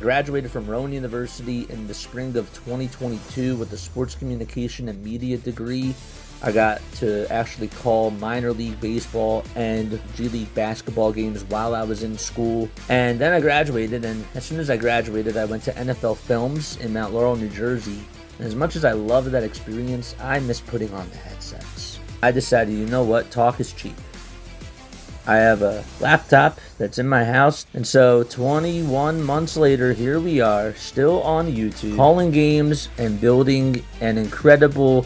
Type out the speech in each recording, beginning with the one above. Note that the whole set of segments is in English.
graduated from Rowan University in the spring of 2022 with a sports communication and media degree. I got to actually call minor league baseball and G League basketball games while I was in school. And then I graduated, and as soon as I graduated, I went to NFL Films in Mount Laurel, New Jersey. And as much as I loved that experience, I miss putting on the headsets. I decided, you know what, talk is cheap. I have a laptop that's in my house, and so 21 months later, here we are, still on YouTube, calling games and building an incredible,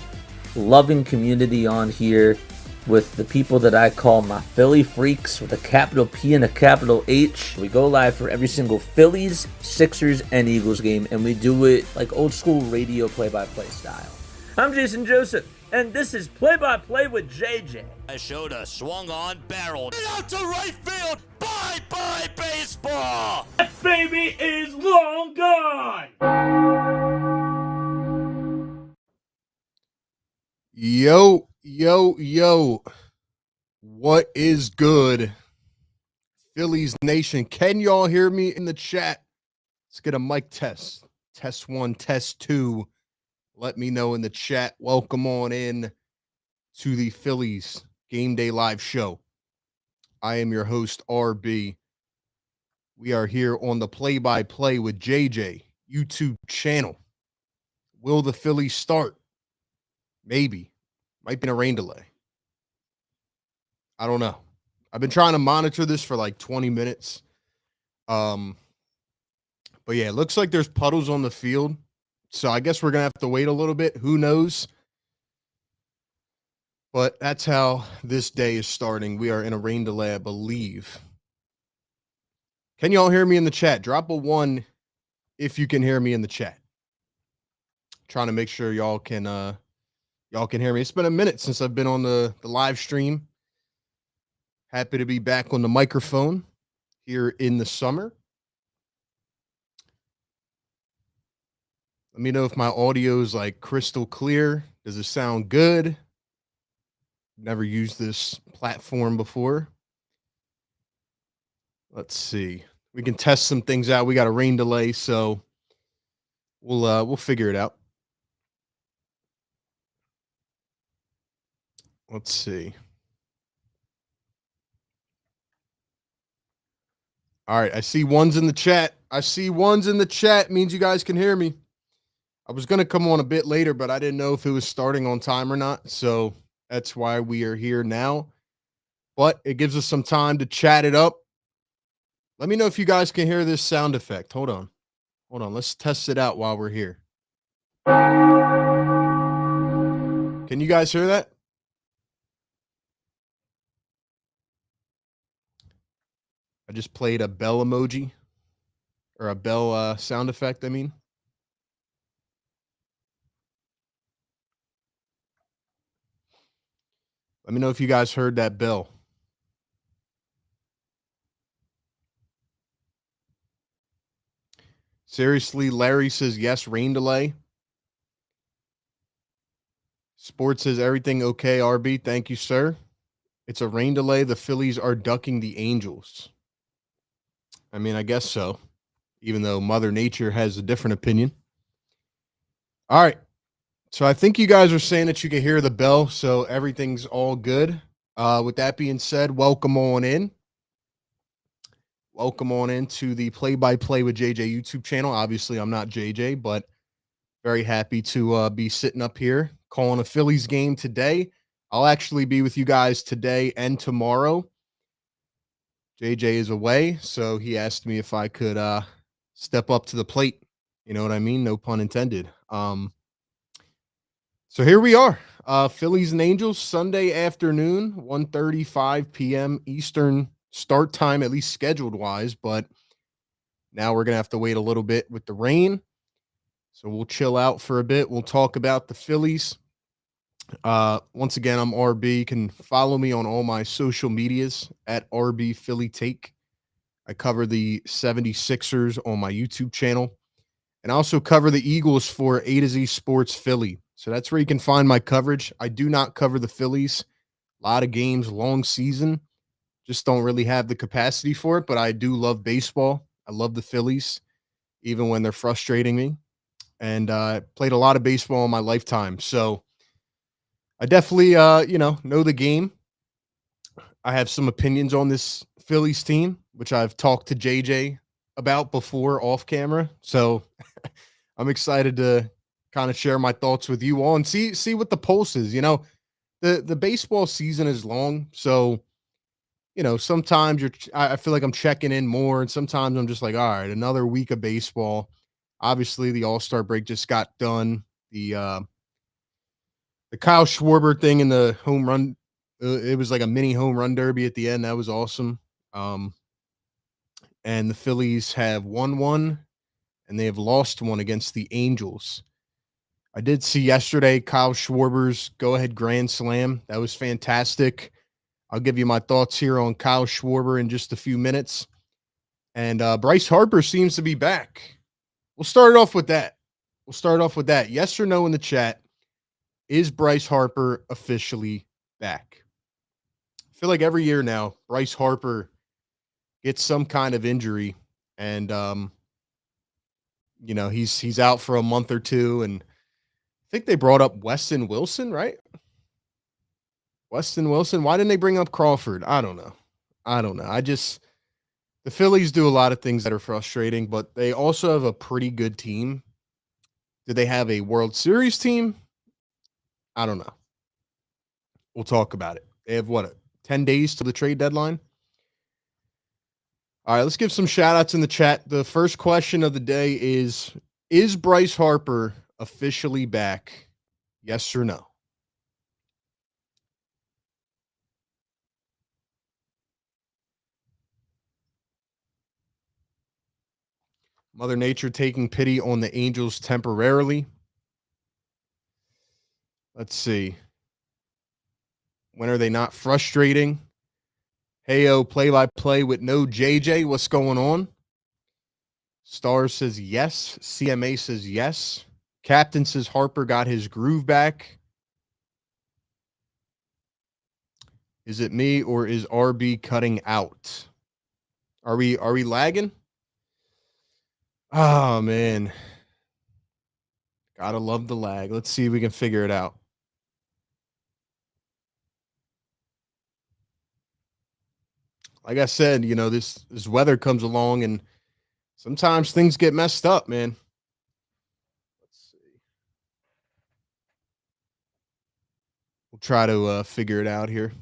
loving community on here with the people that I call my Philly freaks with a capital P and a capital H. We go live for every single Phillies, Sixers, and Eagles game, and we do it like old school radio play-by-play style. I'm Jason Joseph, and this is Play-by-Play with JJ. Showed swung on, barreled out to right field. Bye-bye baseball. That baby is long gone. Yo. What is good, Phillies Nation? Can y'all hear me in the chat? Let's get a mic test. Test 1, test 2. Let me know in the chat. Welcome on in to the Phillies Game Day Live Show. I am your host, RB. We are here on the Play-by-Play with JJ YouTube channel. Will the Phillies start? Maybe. Might be a rain delay. I don't know. I've been trying to monitor this for like 20 minutes. But yeah, it looks like there's puddles on the field. So I guess we're going to have to wait a little bit. Who knows? But that's how this day is starting. We are in a rain delay, I believe. Can y'all hear me in the chat? Drop a 1 if you can hear me in the chat. Trying to make sure y'all can hear me. It's been a minute since I've been on the live stream. Happy to be back on the microphone here in the summer. Let me know if my audio is like crystal clear. Does it sound good? Never used this platform before. Let's see. We can test some things out. We got a rain delay, so we'll figure it out. Let's see. All right, I see ones in the chat. Means you guys can hear me. I was going to come on a bit later, but I didn't know if it was starting on time or not. So that's why we are here now. But it gives us some time to chat it up. Let me know if you guys can hear this sound effect. Hold on. Let's test it out while we're here. Can you guys hear that? I just played a bell emoji or a bell sound effect, I mean. Let me know if you guys heard that bell. Seriously, Larry says yes, rain delay. Sports says everything okay, RB. Thank you, sir. It's a rain delay. The Phillies are ducking the Angels. I mean, I guess so, even though Mother Nature has a different opinion. All right. So I think you guys are saying that you can hear the bell, so everything's all good. With that being said, welcome on in. Welcome on into the Play-by-Play with JJ YouTube channel. Obviously, I'm not JJ, but very happy to be sitting up here calling a Phillies game today. I'll actually be with you guys today and tomorrow. JJ is away, so he asked me if I could step up to the plate. You know what I mean? No pun intended. So here we are. Phillies and Angels, Sunday afternoon, 1:35 p.m. Eastern start time, at least scheduled-wise, but now we're going to have to wait a little bit with the rain. So we'll chill out for a bit. We'll talk about the Phillies. Once again, I'm RB. You can follow me on all my social medias at RB Philly Take. I cover the 76ers on my YouTube channel. And I also cover the Eagles for A to Z Sports Philly. So that's where you can find my coverage. I do not cover the Phillies. A lot of games, long season. Just don't really have the capacity for it, but I do love baseball. I love the Phillies. even when they're frustrating me. And played a lot of baseball in my lifetime. So I definitely, know the game. I have some opinions on this Phillies team, which I've talked to JJ about before off camera. So I'm excited to kind of share my thoughts with you all and see what the pulse is. The baseball season is long, so sometimes I feel like I'm checking in more, and sometimes I'm just like, all right, another week of baseball. Obviously, the All-Star break just got done. The Kyle Schwarber thing in the home run, it was like a mini home run derby at the end. That was awesome. Um, and the Phillies have won one, and they have lost one against the Angels. I did see yesterday Kyle Schwarber's go-ahead grand slam. That was fantastic. I'll give you my thoughts here on Kyle Schwarber in just a few minutes. And Bryce Harper seems to be back. We'll start it off with that. Yes or no in the chat. Is Bryce Harper officially back? I feel like every year now, Bryce Harper gets some kind of injury, and he's out for a month or two. And I think they brought up Weston Wilson, right? Weston Wilson. Why didn't they bring up Crawford? I don't know. The Phillies do a lot of things that are frustrating, but they also have a pretty good team. Do they have a World Series team? I don't know. We'll talk about it. They have 10 days to the trade deadline? All right, let's give some shout outs in the chat. The first question of the day is Bryce Harper officially back? Yes or no? Mother Nature taking pity on the Angels temporarily. Let's see. When are they not frustrating? Heyo, play-by-play with no JJ. What's going on? Star says yes. CMA says yes. Captain says Harper got his groove back. Is it me or is RB cutting out? Are we lagging? Oh man. Gotta love the lag. Let's see if we can figure it out. Like I said, this weather comes along and sometimes things get messed up, man. Let's see. We'll try to figure it out here.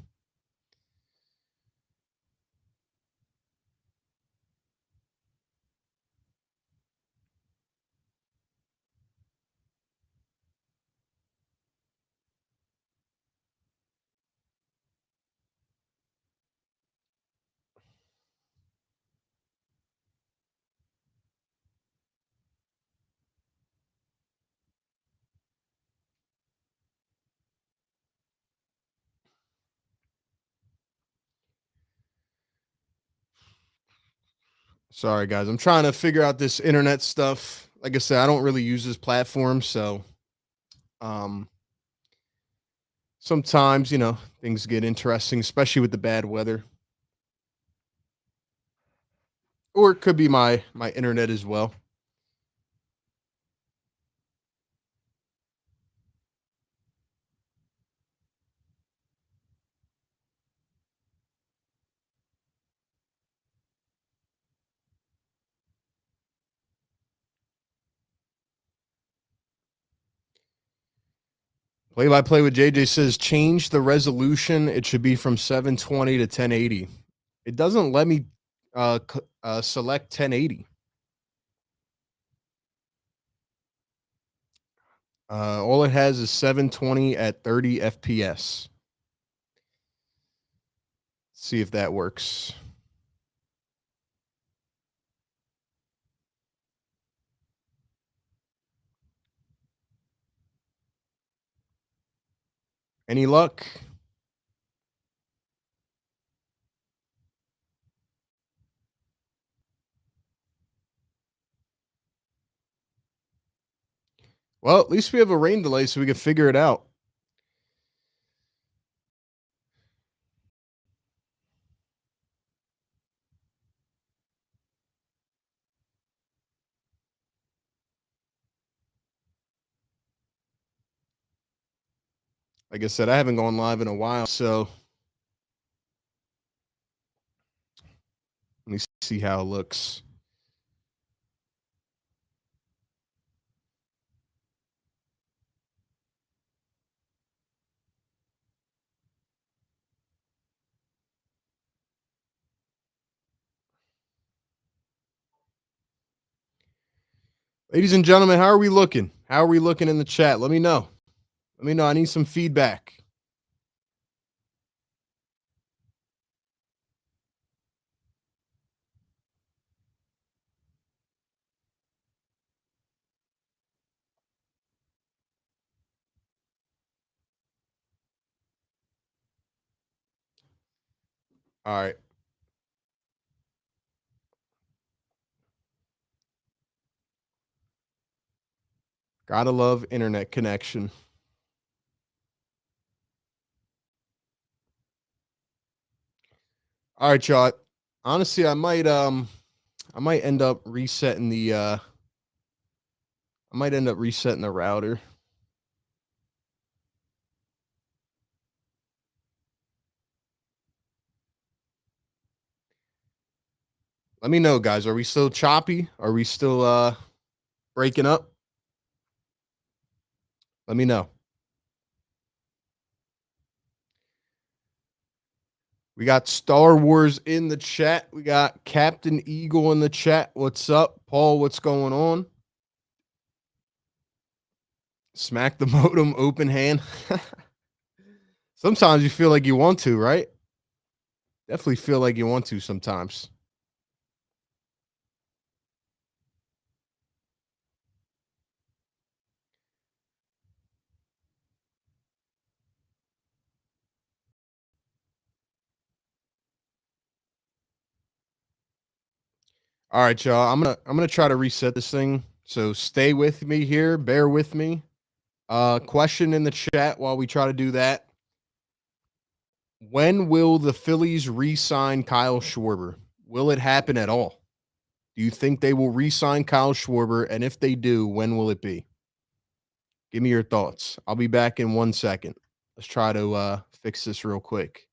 Sorry, guys. I'm trying to figure out this internet stuff. Like I said, I don't really use this platform, so um sometimes, things get interesting, especially with the bad weather. Or it could be my internet as well. Play by play with JJ says change the resolution. It should be from 720 to 1080. It doesn't let me select 1080. All it has is 720 at 30 FPS. See if that works. Any luck? Well, at least we have a rain delay so we can figure it out. Like I said, I haven't gone live in a while, so let me see how it looks. Ladies and gentlemen, how are we looking? How are we looking in the chat? Let me know. Let me know. I need some feedback. All right. Gotta love internet connection. All right, y'all. Honestly, I might end up resetting the router. Let me know, guys. Are we still choppy? Are we still breaking up? Let me know. We got Star Wars in the chat. We got Captain Eagle in the chat. What's up, Paul? What's going on? Smack the modem, open hand. Sometimes you feel like you want to, right? Definitely feel like you want to sometimes. All right, y'all. I'm gonna try to reset this thing. So stay with me here. Bear with me. Question in the chat while we try to do that. When will the Phillies re-sign Kyle Schwarber? Will it happen at all? Do you think they will re-sign Kyle Schwarber? And if they do, when will it be? Give me your thoughts. I'll be back in 1 second. Let's try to fix this real quick.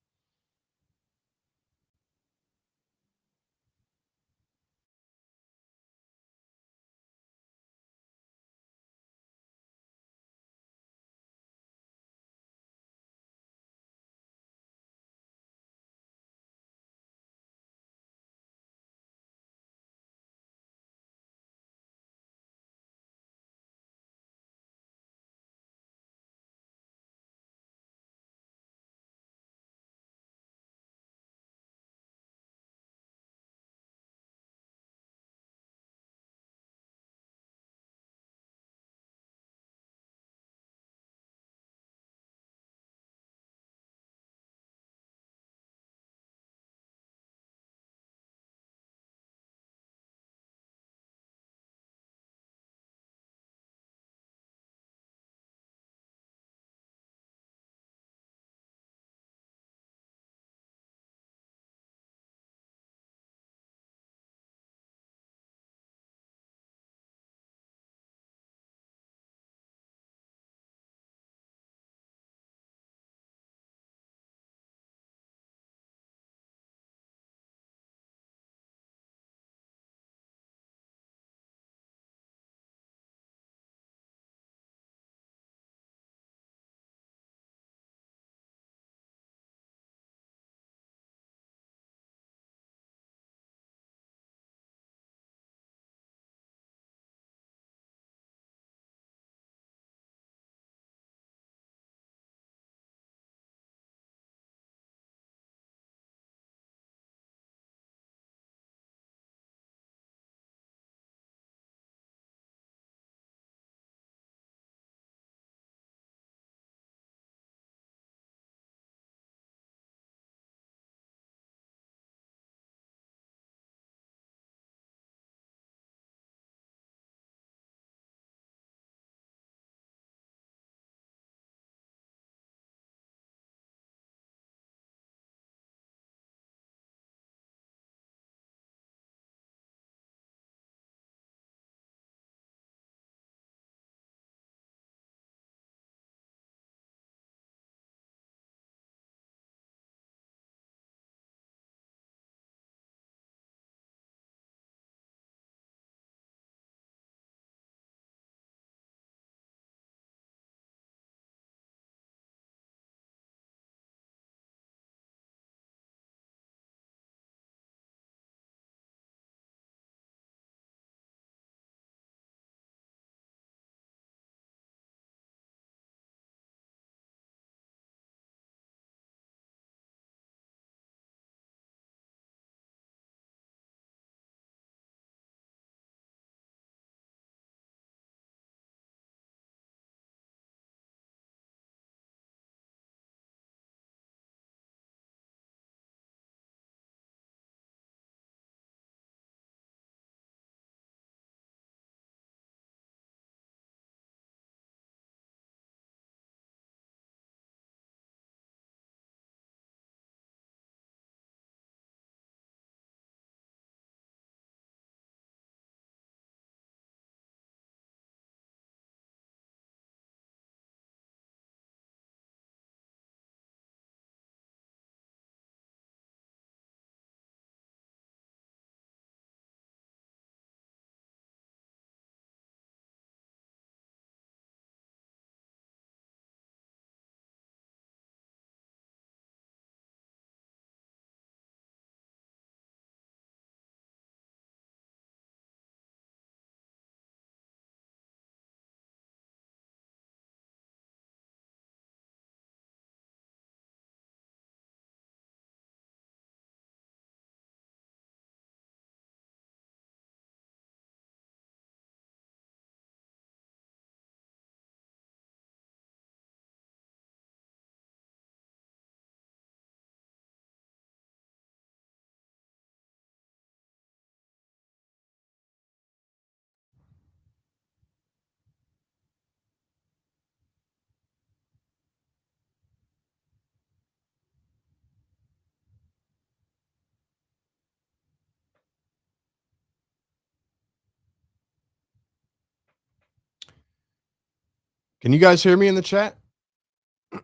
Can you guys hear me in the chat?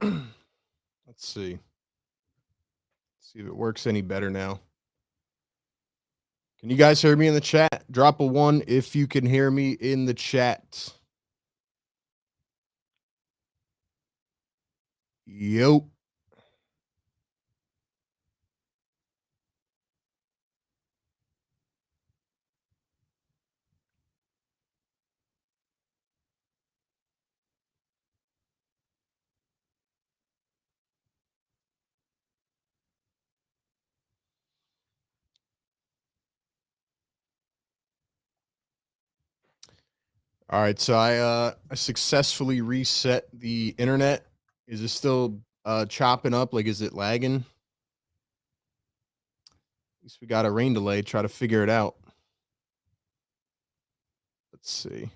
Let's see. See if it works any better now. Can you guys hear me in the chat? Drop a 1 if you can hear me in the chat. Yo. All right, so I successfully reset the internet. Is it still chopping up? Like, is it lagging? At least we got a rain delay. Try to figure it out. Let's see.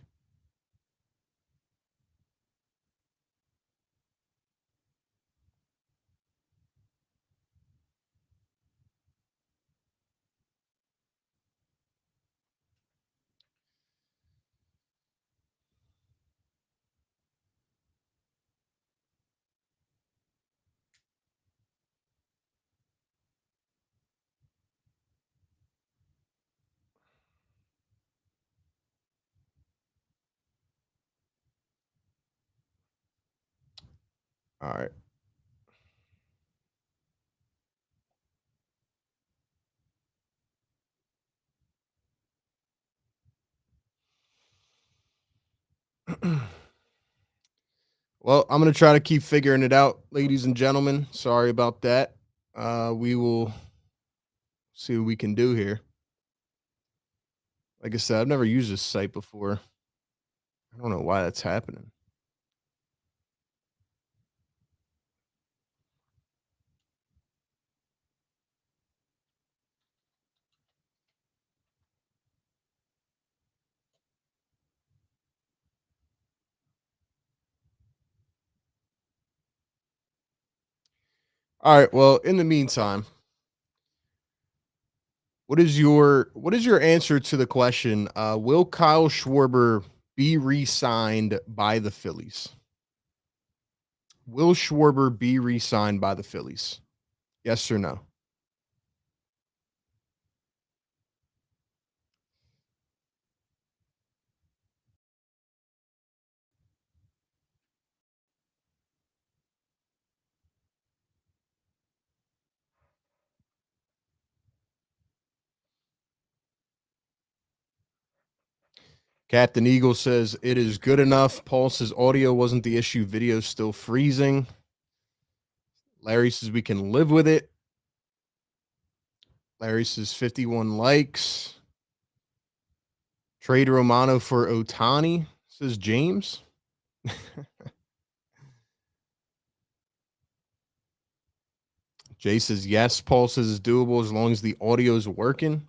All right. Well, I'm going to try to keep figuring it out, ladies and gentlemen. Sorry about that. We will see what we can do here. Like I said, I've never used this site before. I don't know why that's happening. All right. Well, in the meantime, what is your answer to the question? Will Kyle Schwarber be re-signed by the Phillies? Will Schwarber be re-signed by the Phillies? Yes or no? Captain Eagle says it is good enough. Paul says audio wasn't the issue. Video still freezing. Larry says we can live with it. Larry says 51 likes. Trade Romano for Otani, says James. Jay says yes. Paul says it's doable as long as the audio is working.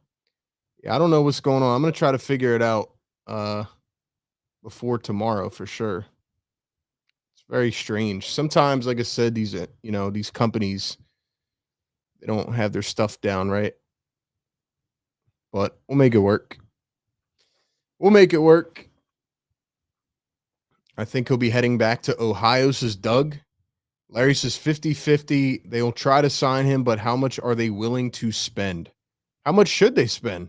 Yeah, I don't know what's going on. I'm gonna try to figure it out before tomorrow for sure. It's very strange. Sometimes, like I said, these these companies, they don't have their stuff down right, but we'll make it work. We'll make it work. I think he'll be heading back to Ohio, says Doug. Larry says 50-50. They will try to sign him, but how much are they willing to spend? How much should they spend?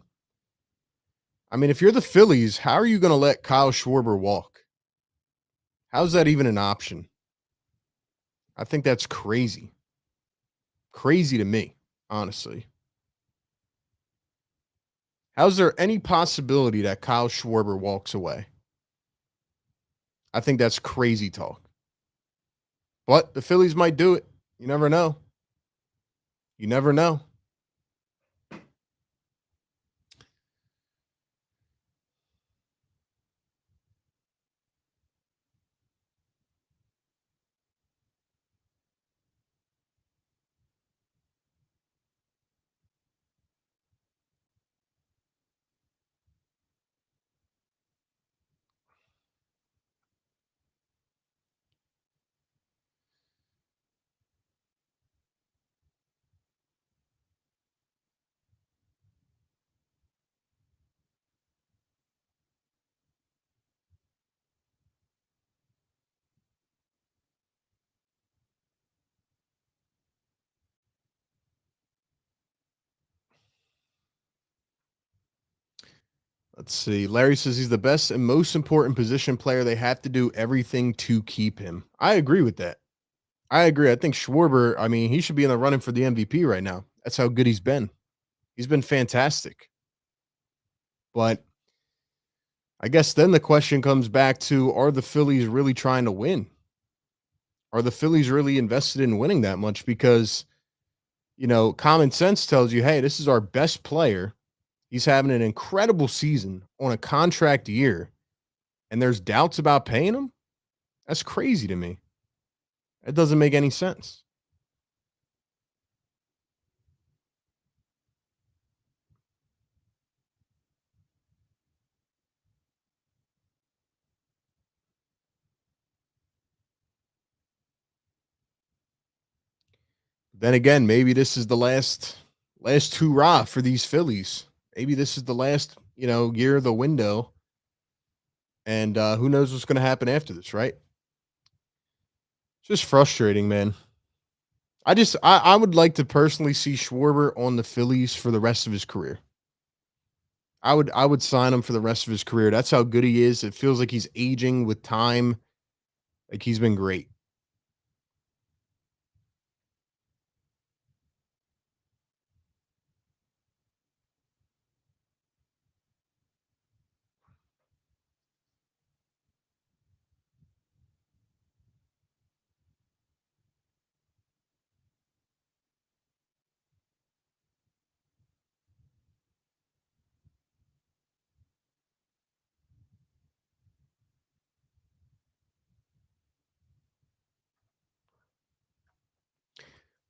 I mean, if you're the Phillies, how are you going to let Kyle Schwarber walk? How's that even an option? I think that's crazy. Crazy to me, honestly. How's there any possibility that Kyle Schwarber walks away? I think that's crazy talk. But the Phillies might do it. You never know. You never know. Let's see. Larry says he's the best and most important position player. They have to do everything to keep him. I agree with that. I agree. I think Schwarber, I mean, he should be in the running for the MVP right now. That's how good he's been. He's been fantastic. But I guess then the question comes back to, are the Phillies really trying to win? Are the Phillies really invested in winning that much? Because, common sense tells you, hey, this is our best player. He's having an incredible season on a contract year, and there's doubts about paying him. That's crazy to me. It doesn't make any sense. Then again, maybe this is the last hurrah for these Phillies. Maybe this is the last, year of the window. And who knows what's going to happen after this, right? It's just frustrating, man. I would like to personally see Schwarber on the Phillies for the rest of his career. I would sign him for the rest of his career. That's how good he is. It feels like he's aging with time. Like he's been great.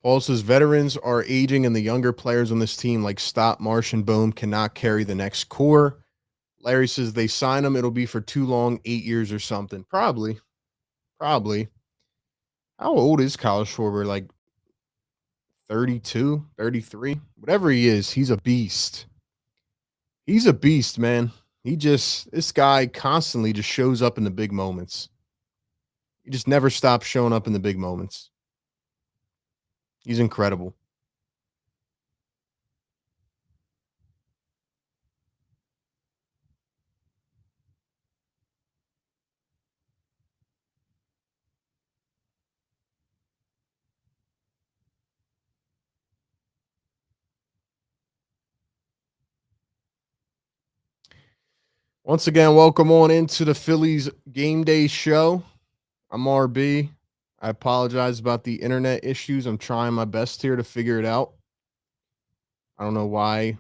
Paul says veterans are aging and the younger players on this team like Stott, Marsh, and Bohm cannot carry the next core. Larry says they sign him. It'll be for too long, 8 years or something. Probably. Probably. How old is Kyle Schwarber? Like 32, 33? Whatever he is, he's a beast. He's a beast, man. This guy constantly just shows up in the big moments. He just never stops showing up in the big moments. He's incredible. Once again, welcome on into the Phillies game day show. I'm RB. I apologize about the internet issues. I'm trying my best here to figure it out. I don't know why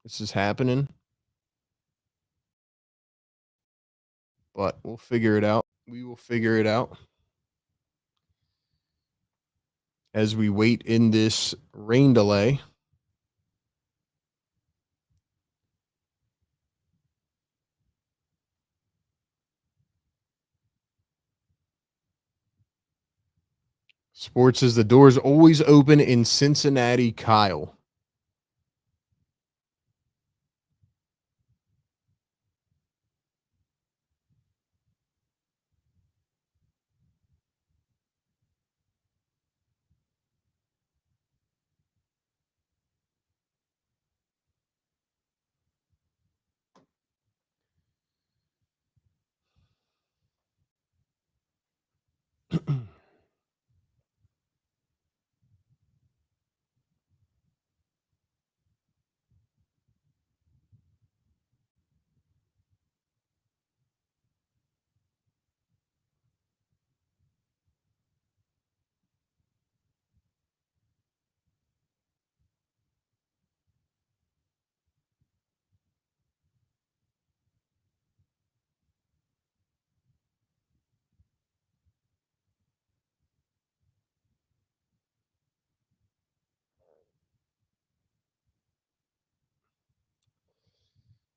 this is happening, but we'll figure it out. We will figure it out as we wait in this rain delay. Sports says the door's always open in Cincinnati, Kyle.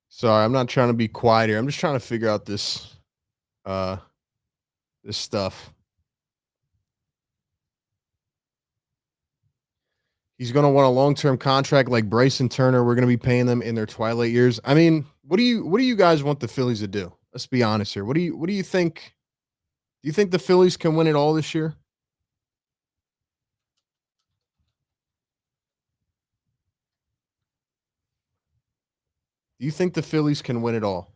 Sorry, I'm not trying to be quiet here. I'm just trying to figure out uh this stuff. He's going to want a long-term contract like Bryson Turner. We're going to be paying them in their twilight years. I mean, what do you guys want the Phillies to do? Let's be honest here. What do you think? Do you think the Phillies can win it all this year? Do you think the Phillies can win it all?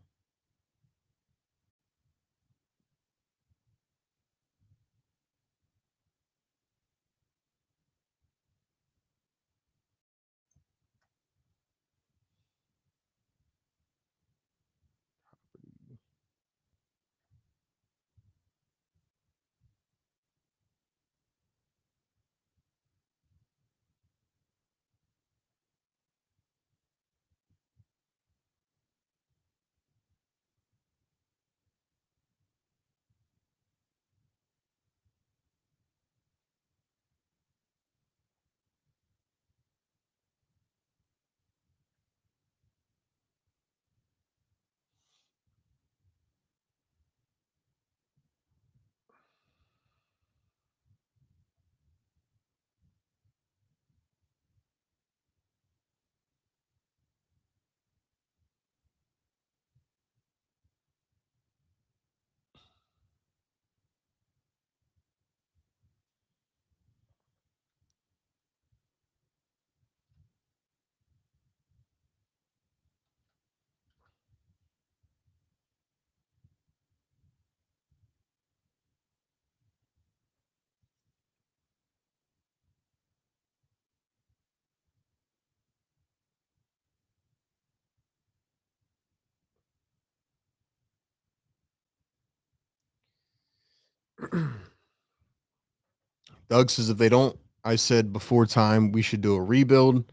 Doug says if they don't, I said before time, we should do a rebuild.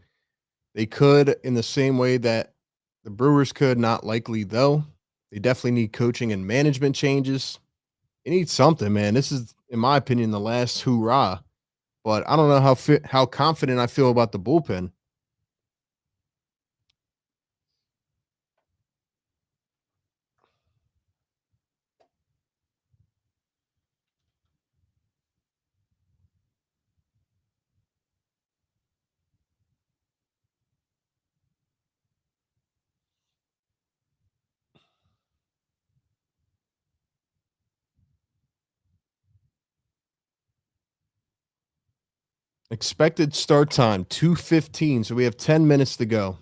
They could in the same way that the Brewers could, not likely though. They definitely need coaching and management changes. They need something, man. This is, in my opinion, the last hoorah. But I don't know how confident I feel about the bullpen. Expected start time 2:15, so we have 10 minutes to go.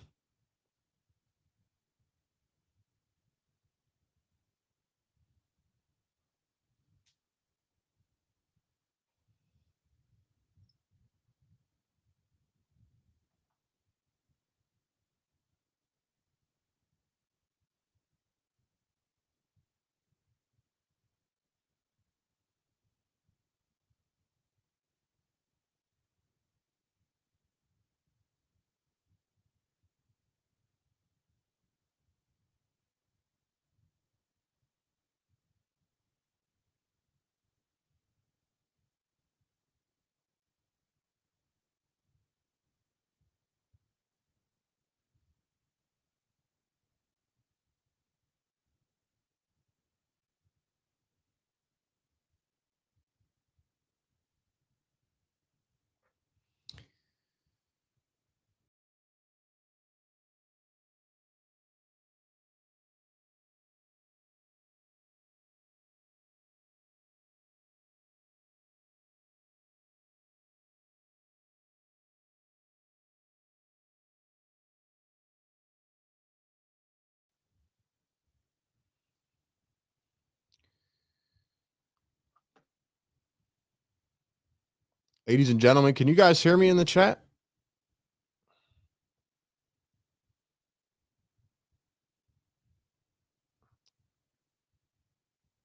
Ladies and gentlemen, can you guys hear me in the chat?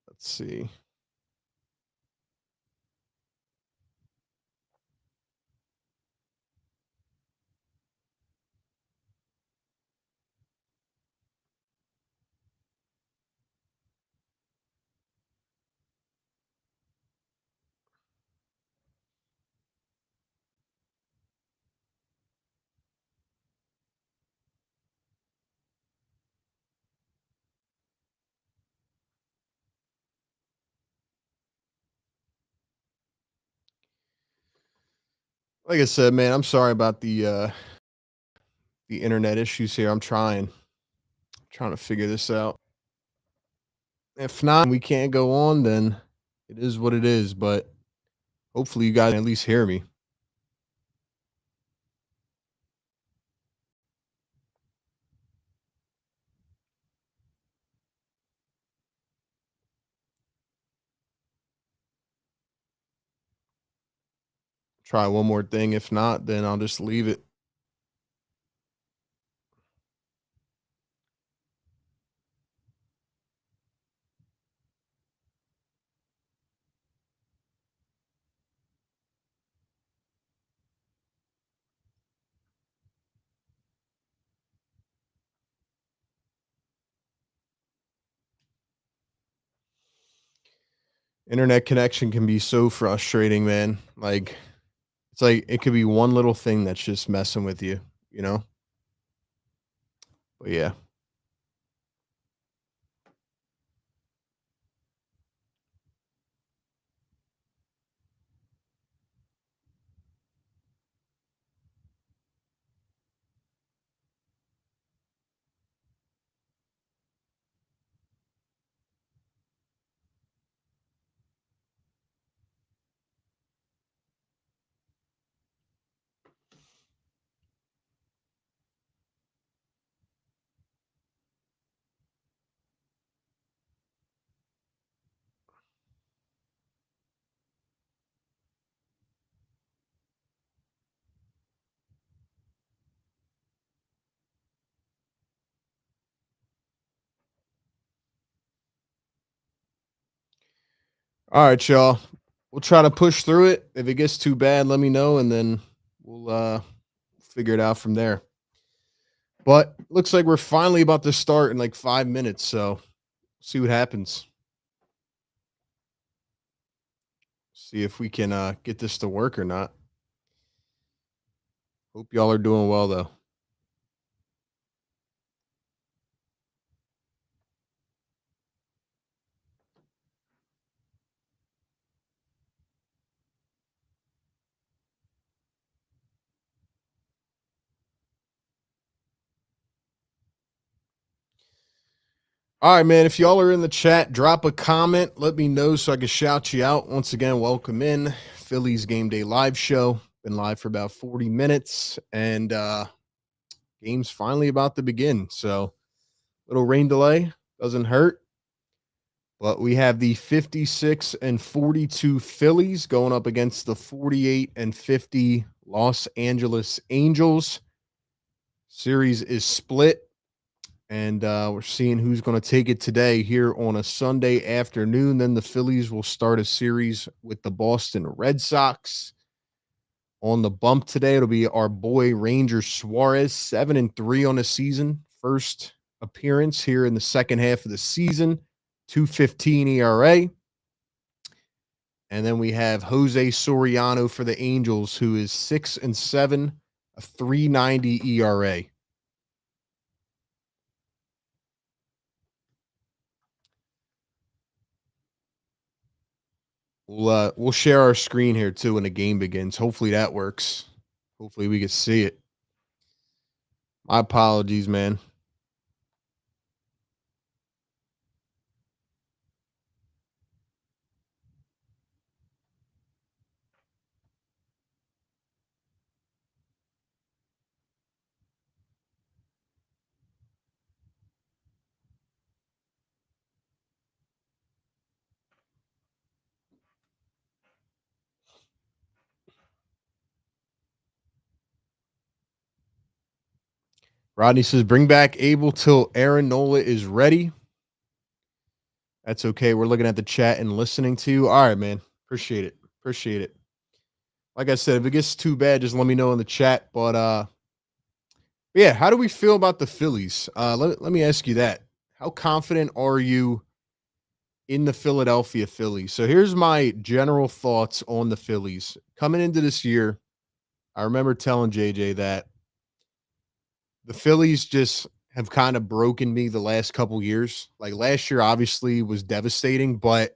Let's see. Like I said, man, I'm sorry about the internet issues here. I'm trying to figure this out. If not, we can't go on, then it is what it is. But hopefully, you guys can at least hear me. Try one more thing. If not, then I'll just leave it. Internet connection can be so frustrating, man. Like, it's like it could be one little thing that's just messing with you, you know? But yeah. All right, y'all. We'll try to push through it. If it gets too bad, let me know, and then we'll figure it out from there. But looks like we're finally about to start in like 5 minutes, so see what happens. See if we can get this to work or not. Hope y'all are doing well though. All right, man. If y'all are in the chat, drop a comment. Let me know so I can shout you out. Once again, welcome in. Phillies Game Day Live Show. Been live for about 40 minutes, and game's finally about to begin. So, little rain delay doesn't hurt. But we have the 56 and 42 Phillies going up against the 48 and 50 Los Angeles Angels. Series is split. And we're seeing who's going to take it today here on a Sunday afternoon. Then the Phillies will start a series with the Boston Red Sox. On the bump today, it'll be our boy Ranger Suarez, 7-3 on the season. First appearance here in the second half of the season, 2.15 ERA. And then we have Jose Soriano for the Angels, who is 6-7, a 3.90 ERA. We'll share our screen here too when the game begins. Hopefully that works. Hopefully we can see it. My apologies, man. Rodney says, bring back Abel till Aaron Nola is ready. That's okay. We're looking at the chat and listening to you. All right, man. Appreciate it. Appreciate it. Like I said, if it gets too bad, just let me know in the chat. But yeah, how do we feel about the Phillies? Let me ask you that. How confident are you in the Philadelphia Phillies? So here's my general thoughts on the Phillies. Coming into this year, I remember telling JJ that the Phillies just have kind of broken me the last couple years. Like last year, obviously, was devastating, but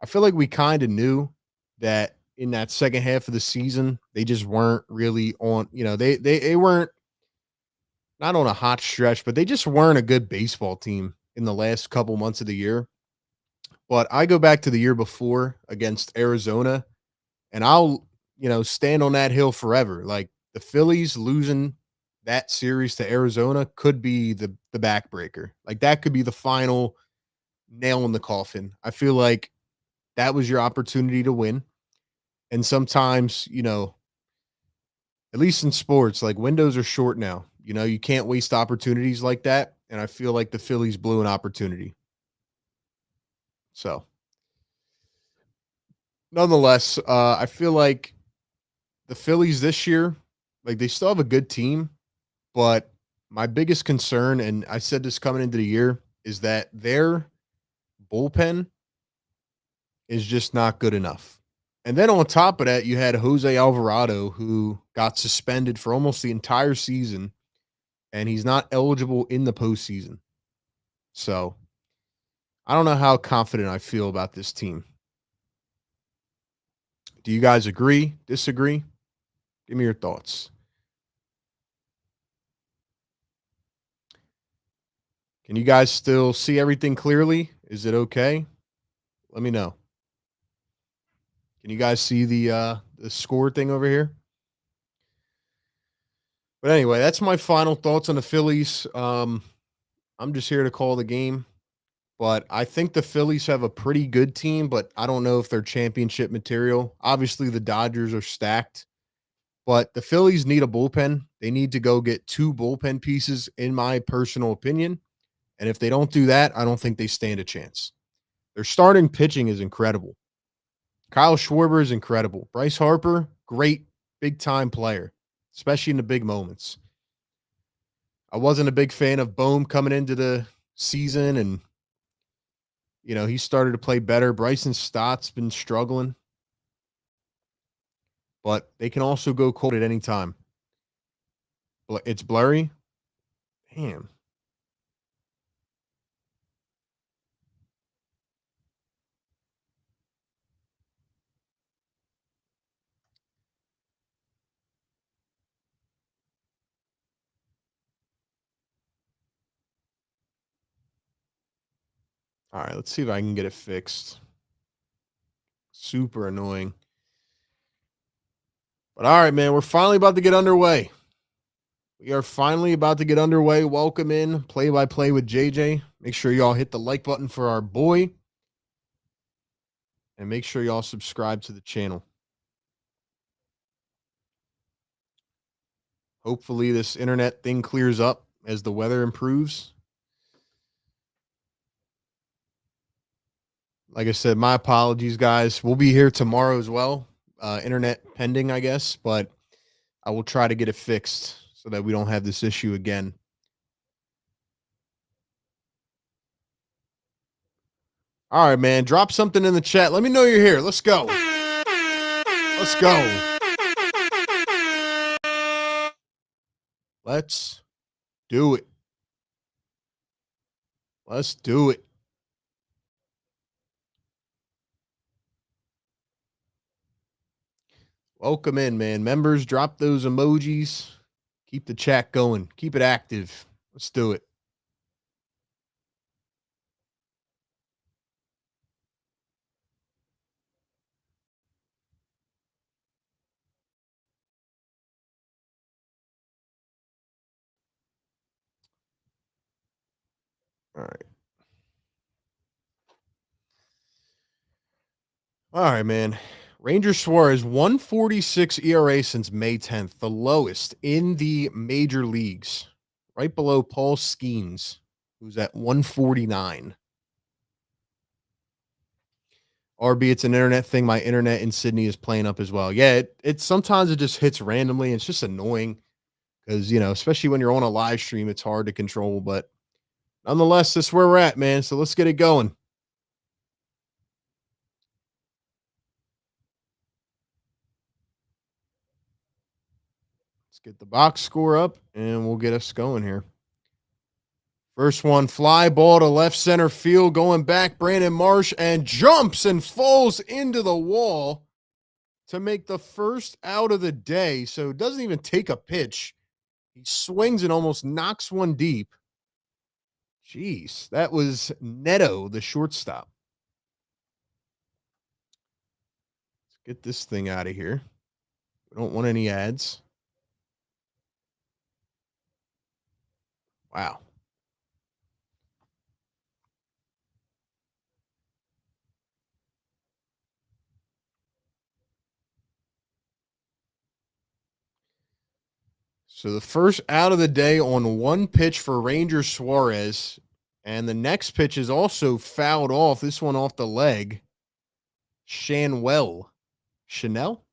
I feel like we kind of knew that in that second half of the season, they just weren't really on, they weren't not on a hot stretch, but they just weren't a good baseball team in the last couple months of the year. But I go back to the year before against Arizona, and I'll, stand on that hill forever. Like the Phillies losing that series to Arizona could be the backbreaker. Like that could be the final nail in the coffin. I feel like that was your opportunity to win. And sometimes, you know, at least in sports, like windows are short now. You know, you can't waste opportunities like that. And I feel like the Phillies blew an opportunity. So, nonetheless, I feel like the Phillies this year, like they still have a good team, but my biggest concern, and I said this coming into the year, is that their bullpen is just not good enough. And then on top of that, you had Jose Alvarado, who got suspended for almost the entire season, and he's not eligible in the postseason. So I don't know how confident I feel about this team. Do you guys agree? Disagree? Give me your thoughts. Can you guys still see everything clearly? Is it okay? Let me know. Can you guys see the score thing over here? But anyway, that's my final thoughts on the Phillies. I'm just here to call the game, but I think the Phillies have a pretty good team, but I don't know if they're championship material. Obviously, the Dodgers are stacked, but the Phillies need a bullpen. They need to go get two bullpen pieces, in my personal opinion. And if they don't do that, I don't think they stand a chance. Their starting pitching is incredible. Kyle Schwarber is incredible. Bryce Harper, great big time player, especially in the big moments. I wasn't a big fan of Bohm coming into the season, and he started to play better. Bryson Stott's been struggling, but they can also go cold at any time. It's blurry. Damn. All right, let's see if I can get it fixed. Super annoying. But all right, man, we're finally about to get underway. We are finally about to get underway. Welcome in Play by Play with JJ. Make sure y'all hit the like button for our boy. And make sure y'all subscribe to the channel. Hopefully this internet thing clears up as the weather improves. Like I said, my apologies, guys. We'll be here tomorrow as well. Internet pending, I guess, but I will try to get it fixed so that we don't have this issue again. All right, man. Drop something in the chat. Let me know you're here. Let's go. Let's go. Let's do it. Let's do it. Welcome in, man. Members, drop those emojis. Keep the chat going. Keep it active. Let's do it. All right. All right, man. Ranger Suarez, 146 ERA since May 10th, the lowest in the major leagues, right below Paul Skeens, who's at 149. RB, it's an internet thing. My internet in Sydney is playing up as well. Yeah, it sometimes it just hits randomly. It's just annoying because, especially when you're on a live stream, it's hard to control. But nonetheless, that's where we're at, man. So let's get it going. Let's get the box score up and we'll get us going here. First one, fly ball to left center field, going back, Brandon Marsh, and jumps and falls into the wall to make the first out of the day. So doesn't even take a pitch. He swings and almost knocks one deep. Jeez, that was Neto, the shortstop. Let's get this thing out of here. We don't want any ads. Wow. So the first out of the day on one pitch for Ranger Suarez. And the next pitch is also fouled off. This one off the leg. Chanwell. Chanel?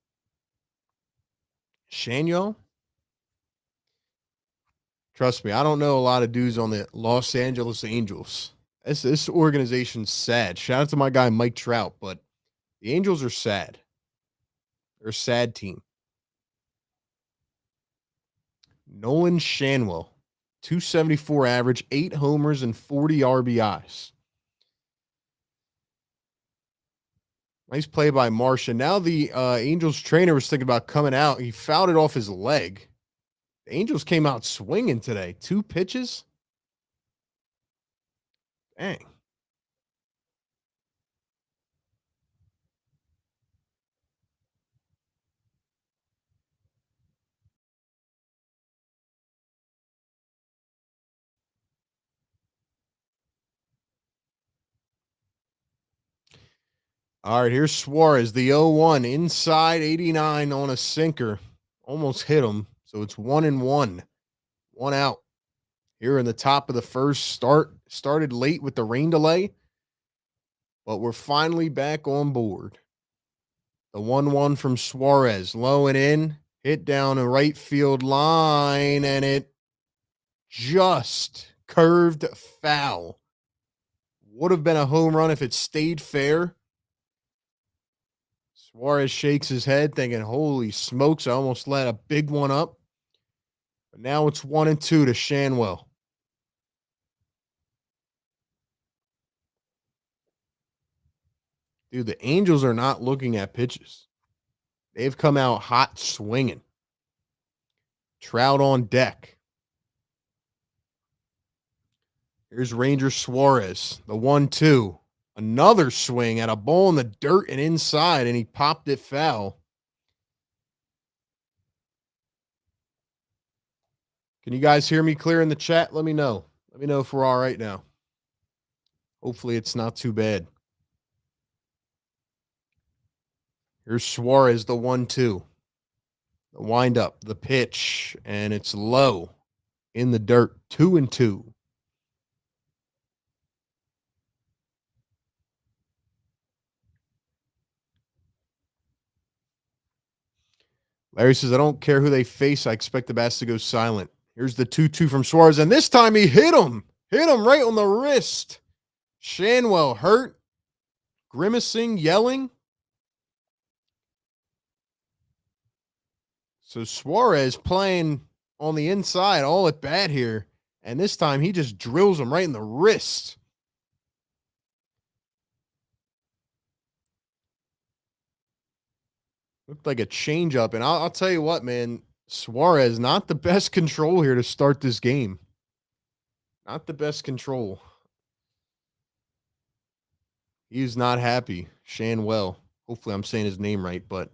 Shanuel? Trust me, I don't know a lot of dudes on the Los Angeles Angels. This organization's sad. Shout out to my guy Mike Trout, but the Angels are sad. They're a sad team. Nolan Shanwell, 274 average, 8 homers, and 40 RBIs. Nice play by Marcia. Now the Angels trainer was thinking about coming out. He fouled it off his leg. The Angels came out swinging today. 2 pitches. Dang. All right, here's Suarez, the 0-1, inside 89 on a sinker. Almost hit him, so it's 1-1. 1 out. Here in the top of the first, started late with the rain delay, but we're finally back on board. The 1-1 from Suarez, low and in, hit down a right field line, and it just curved foul. Would have been a home run if it stayed fair. Suarez shakes his head thinking, holy smokes, I almost let a big one up. But now it's 1-2 to Shanwell. Dude, the Angels are not looking at pitches. They've come out hot swinging. Trout on deck. Here's Ranger Suarez, the 1-2. Another swing at a ball in the dirt and inside, and he popped it foul. Can you guys hear me clear in the chat? Let me know. Let me know if we're all right now. Hopefully it's not too bad. Here's Suarez, the 1-2. The windup, the pitch, and it's low in the dirt. 2-2. Larry says, I don't care who they face. I expect the bats to go silent. Here's the 2-2 from Suarez, and this time he hit him. Hit him right on the wrist. Shanwell hurt, grimacing, yelling. So Suarez playing on the inside, all at bat here. And this time he just drills him right in the wrist. Looked like a changeup. And I'll tell you what, man, Suarez, not the best control here to start this game. Not the best control. He's not happy. Shanwell. Hopefully I'm saying his name right, but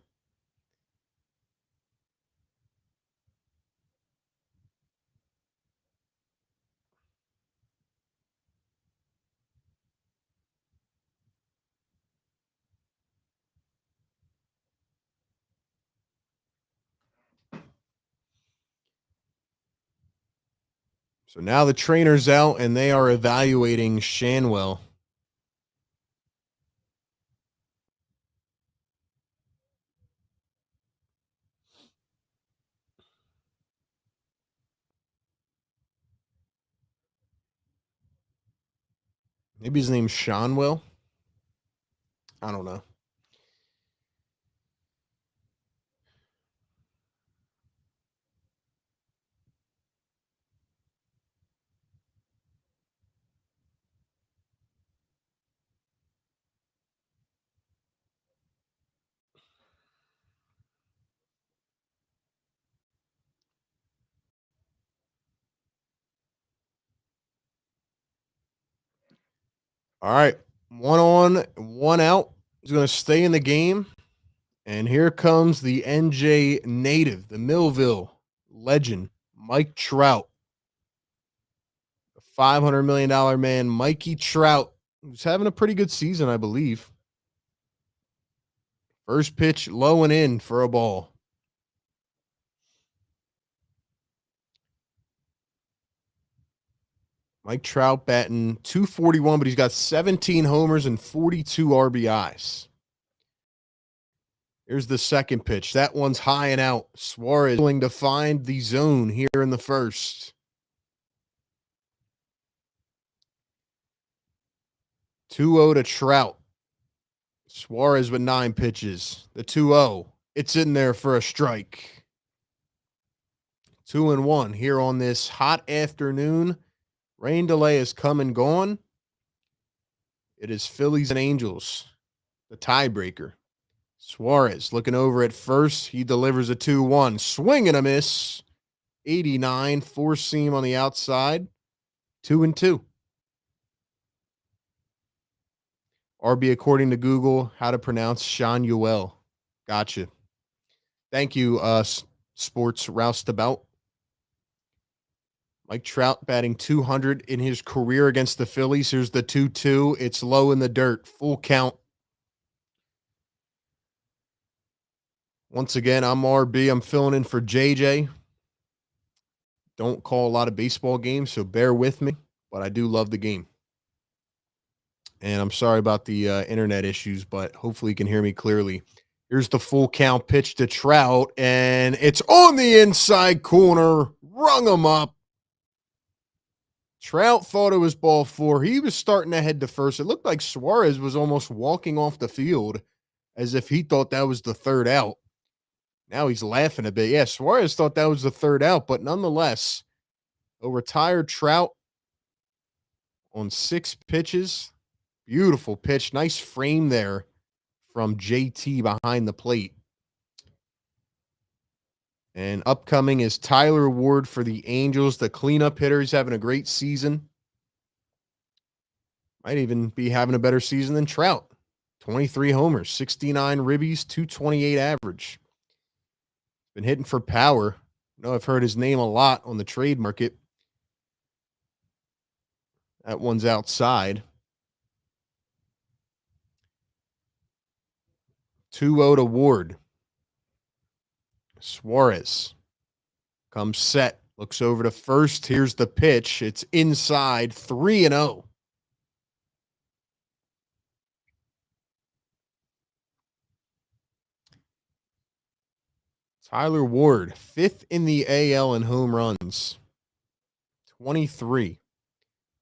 so now the trainer's out and they are evaluating Shanwell. Maybe his name's Seanwell. I don't know. All right. 1 on, 1 out. He's going to stay in the game. And here comes the NJ native, the Millville legend, Mike Trout. The $500 million man, Mikey Trout, who's having a pretty good season, I believe. First pitch, low and in for a ball. Mike Trout batting 241, but he's got 17 homers and 42 RBIs. Here's the second pitch. That one's high and out. Suarez willing to find the zone here in the first. 2-0 to Trout. Suarez with 9 pitches. The 2-0. It's in there for a strike. 2-1 here on this hot afternoon. Rain delay has come and gone. It is Phillies and Angels, the tiebreaker. Suarez looking over at first. He delivers a 2-1. Swing and a miss. 89. Four seam on the outside. 2-2. RB according to Google, how to pronounce Sean Yuel. Gotcha. Thank you, Sports Roustabout. Mike Trout batting 200 in his career against the Phillies. Here's the 2-2. It's low in the dirt. Full count. Once again, I'm RB. I'm filling in for JJ. Don't call a lot of baseball games, so bear with me, but I do love the game. And I'm sorry about the internet issues, but hopefully you can hear me clearly. Here's the full count pitch to Trout, and it's on the inside corner. Rung him up. Trout thought it was ball 4. He was starting to head to first. It looked like Suarez was almost walking off the field as if he thought that was the third out. Now he's laughing a bit. Yeah, Suarez thought that was the third out, but nonetheless, a retired Trout on 6 pitches. Beautiful pitch. Nice frame there from JT behind the plate. And upcoming is Tyler Ward for the Angels, the cleanup hitter. He's having a great season. Might even be having a better season than Trout. 23 homers, 69 ribbies, 228 average. Been hitting for power. I know I've heard his name a lot on the trade market. That one's outside. 2-0 to Ward. Suarez comes set, looks over to first. Here's the pitch. It's inside, 3-0. Tyler Ward, 5th in the AL in home runs. 23.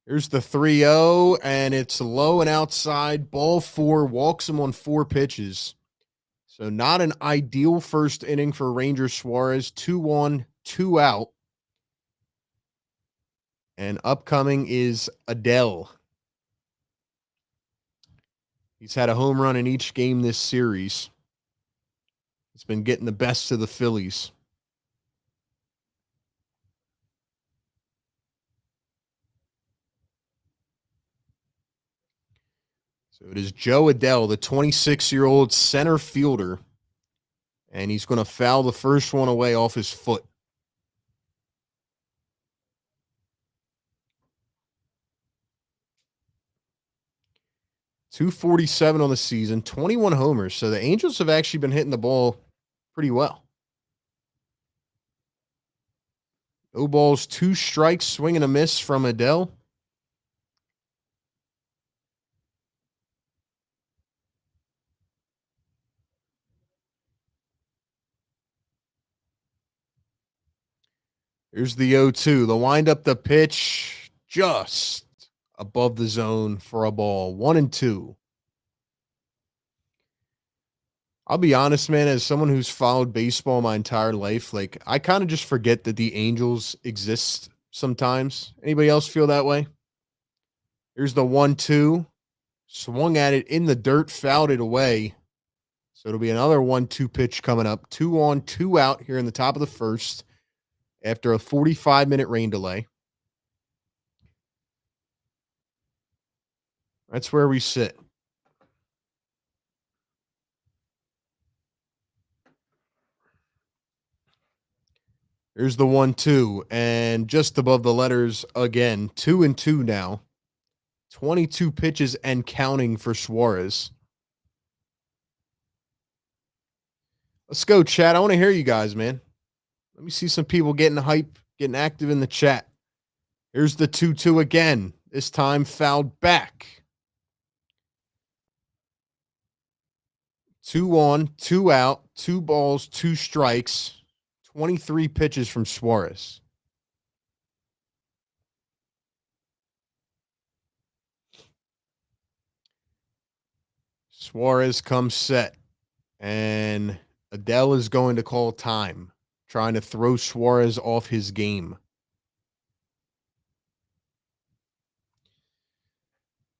Here's the 3-0, and it's low and outside. Ball 4, walks him on 4 pitches. So not an ideal first inning for Ranger Suarez. 2-1, 2 out. And upcoming is Adele. He's had a home run in each game this series. He's been getting the best of the Phillies. So it is Joe Adele, the 26-year-old center fielder, and he's going to foul the first one away off his foot. .247 on the season, 21 homers. So the Angels have actually been hitting the ball pretty well. No balls, 2 strikes, swing and a miss from Adele. Here's the 0-2. The windup, the pitch, just above the zone for a ball. 1-2. I'll be honest, man, as someone who's followed baseball my entire life, like I kind of just forget that the Angels exist sometimes. Anybody else feel that way? Here's the 1-2. Swung at it in the dirt, fouled it away. So it'll be another 1-2 pitch coming up. 2 on, 2 out here in the top of the first after a 45-minute rain delay. That's where we sit. Here's the 1-2, and just above the letters again. 2-2 now. 22 pitches and counting for Suarez. Let's go, chat. I want to hear you guys, man. Let me see some people getting hype, getting active in the chat. Here's the 2-2 again. This time fouled back. 2 on, 2 out, 2 balls, 2 strikes, 23 pitches from Suarez. Suarez comes set, and Adele is going to call time, trying to throw Suarez off his game.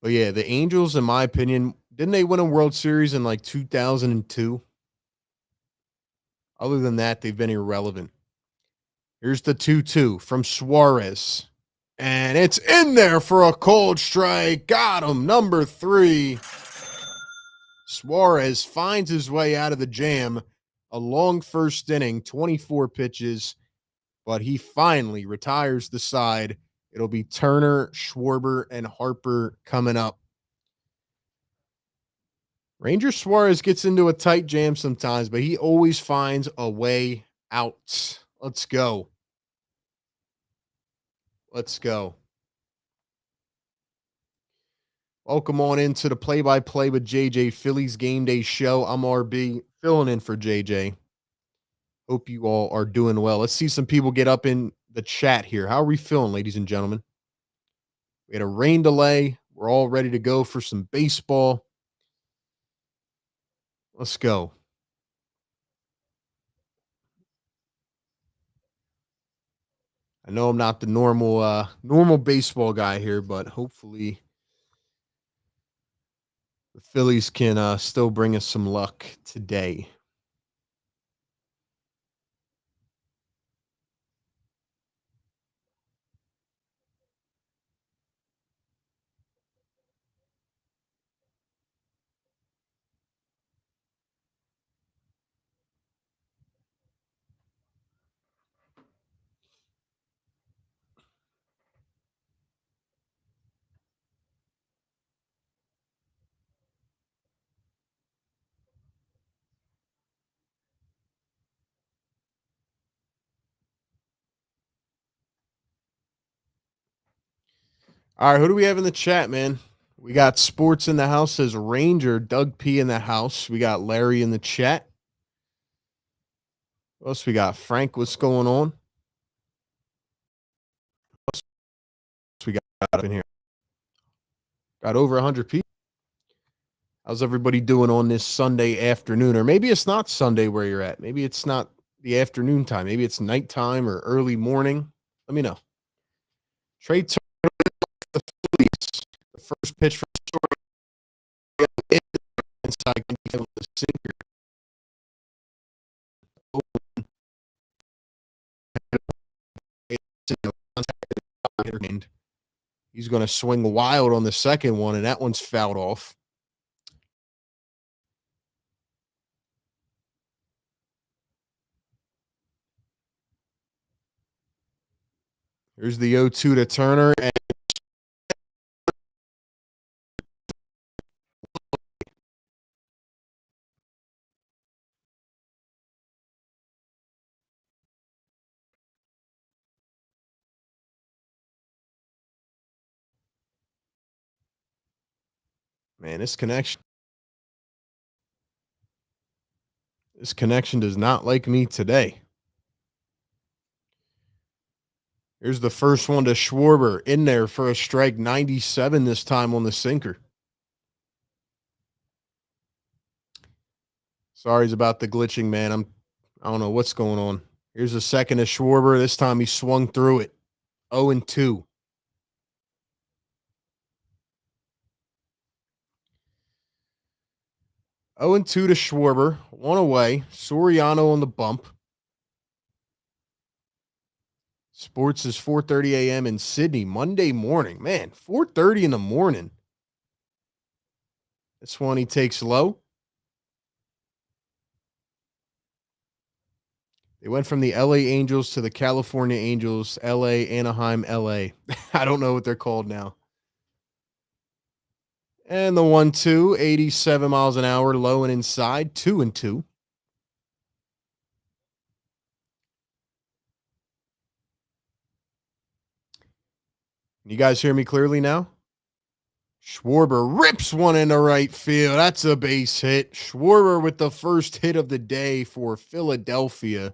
But yeah, the Angels, in my opinion, didn't they win a World Series in like 2002? Other than that, they've been irrelevant. Here's the 2-2 from Suarez. And it's in there for a cold strike. Got him. Number 3. Suarez finds his way out of the jam. A long first inning, 24 pitches, but he finally retires the side. It'll be Turner, Schwarber, and Harper coming up. Ranger Suarez gets into a tight jam sometimes, but he always finds a way out. Let's go. Let's go. Welcome on into the play-by-play with JJ Phillies Game Day Show. I'm RB, filling in for JJ. Hope you all are doing well. Let's see some people get up in the chat here. How are we feeling, ladies and gentlemen? We had a rain delay. We're all ready to go for some baseball. Let's go. I know I'm not the normal baseball guy here, but hopefully the Phillies can still bring us some luck today. All right, who do we have in the chat, man? We got Sports in the house, says Ranger. Doug P in the house. We got Larry in the chat. What else we got? Frank, what's going on? What else we got up in here? Got over 100 people. How's everybody doing on this Sunday afternoon? Or maybe it's not Sunday where you're at. Maybe it's not the afternoon time. Maybe it's nighttime or early morning. Let me know. Trey Turner, the Phillies. The first pitch from Suarez inside the sinker. He's going to swing wild on the second one, and that one's fouled off. Here's the 0-2 to Turner, and man, this connection does not like me today. Here's the first one to Schwarber, in there for a strike, 97 this time on the sinker. Sorry about the glitching, man. I don't know what's going on. Here's a second to Schwarber. This time he swung through it. 0-2. Oh and 2 to Schwarber. One away. Soriano on the bump. Sports is 4:30 a.m. in Sydney, Monday morning. Man, 4:30 in the morning. This one he takes low. They went from the LA Angels to the California Angels, LA, Anaheim, LA. I don't know what they're called now. And the 1-2, 87 miles an hour, low and inside, 2-2. Can you guys hear me clearly now? Schwarber rips one into right field. That's a base hit. Schwarber with the first hit of the day for Philadelphia.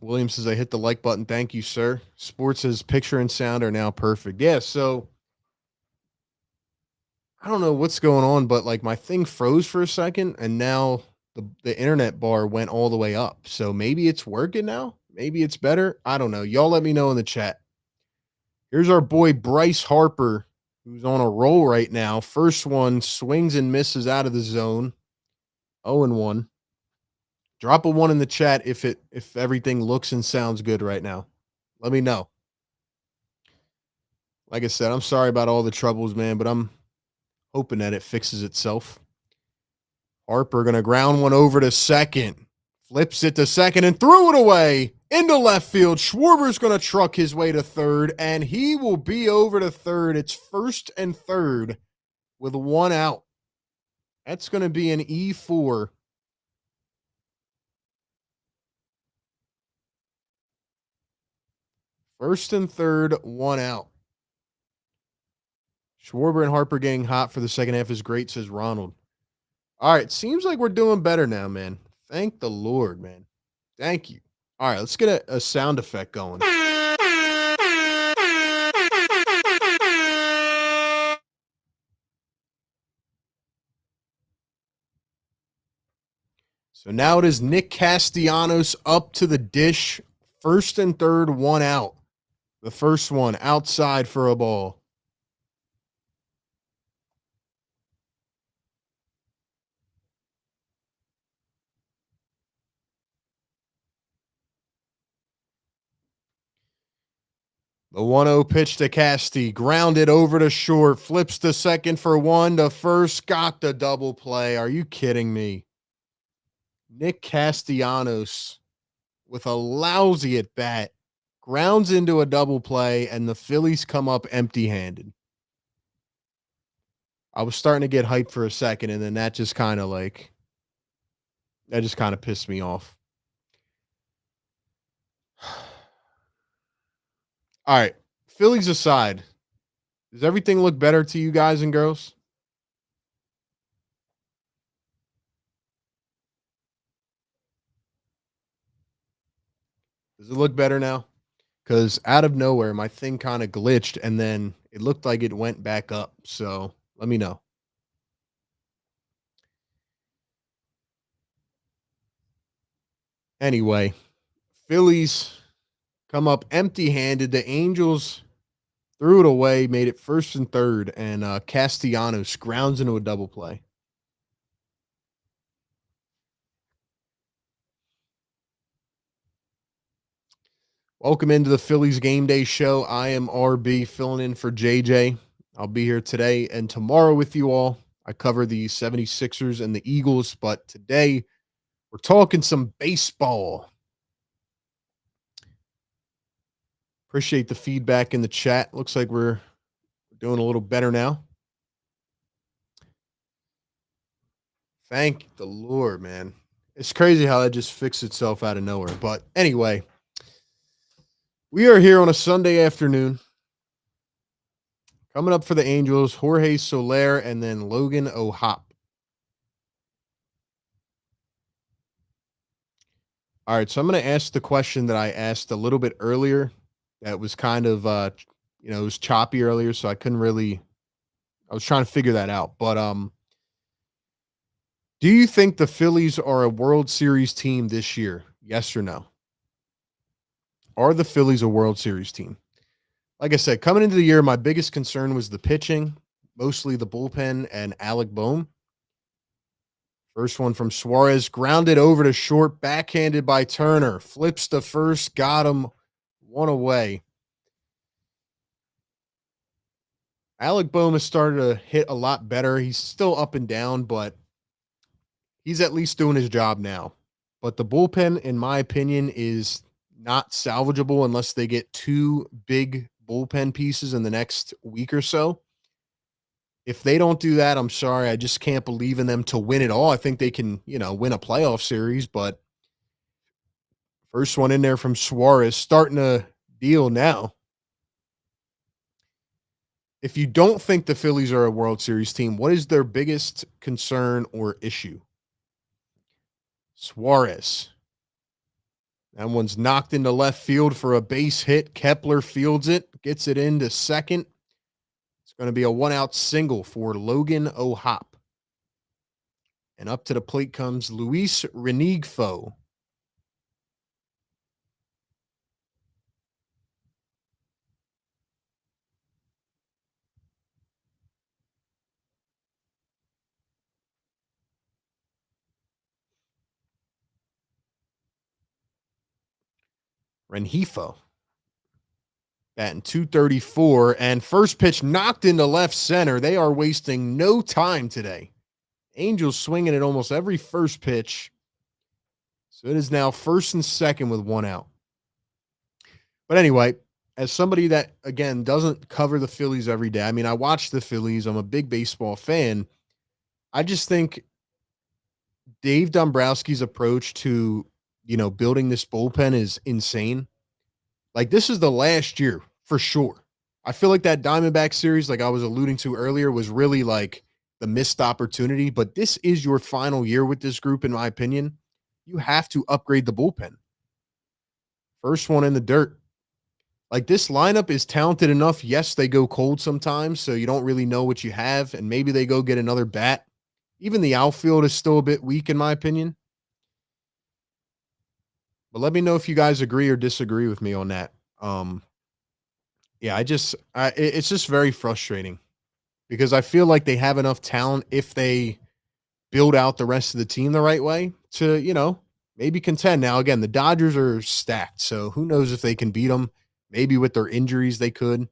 William says, I hit the like button. Thank you, sir. Sports says picture and sound are now perfect. Yeah, so I don't know what's going on, but like my thing froze for a second and now the internet bar went all the way up. So maybe it's working now. Maybe it's better. I don't know. Y'all let me know in the chat. Here's our boy Bryce Harper, who's on a roll right now. First one swings and misses out of the zone. 0-1. Drop a 1 in the chat if everything looks and sounds good right now. Let me know. Like I said, I'm sorry about all the troubles, man, but I'm hoping that it fixes itself. Harper going to ground one over to second. Flips it to second and threw it away into left field. Schwarber's going to truck his way to third, and he will be over to third. It's first and third with 1 out. That's going to be an E4. First and third, 1 out. Schwarber and Harper getting hot for the second half is great, says Ronald. All right, seems like we're doing better now, man. Thank the Lord, man. Thank you. All right, let's get a sound effect going. So now it is Nick Castellanos up to the dish. First and third, 1 out. The first one outside for a ball. The 1-0 pitch to Casty. Grounded over to short. Flips to second for 1 to first. Got the double play. Are you kidding me? Nick Castellanos with a lousy at bat. Grounds into a double play, and the Phillies come up empty-handed. I was starting to get hyped for a second, and then that just kind of pissed me off. All right. Phillies aside, does everything look better to you guys and girls? Does it look better now? Because out of nowhere, my thing kind of glitched, and then it looked like it went back up. So let me know. Anyway, Phillies come up empty-handed. The Angels threw it away, made it first and third, and Castellanos grounds into a double play. Welcome into the Phillies Game Day Show. I am RB filling in for JJ. I'll be here today and tomorrow with you all. I cover the 76ers and the Eagles, but today we're talking some baseball. Appreciate the feedback in the chat. Looks like we're doing a little better now. Thank the Lord, man. It's crazy how that just fixed itself out of nowhere. But anyway, we are here on a Sunday afternoon. Coming up for the Angels, Jorge Soler and then Logan O'Hop. All right, so I'm going to ask the question that I asked a little bit earlier. That was kind of, it was choppy earlier, so I couldn't really. I was trying to figure that out. But do you think the Phillies are a World Series team this year? Yes or no? Are the Phillies a World Series team? Like I said, coming into the year, my biggest concern was the pitching, mostly the bullpen and Alec Bohm. First one from Suarez, grounded over to short, backhanded by Turner. Flips to first, got him, 1 away. Alec Bohm has started to hit a lot better. He's still up and down, but he's at least doing his job now. But the bullpen, in my opinion, is not salvageable unless they get 2 big bullpen pieces in the next week or so. If they don't do that, I'm sorry. I just can't believe in them to win it all. I think they can, win a playoff series, but first one in there from Suarez starting to deal now. If you don't think the Phillies are a World Series team, what is their biggest concern or issue? Suarez. That one's knocked into left field for a base hit. Kepler fields it, gets it into second. It's going to be a one-out single for Logan O'Hop. And up to the plate comes Luis Renigfo. Renigfo. Batting 234, and first pitch knocked into left center. They are wasting no time today. Angels swinging at almost every first pitch. So it is now first and second with one out. But anyway, as somebody that, again, doesn't cover the Phillies every day, I mean, I watch the Phillies. I'm a big baseball fan. I just think Dave Dombrowski's approach to, building this bullpen is insane. Like, this is the last year for sure. I feel like that Diamondback series, like I was alluding to earlier, was really like the missed opportunity. But this is your final year with this group, in my opinion. You have to upgrade the bullpen. First one in the dirt. Like, this lineup is talented enough. Yes, they go cold sometimes, so you don't really know what you have. And maybe they go get another bat. Even the outfield is still a bit weak, in my opinion. But let me know if you guys agree or disagree with me on that. It's just very frustrating because I feel like they have enough talent if they build out the rest of the team the right way to, maybe contend. Now, again, the Dodgers are stacked, so who knows if they can beat them. Maybe with their injuries they could.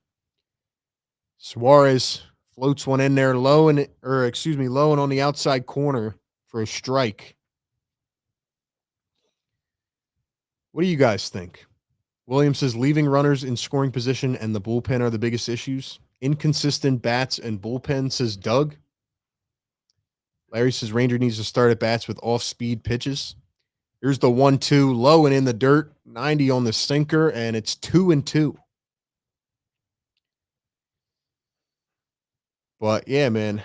Suarez floats one in there low and on the outside corner for a strike. What do you guys think? Williams says leaving runners in scoring position and the bullpen are the biggest issues. Inconsistent bats and bullpen, says Doug. Larry says Ranger needs to start at bats with off-speed pitches. Here's the 1-2, low and in the dirt, 90 on the sinker, and it's 2-2. But, yeah, man.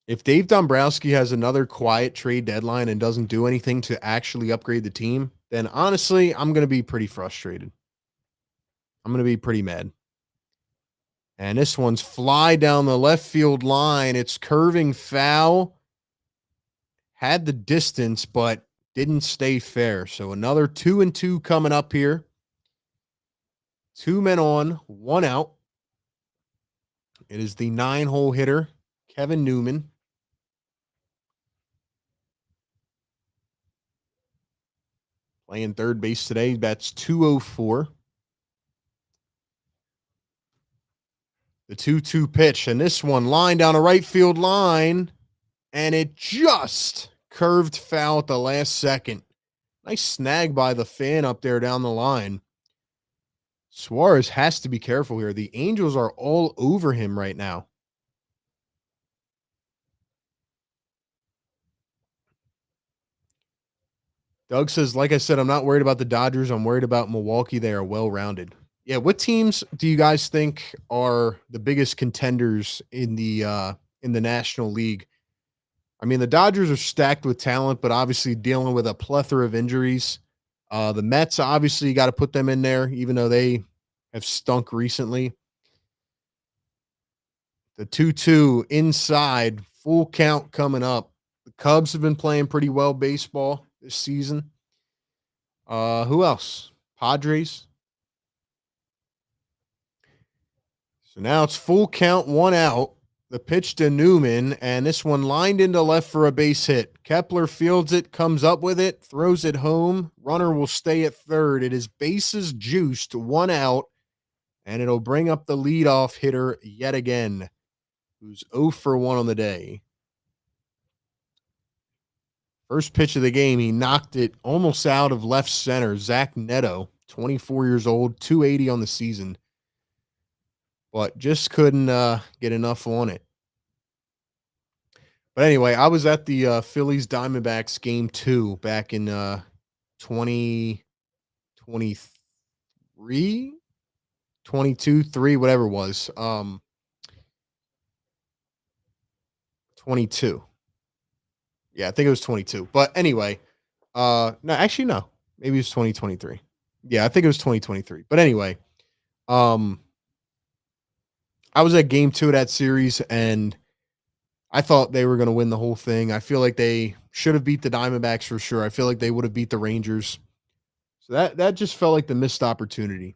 If Dave Dombrowski has another quiet trade deadline and doesn't do anything to actually upgrade the team, then honestly, I'm going to be pretty frustrated. I'm going to be pretty mad. And this one's fly down the left field line. It's curving foul. Had the distance, but didn't stay fair. So another 2-2 coming up here. 2 men on, 1 out. It is the 9-hole hitter, Kevin Newman. Playing third base today. That's 204. The 2-2 pitch. And this one line down a right field line. And it just curved foul at the last second. Nice snag by the fan up there down the line. Suarez has to be careful here. The Angels are all over him right now. Doug says, like I said, I'm not worried about the Dodgers. I'm worried about Milwaukee. They are well-rounded. Yeah, what teams do you guys think are the biggest contenders in the National League? I mean, the Dodgers are stacked with talent, but obviously dealing with a plethora of injuries. The Mets, obviously, you got to put them in there, even though they have stunk recently. The 2-2 inside, full count coming up. The Cubs have been playing pretty well baseball this season. Who else? Padres. So now it's full count, 1 out. The pitch to Newman, and this one lined into left for a base hit. Kepler fields it, comes up with it, throws it home. Runner will stay at third. It is bases juiced, 1 out, and it'll bring up the leadoff hitter yet again, who's 0 for 1 on the day. First pitch of the game, he knocked it almost out of left center. Zach Neto, 24 years old, 280 on the season. but just couldn't get enough on it. But anyway, I was at the Phillies Diamondbacks game 2 back in 2023, 22, 3, whatever it was. 22. Yeah, I think it was 22. But anyway, no, actually no. Maybe it was 2023. Yeah, I think it was 2023. But anyway, um I was at game 2 of that series and I thought they were going to win the whole thing. I feel like they should have beat the Diamondbacks for sure. I feel like they would have beat the Rangers. So that just felt like the missed opportunity.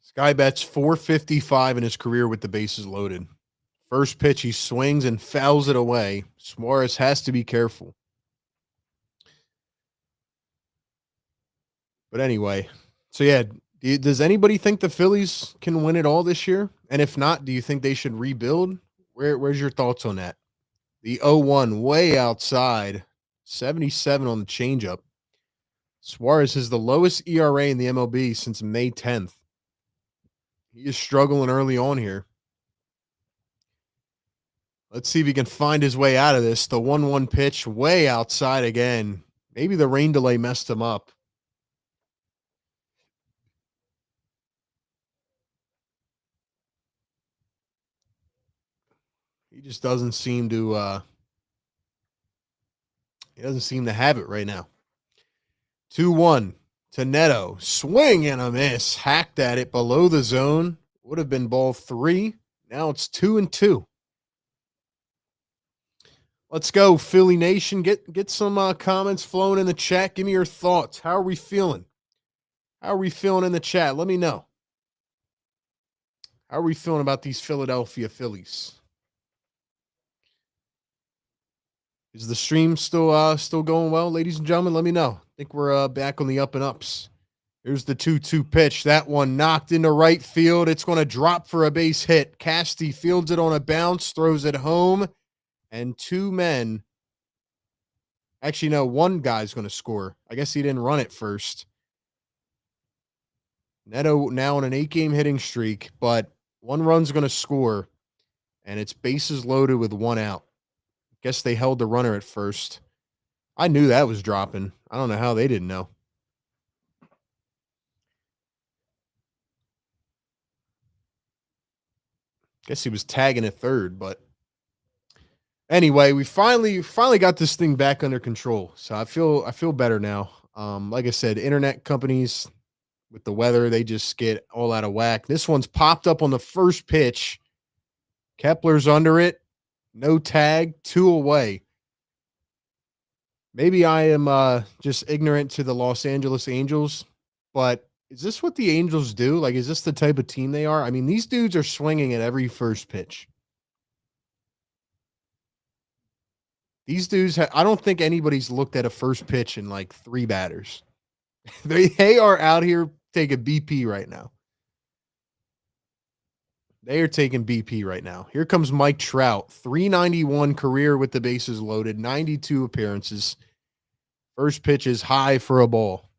Sky bets 455 in his career with the bases loaded. First pitch, he swings and fouls it away. Suarez has to be careful. But anyway, so yeah, does anybody think the Phillies can win it all this year? And if not, do you think they should rebuild? Where's your thoughts on that? The 0-1 way outside, 77 on the changeup. Suarez has the lowest ERA in the MLB since May 10th. He is struggling early on here. Let's see if he can find his way out of this. The 1-1 pitch way outside again. Maybe the rain delay messed him up. He just doesn't seem to have it right now. 2-1 to Neto. Swing and a miss. Hacked at it below the zone. Would have been ball 3. Now it's 2-2. Let's go, Philly Nation. Get some comments flowing in the chat. Give me your thoughts. How are we feeling? How are we feeling in the chat? Let me know. How are we feeling about these Philadelphia Phillies? Is the stream still going well, ladies and gentlemen? Let me know. I think we're back on the up and ups. Here's the 2-2 pitch. That one knocked into right field. It's going to drop for a base hit. Casty fields it on a bounce, throws it home, and two men. Actually, no, one guy's going to score. I guess he didn't run it first. Neto now on an 8-game hitting streak, but one run's going to score, and it's bases loaded with 1 out. Guess they held the runner at first. I knew that was dropping. I don't know how they didn't know. Guess he was tagging at third, but anyway, we finally got this thing back under control. So I feel better now. Like I said, internet companies with the weather, they just get all out of whack. This one's popped up on the first pitch. Kepler's under it. No tag, 2 away. Maybe I am just ignorant to the Los Angeles Angels, but is this what the Angels do? Like, is this the type of team they are? I mean, these dudes are swinging at every first pitch. These dudes, I don't think anybody's looked at a first pitch in like 3 batters. They are out here taking BP right now. They are taking BP right now. Here comes Mike Trout, 391 career with the bases loaded, 92 appearances. First pitch is high for a ball.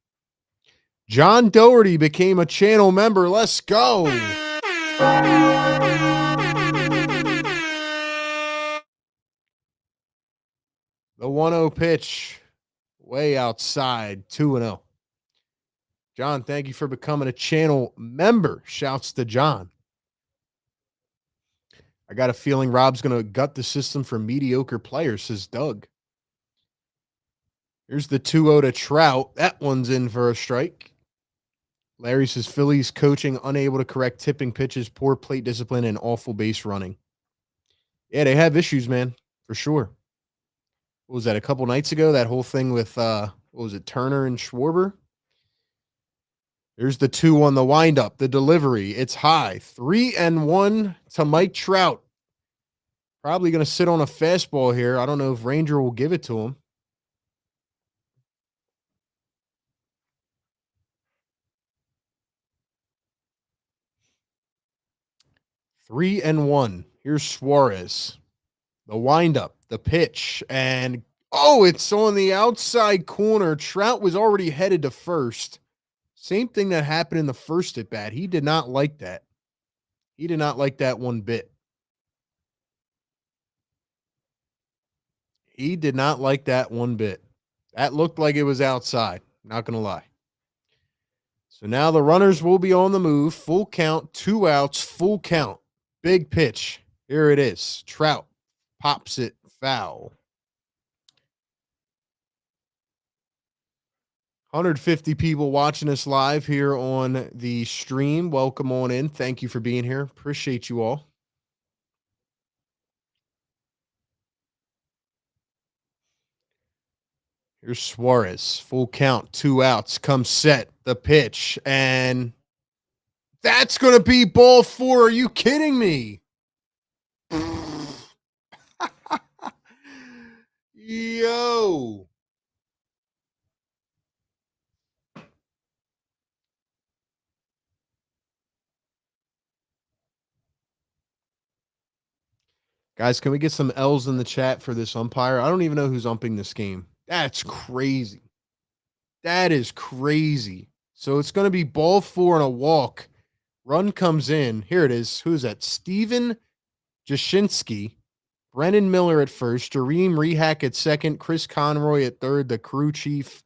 John Doherty became a channel member. Let's go. The 1-0 pitch, way outside, 2-0. John, thank you for becoming a channel member. Shouts to John. I got a feeling Rob's going to gut the system for mediocre players, says Doug. Here's the 2-0 to Trout. That one's in for a strike. Larry says Phillies coaching unable to correct tipping pitches, poor plate discipline, and awful base running. Yeah, they have issues, man, for sure. What was that, a couple nights ago? That whole thing with, what was it, Turner and Schwarber? Here's the 2 on the windup, the delivery. It's high. 3-1 to Mike Trout. Probably going to sit on a fastball here. I don't know if Ranger will give it to him. 3-1. Here's Suarez. The windup, the pitch, and oh, it's on the outside corner. Trout was already headed to first. Same thing that happened in the first at bat. He did not like that. He did not like that one bit. He did not like that one bit. That looked like it was outside. Not going to lie. So now the runners will be on the move. Full count, 2 outs, full count. Big pitch. Here it is. Trout pops it foul. 150 people watching us live here on the stream. Welcome on in. Thank you for being here. Appreciate you all. Here's Suarez. Full count, 2 outs. Comes set. The pitch. And that's going to be ball 4. Are you kidding me? Yo. Guys, can we get some L's in the chat for this umpire? I don't even know who's umping this game. That's crazy. That is crazy. So it's going to be ball 4 and a walk. Run comes in. Here it is. Who's that? Steven Jashinsky. Brennan Miller at first. Jareem Rehack at second. Chris Conroy at third. The crew chief.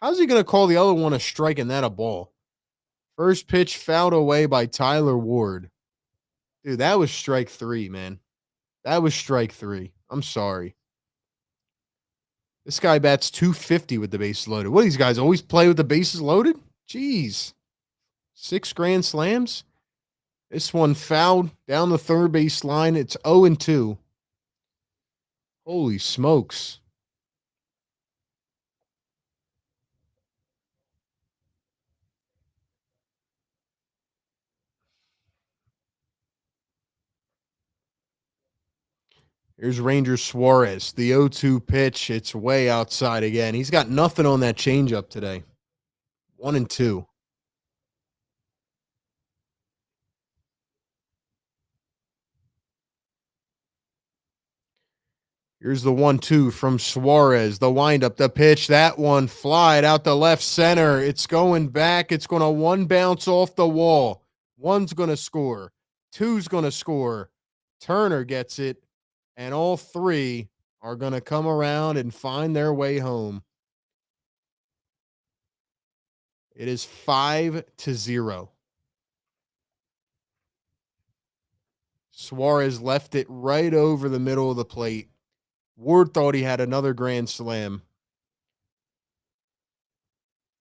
How's he going to call the other one a strike and that a ball? First pitch fouled away by Tyler Ward. Dude, that was strike 3, man. That was strike 3. I'm sorry. This guy bats 250 with the bases loaded. What, these guys always play with the bases loaded? Jeez. 6 grand slams? This one fouled down the third base line. It's 0-2. Holy smokes. Here's Ranger Suarez. The 0-2 pitch. It's way outside again. He's got nothing on that changeup today. 1-2. Here's the 1-2 from Suarez. The windup, the pitch. That one flied out the left center. It's going back. It's going to one bounce off the wall. One's going to score. Two's going to score. Turner gets it. And all 3 are going to come around and find their way home. It is 5-0. Suarez left it right over the middle of the plate. Ward thought he had another grand slam.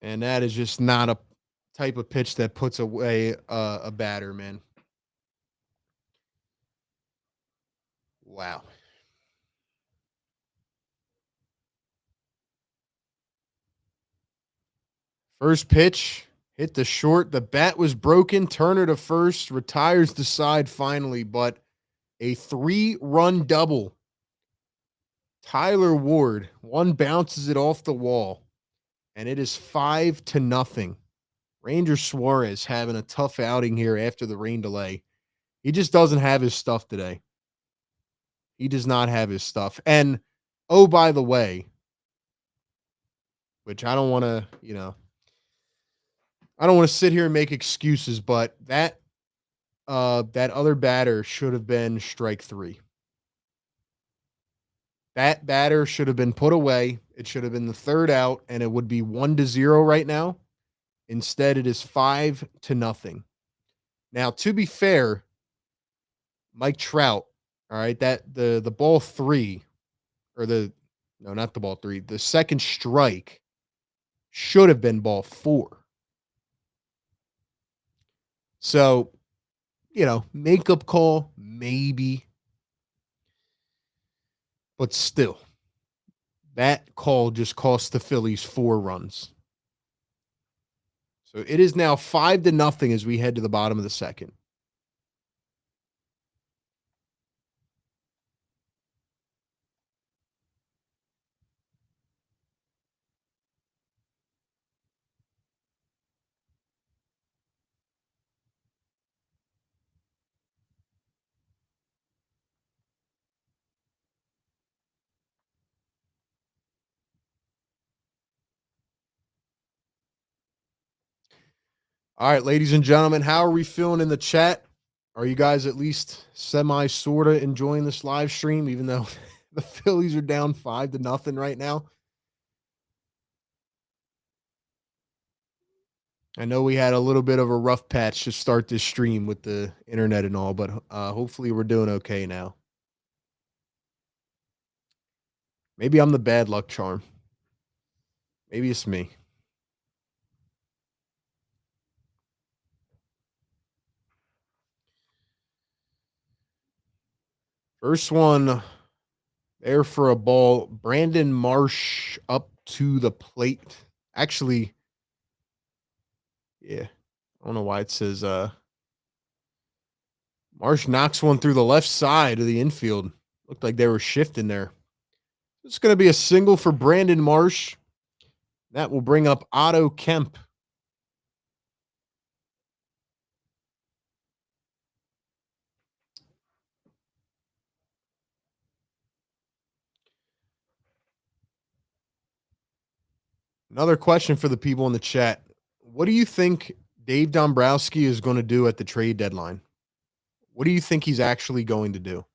And that is just not a type of pitch that puts away a batter, man. Wow. First pitch, hit the short. The bat was broken. Turner to first, retires the side finally, but a 3-run double. Tyler Ward, one bounces it off the wall, and it is 5-0. Ranger Suarez having a tough outing here after the rain delay. He just doesn't have his stuff today. He does not have his stuff. And, oh, by the way, which I don't want to, I don't want to sit here and make excuses, but that other batter should have been strike 3. That batter should have been put away. It should have been the third out, and it would be 1-0 right now. Instead, it is 5-0. Now, to be fair, Mike Trout, all right, that the ball 3, or not the ball 3, the second strike should have been ball 4. So, makeup call, maybe. But still, that call just cost the Phillies 4 runs. So it is now 5-0 as we head to the bottom of the second. All right, ladies and gentlemen, how are we feeling in the chat? Are you guys at least sort of enjoying this live stream, even though the Phillies are down 5-0 right now? I know we had a little bit of a rough patch to start this stream with the internet and all, but hopefully we're doing okay now. Maybe I'm the bad luck charm. Maybe it's me. First one there for a ball. Brandon Marsh up to the plate. Actually, yeah. I don't know why it says Marsh knocks one through the left side of the infield. Looked like they were shifting there. It's going to be a single for Brandon Marsh. That will bring up Otto Kemp. Another question for the people in the chat. What do you think Dave Dombrowski is going to do at the trade deadline? What do you think he's actually going to do?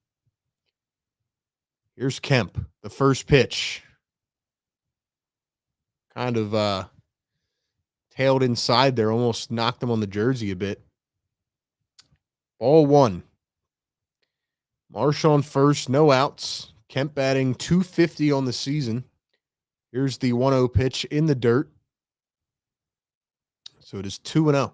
Here's Kemp, the first pitch. Kind of tailed inside there, almost knocked him on the jersey a bit. Ball one. Marsh on first, no outs. Kemp batting .250 on the season. Here's the 1-0 pitch in the dirt. So it is 2-0.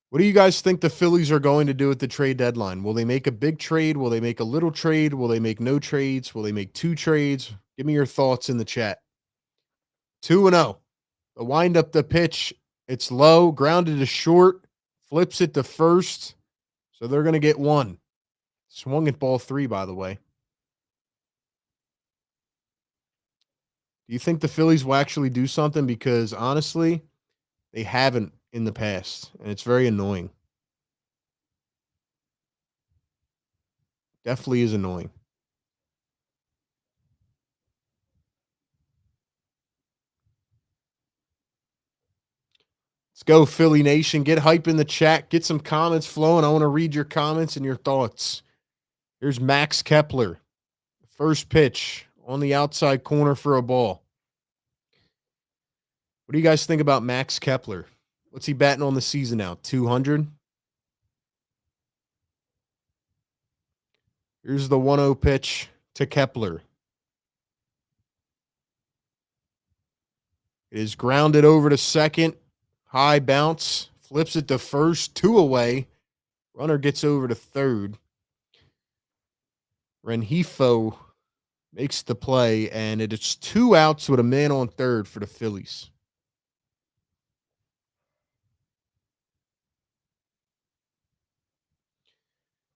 What do you guys think the Phillies are going to do at the trade deadline? Will they make a big trade? Will they make a little trade? Will they make no trades? Will they make 2 trades? Give me your thoughts in the chat. 2-0. The wind up the pitch. It's low, grounded to short, flips it to first. So they're going to get 1. Swung at ball 3, by the way. Do you think the Phillies will actually do something? Because honestly, they haven't in the past, and it's very annoying. Definitely is annoying. Let's go, Philly Nation. Get hype in the chat. Get some comments flowing. I want to read your comments and your thoughts. Here's Max Kepler. First pitch on the outside corner for a ball. What do you guys think about Max Kepler? What's he batting on the season now? 200? Here's the 1-0 pitch to Kepler. It is grounded over to second. High bounce. Flips it to first. 2 away. Runner gets over to third. Rengifo makes the play, and it is 2 outs with a man on third for the Phillies.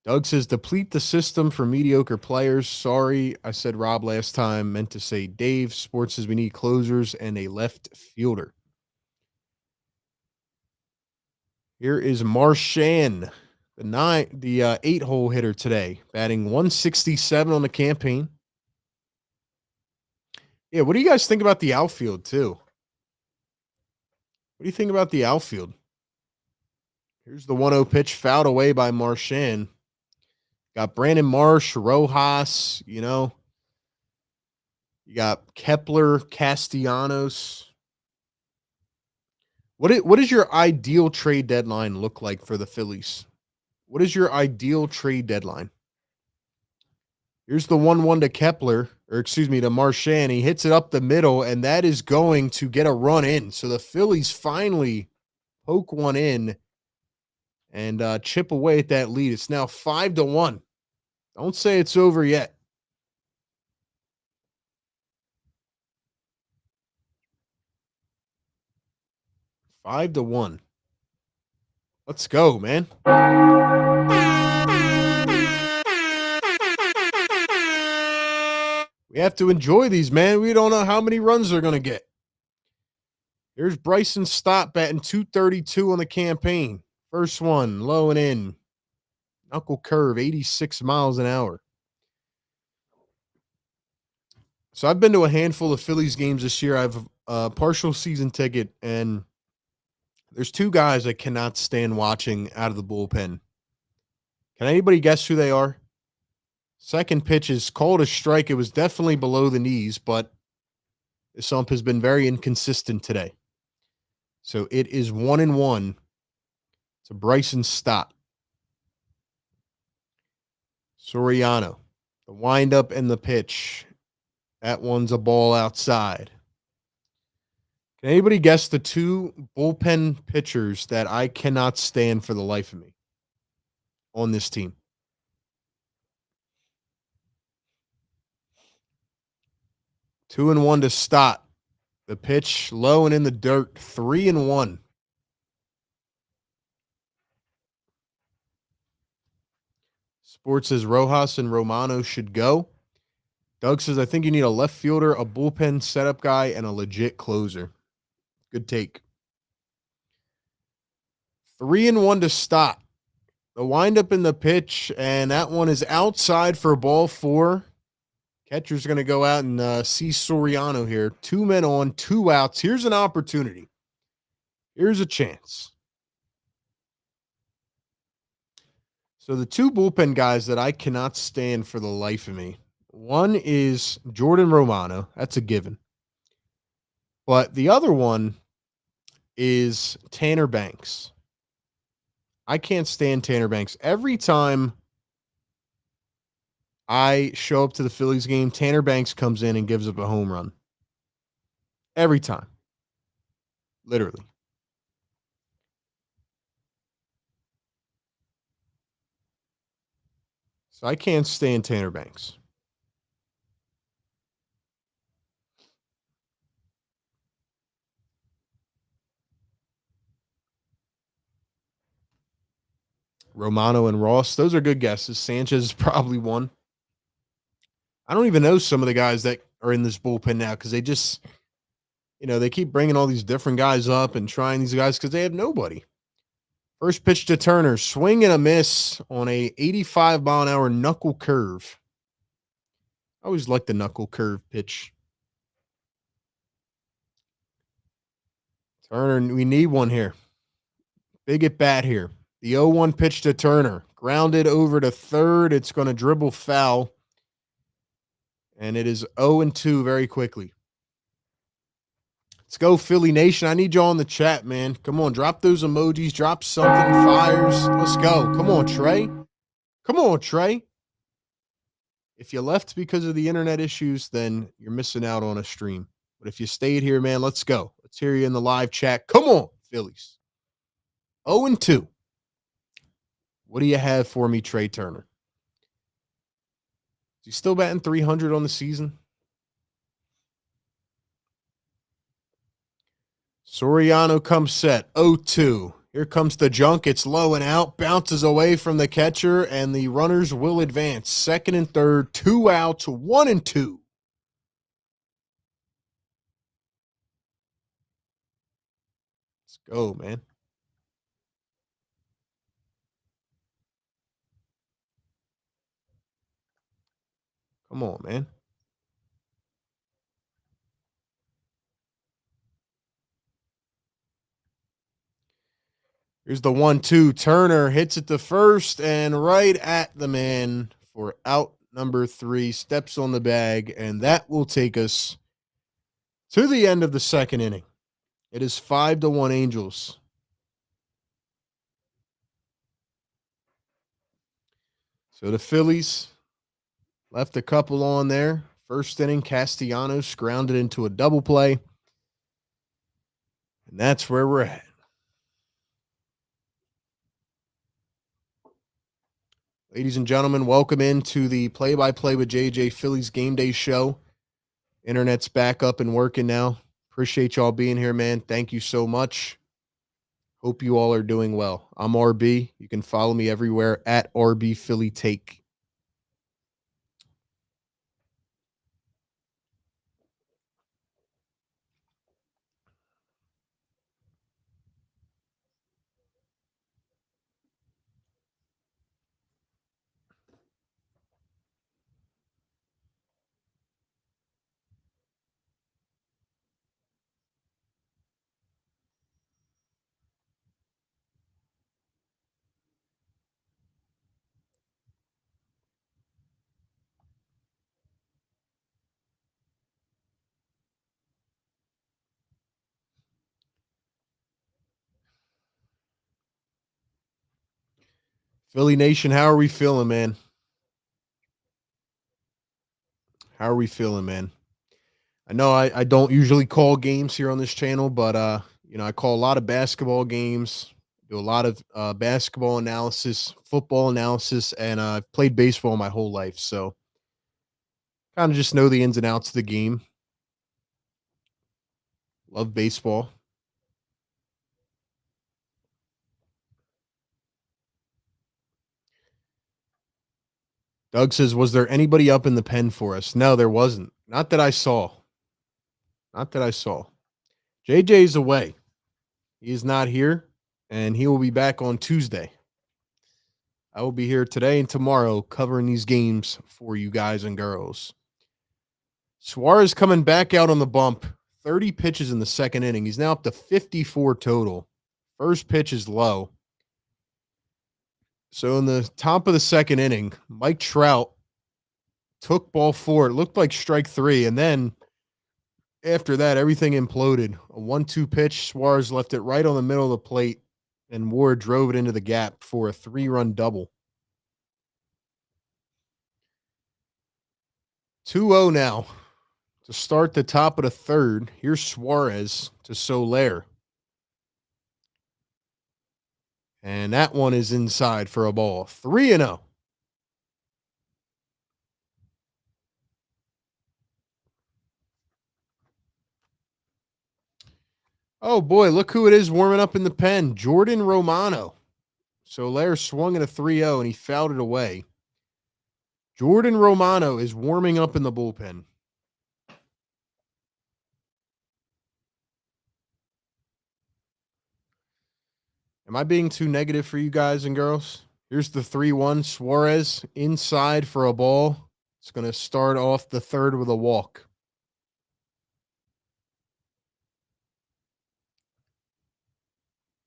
Doug says, deplete the system for mediocre players. Sorry, I said Rob last time. Meant to say Dave. Sports says we need closers and a left fielder. Here is Marchand, the 8-hole hitter today, batting 167 on the campaign. Yeah, what do you guys think about the outfield, too? What do you think about the outfield? Here's the 1-0 pitch, fouled away by Marchand. Got Brandon Marsh, Rojas, you know. You got Kepler, Castellanos. What does your ideal trade deadline look like for the Phillies? What is your ideal trade deadline? Here's the 1-1 to Kepler, to Marchand. He hits it up the middle, and that is going to get a run in. So the Phillies finally poke one in and chip away at that lead. It's now 5-1. Don't say it's over yet. Five to 1. Let's go, man. We have to enjoy these, man. We don't know how many runs they're going to get. Here's Bryson Stott batting .232 on the campaign. First one, low and in. Knuckle curve, 86 miles an hour. So I've been to a handful of Phillies games this year. I've a partial season ticket, and there's two guys I cannot stand watching out of the bullpen. Can anybody guess who they are? Second pitch is called a strike. It was definitely below the knees, but this ump has been very inconsistent today. So it is 1-1 to Bryson Stott. Soriano, the windup and the pitch. That one's a ball outside. Can anybody guess the two bullpen pitchers that I cannot stand for the life of me on this team? Two and one to Stott. The pitch low and in the dirt. 3-1. Sports says Rojas and Romano should go. Doug says, I think you need a left fielder, a bullpen setup guy, and a legit closer. Good take. 3-1 to Stott. The windup in the pitch, and that one is outside for ball 4. Catcher's going to go out and see Soriano here. 2 men on, 2 outs. Here's an opportunity. Here's a chance. So the two bullpen guys that I cannot stand for the life of me, one is Jordan Romano. That's a given. But the other one is Tanner Banks. I can't stand Tanner Banks. Every time I show up to the Phillies game, Tanner Banks comes in and gives up a home run. Every time. Literally. So I can't stand Tanner Banks. Romano and Ross, those are good guesses. Sanchez is probably one. I don't even know some of the guys that are in this bullpen now because they just, they keep bringing all these different guys up and trying these guys because they have nobody. First pitch to Turner, swing and a miss on a 85-mile-an-hour knuckle curve. I always like the knuckle curve pitch. Turner, we need one here. Big at bat here. The 0-1 pitch to Turner. Grounded over to third. It's going to dribble foul. And it is 0-2 very quickly. Let's go, Philly Nation. I need y'all in the chat, man. Come on, drop those emojis. Drop something. Fires. Let's go. Come on, Trey. Come on, Trey. If you left because of the internet issues, then you're missing out on a stream. But if you stayed here, man, let's go. Let's hear you in the live chat. Come on, Phillies. 0-2. What do you have for me, Trey Turner? Is he still batting 300 on the season? Soriano comes set. 0-2. Here comes the junk. It's low and out. Bounces away from the catcher, and the runners will advance. Second and third. 2 outs. 1-2. Let's go, man. Come on, man. Here's the 1-2. Turner hits it to first and right at the man for out number 3. Steps on the bag, and that will take us to the end of the second inning. It is 5-1 Angels. So the Phillies left a couple on there. First inning, Castellanos grounded into a double play. And that's where we're at. Ladies and gentlemen, welcome into the play-by-play with JJ Phillies Game Day show. Internet's back up and working now. Appreciate y'all being here, man. Thank you so much. Hope you all are doing well. I'm RB. You can follow me everywhere at RB Philly Take. Philly Nation, how are we feeling, man? How are we feeling, man? I know I don't usually call games here on this channel, but I call a lot of basketball games, do a lot of basketball analysis, football analysis, and I've played baseball my whole life, so kind of just know the ins and outs of the game. Love baseball. Doug says, was there anybody up in the pen for us? No, there wasn't. Not that I saw. Not that I saw. JJ's away. He is not here, and he will be back on Tuesday. I will be here today and tomorrow covering these games for you guys and girls. Suarez coming back out on the bump. 30 pitches in the second inning. He's now up to 54 total. First pitch is low. So in the top of the second inning, Mike Trout took ball 4. It looked like strike 3. And then after that, everything imploded. A 1-2 pitch. Suarez left it right on the middle of the plate, and Ward drove it into the gap for a 3-run double. 2-0 now. To start the top of the third, here's Suarez to Soler. And that one is inside for a ball. 3-0. Oh, boy, look who it is warming up in the pen. Jordan Romano. Soler swung at a 3-0, and he fouled it away. Jordan Romano is warming up in the bullpen. Am I being too negative for you guys and girls? Here's the 3-1. Suarez inside for a ball. It's going to start off the third with a walk.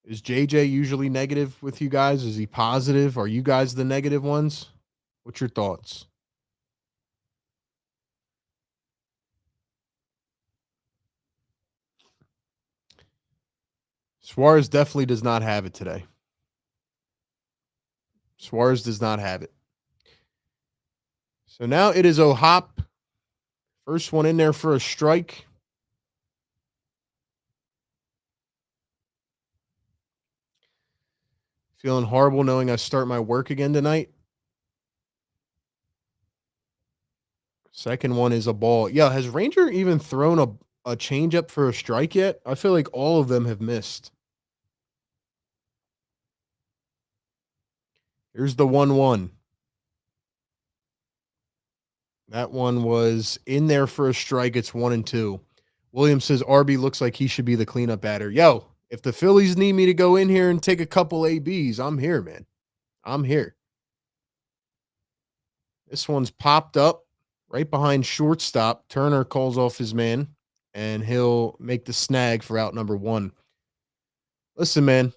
Is JJ usually negative with you guys? Is he positive? Are you guys the negative ones? What's your thoughts? Suarez definitely does not have it today. Suarez does not have it. So now it is O'Hop. First one in there for a strike. Feeling horrible knowing I start my work again tonight. Second one is a ball. Yeah, has Ranger even thrown a changeup for a strike yet? I feel like all of them have missed. Here's the 1-1. That one was in there for a strike. It's 1-2. Williams says RB looks like he should be the cleanup batter. Yo, if the Phillies need me to go in here and take a couple ABs, I'm here, man. I'm here. This one's popped up right behind shortstop. Turner calls off his man, and he'll make the snag for out number 1. Listen, man,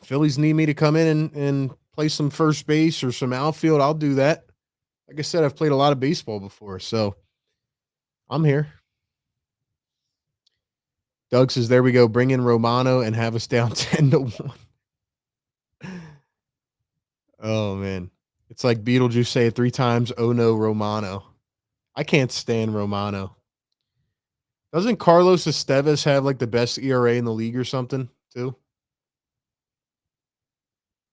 Phillies need me to come in and play some first base or some outfield. I'll do that. Like I said, I've played a lot of baseball before, so I'm here. Doug says, there we go. Bring in Romano and have us down 10-1. Oh, man. It's like Beetlejuice say it 3 times. Oh, no, Romano. I can't stand Romano. Doesn't Carlos Estevez have like the best ERA in the league or something, too?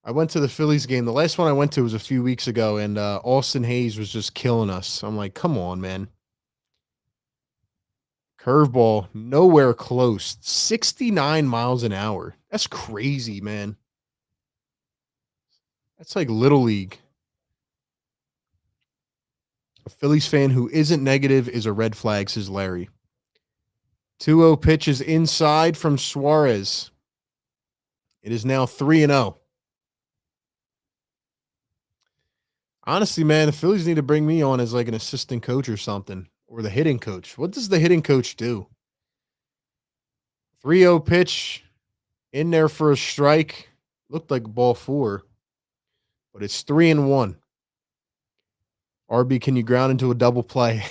I went to the Phillies game. The last one I went to was a few weeks ago, and Austin Hayes was just killing us. I'm like, come on, man. Curveball, nowhere close. 69 miles an hour. That's crazy, man. That's like Little League. A Phillies fan who isn't negative is a red flag, says Larry. 2-0 pitch is inside from Suarez. It is now 3-0. Honestly, man, the Phillies need to bring me on as like an assistant coach or something, or the hitting coach. What does the hitting coach do? 3-0 pitch in there for a strike. Looked like ball 4, but it's 3-1. RB, can you ground into a double play?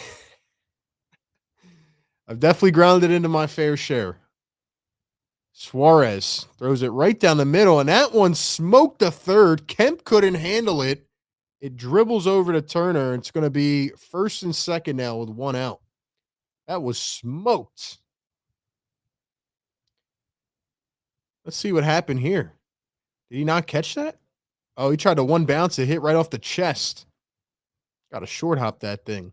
I've definitely grounded into my fair share. Suarez throws it right down the middle, and that one smoked the third. Kemp couldn't handle it. It dribbles over to Turner. It's going to be first and second now with one out. That was smoked. Let's see what happened here. Did he not catch that? Oh, he tried to one bounce. It hit right off the chest. Got to short hop that thing.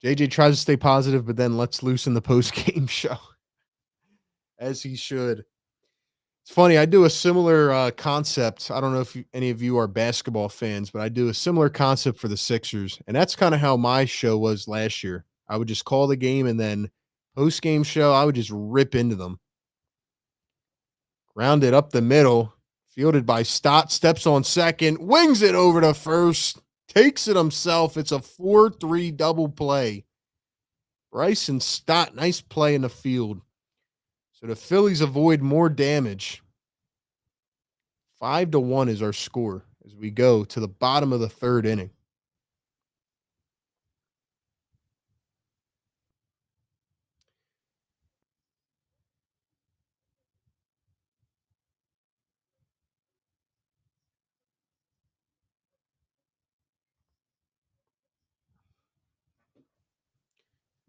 JJ tries to stay positive, but then lets loose in the post-game show. As he should. It's funny. I do a similar concept. I don't know if any of you are basketball fans, but I do a similar concept for the Sixers. And that's kind of how my show was last year. I would just call the game, and then post-game show, I would just rip into them. Rounded up the middle. Fielded by Stott. Steps on second. Wings it over to first. Takes it himself. It's a 4-3 double play. Bryson Stott, nice play in the field. So the Phillies avoid more damage. 5-1 is our score as we go to the bottom of the third inning.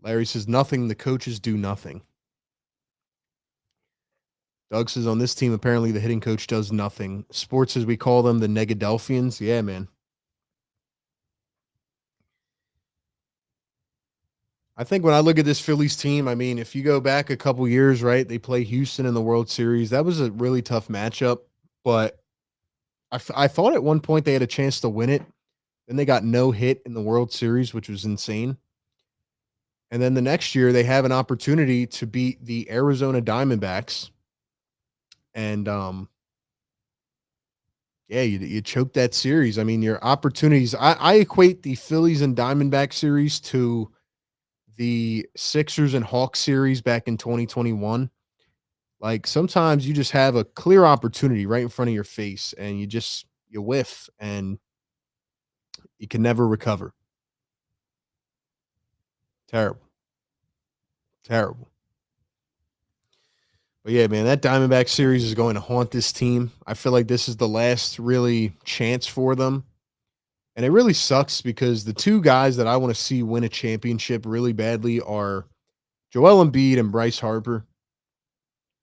Larry says nothing. The coaches do nothing. Doug says on this team, apparently the hitting coach does nothing. Sports, as we call them, the Negadelphians. Yeah, man. I think when I look at this Phillies team, I mean, if you go back a couple years, right, they play Houston in the World Series. That was a really tough matchup, but I thought at one point they had a chance to win it. Then they got no hit in the World Series, which was insane. And then the next year, they have an opportunity to beat the Arizona Diamondbacks. And, yeah, you choke that series. I mean, your opportunities. I equate the Phillies and Diamondback series to the Sixers and Hawks series back in 2021. Like, sometimes you just have a clear opportunity right in front of your face, and you whiff, and you can never recover. Terrible. Terrible. But yeah, man, that Diamondback series is going to haunt this team. I feel like this is the last really chance for them. And it really sucks because the two guys that I want to see win a championship really badly are Joel Embiid and Bryce Harper.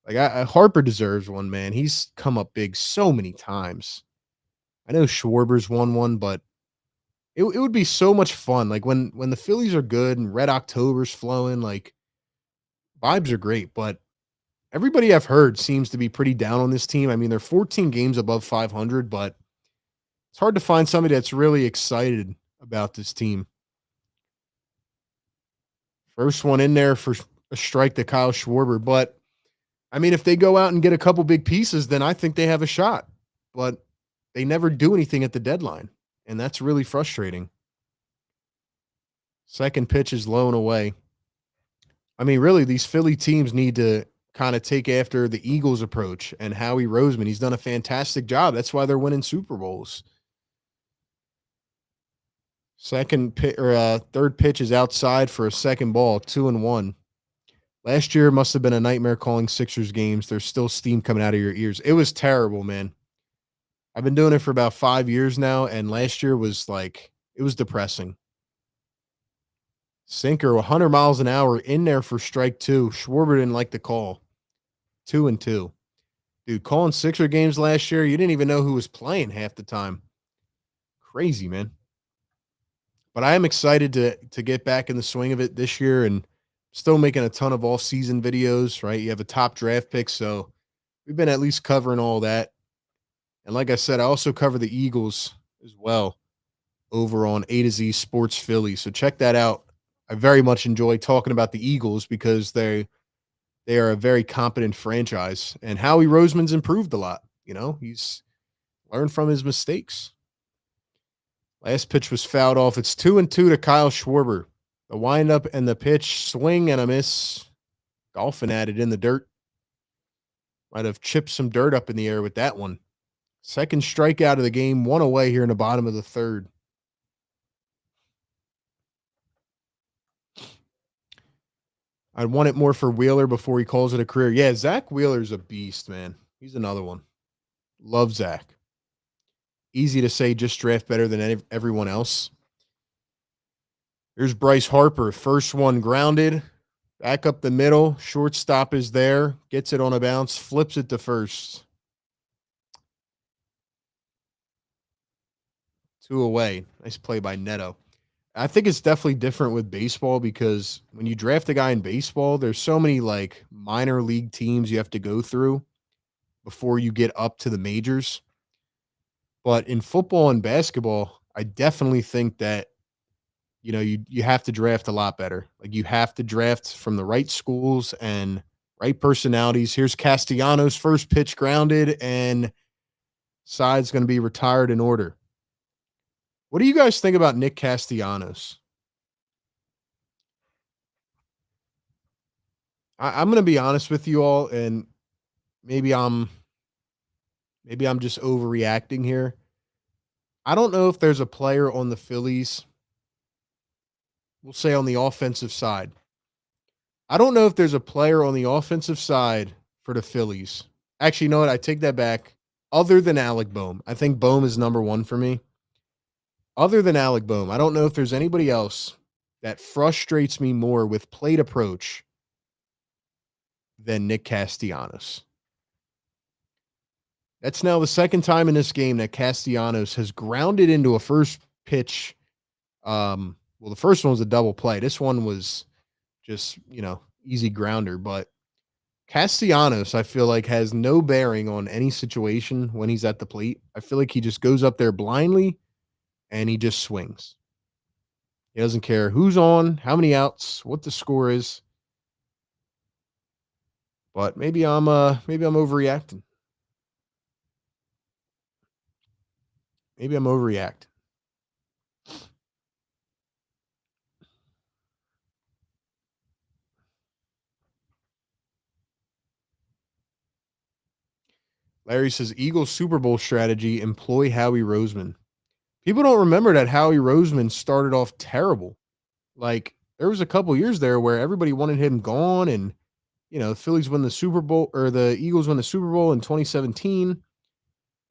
Like, Harper deserves one, man. He's come up big so many times. I know Schwarber's won one, but it would be so much fun. Like, when the Phillies are good and Red October's flowing, like, vibes are great, but everybody I've heard seems to be pretty down on this team. I mean, they're 14 games above 500, but it's hard to find somebody that's really excited about this team. First one in there for a strike to Kyle Schwarber. But, I mean, if they go out and get a couple big pieces, then I think they have a shot. But they never do anything at the deadline, and that's really frustrating. Second pitch is low and away. I mean, really, these Philly teams need to kind of take after the Eagles' approach and Howie Roseman. He's done a fantastic job. That's why they're winning Super Bowls. Third pitch is outside for a second ball, 2-1. Last year must have been a nightmare calling Sixers games. There's still steam coming out of your ears. It was terrible, man. I've been doing it for about 5 years now, and last year was like, it was depressing. Sinker, 100 miles an hour in there for strike two. Schwarber didn't like the call. 2-2. Dude, calling Sixer games last year, you didn't even know who was playing half the time. Crazy, man. But I am excited to get back in the swing of it this year, and still making a ton of off-season videos, right? You have a top draft pick, so we've been at least covering all that. And like I said, I also cover the Eagles as well over on A to Z Sports Philly. So check that out. I very much enjoy talking about the Eagles because they are a very competent franchise. And Howie Roseman's improved a lot. You know, he's learned from his mistakes. Last pitch was fouled off. It's 2-2 to Kyle Schwarber. The windup and the pitch, swing and a miss. Golfing at it in the dirt. Might have chipped some dirt up in the air with that one. Second strikeout of the game, one away here in the bottom of the third. I want it more for Wheeler before he calls it a career. Yeah, Zach Wheeler's a beast, man. He's another one. Love Zach. Easy to say, just draft better than everyone else. Here's Bryce Harper. First one grounded. Back up the middle. Shortstop is there. Gets it on a bounce. Flips it to first. 2 away. Nice play by Neto. I think it's definitely different with baseball because when you draft a guy in baseball, there's so many like minor league teams you have to go through before you get up to the majors. But in football and basketball, I definitely think that you have to draft a lot better. Like you have to draft from the right schools and right personalities. Here's Castellanos, first pitch grounded, and side's going to be retired in order. What do you guys think about Nick Castellanos? I'm going to be honest with you all, and maybe I'm just overreacting here. I don't know if there's a player on the Phillies, we'll say on the offensive side. I don't know if there's a player on the offensive side for the Phillies. Actually, you know what? I take that back. Other than Alec Bohm. I think Bohm is number one for me. Other than Alec Bohm, I don't know if there's anybody else that frustrates me more with plate approach than Nick Castellanos. That's now the second time in this game that Castellanos has grounded into a first pitch. Well, the first one was a double play. This one was just, easy grounder. But Castellanos, I feel like, has no bearing on any situation when he's at the plate. I feel like he just goes up there blindly and he just swings. He doesn't care who's on, how many outs, what the score is. But maybe I'm overreacting. Maybe I'm overreacting. Larry says, Eagles Super Bowl strategy, employ Howie Roseman. People don't remember that Howie Roseman started off terrible. Like, there was a couple years there where everybody wanted him gone, and, the Phillies win the Super Bowl, or the Eagles win the Super Bowl in 2017.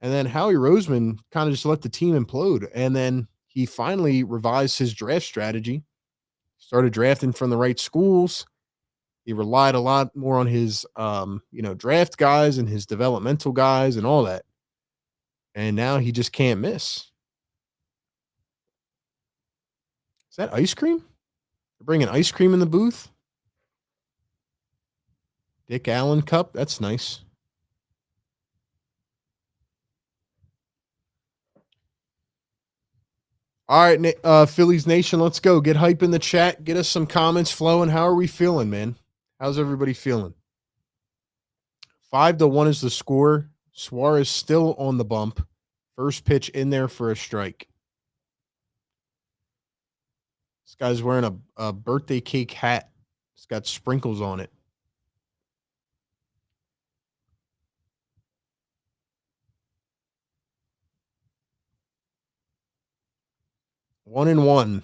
And then Howie Roseman kind of just let the team implode. And then he finally revised his draft strategy, started drafting from the right schools. He relied a lot more on his, draft guys and his developmental guys and all that. And now he just can't miss. Is that ice cream? They're bringing ice cream in the booth? Dick Allen cup? That's nice. All right, Phillies Nation, let's go. Get hype in the chat. Get us some comments flowing. How are we feeling, man? How's everybody feeling? 5-1 is the score. Suarez still on the bump. First pitch in there for a strike. This guy's wearing a birthday cake hat. It's got sprinkles on it. One and one.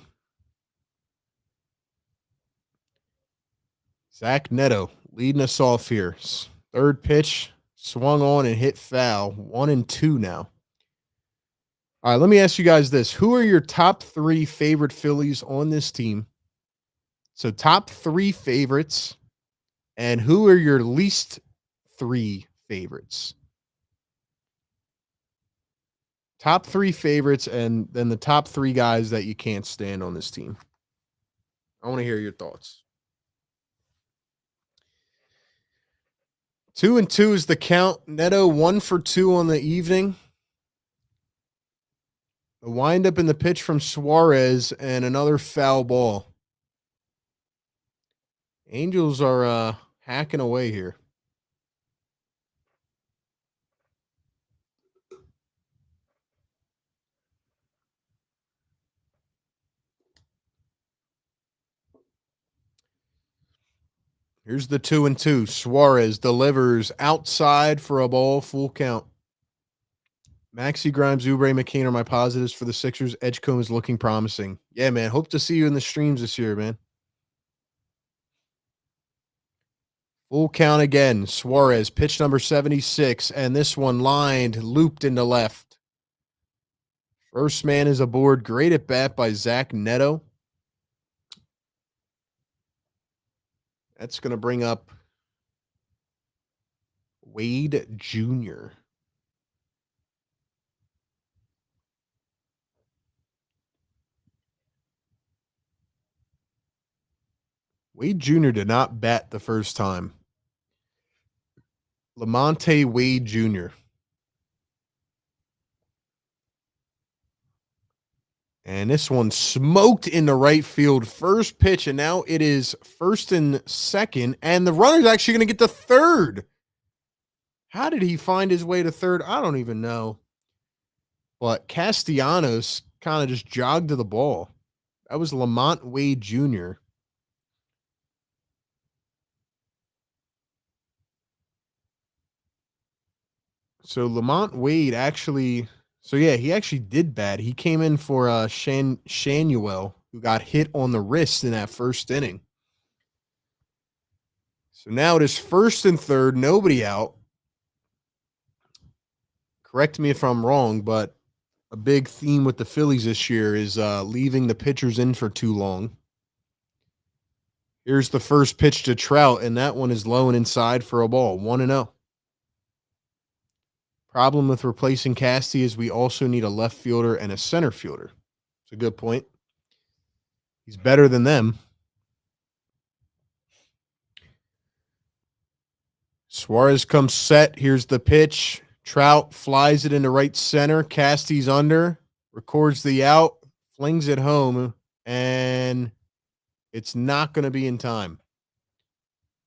Zach Neto leading us off here. Third pitch, swung on and hit foul. 1-2 now. All right, let me ask you guys this. Who are your top 3 favorite Phillies on this team? So top 3 favorites, and who are your least 3 favorites? Top 3 favorites, and then the top 3 guys that you can't stand on this team. I want to hear your thoughts. 2-2 is the count. Neto 1 for 2 on the evening. The windup in the pitch from Suarez and another foul ball. Angels are hacking away here. Here's the 2-2. Suarez delivers outside for a ball, full count. Maxi Grimes, Oubre, McCain are my positives for the Sixers. Edgecombe is looking promising. Yeah, man. Hope to see you in the streams this year, man. Full count again. Suarez, pitch number 76, and this one lined, looped into left. First man is aboard. Great at bat by Zach Neto. That's going to bring up Wade Jr. Wade Jr. did not bat the first time. Lamonte Wade Jr. And this one smoked into right field. First pitch, and now it is first and second. And the runner's actually going to get to third. How did he find his way to third? I don't even know. But Castellanos kind of just jogged to the ball. That was Lamont Wade Jr. So Lamont Wade actually, he actually did bad. He came in for Shanuel, who got hit on the wrist in that first inning. So now it is first and third, nobody out. Correct me if I'm wrong, but a big theme with the Phillies this year is leaving the pitchers in for too long. Here's the first pitch to Trout, and that one is low and inside for a ball, 1-0. Problem with replacing Casty is we also need a left fielder and a center fielder. It's a good point. He's better than them. Suarez comes set. Here's the pitch. Trout flies it into right center. Casty's under, records the out, flings it home, and it's not going to be in time.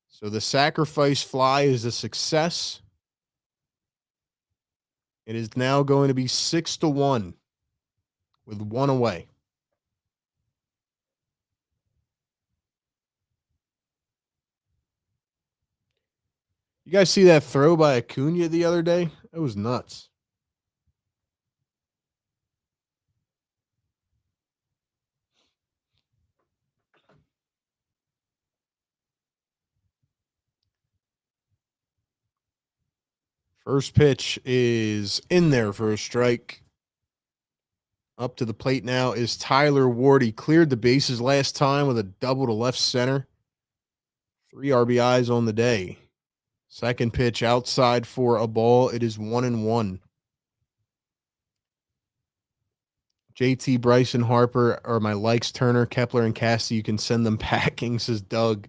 So the sacrifice fly is a success. It is now going to be 6-1 with one away. You guys see that throw by Acuna the other day? It was nuts. First pitch is in there for a strike. Up to the plate now is Tyler Ward. He cleared the bases last time with a double to left center. 3 RBIs on the day. Second pitch outside for a ball. It is 1-1. JT, Bryson, Harper are my likes. Turner, Kepler, and Cassie. You can send them packing, says Doug.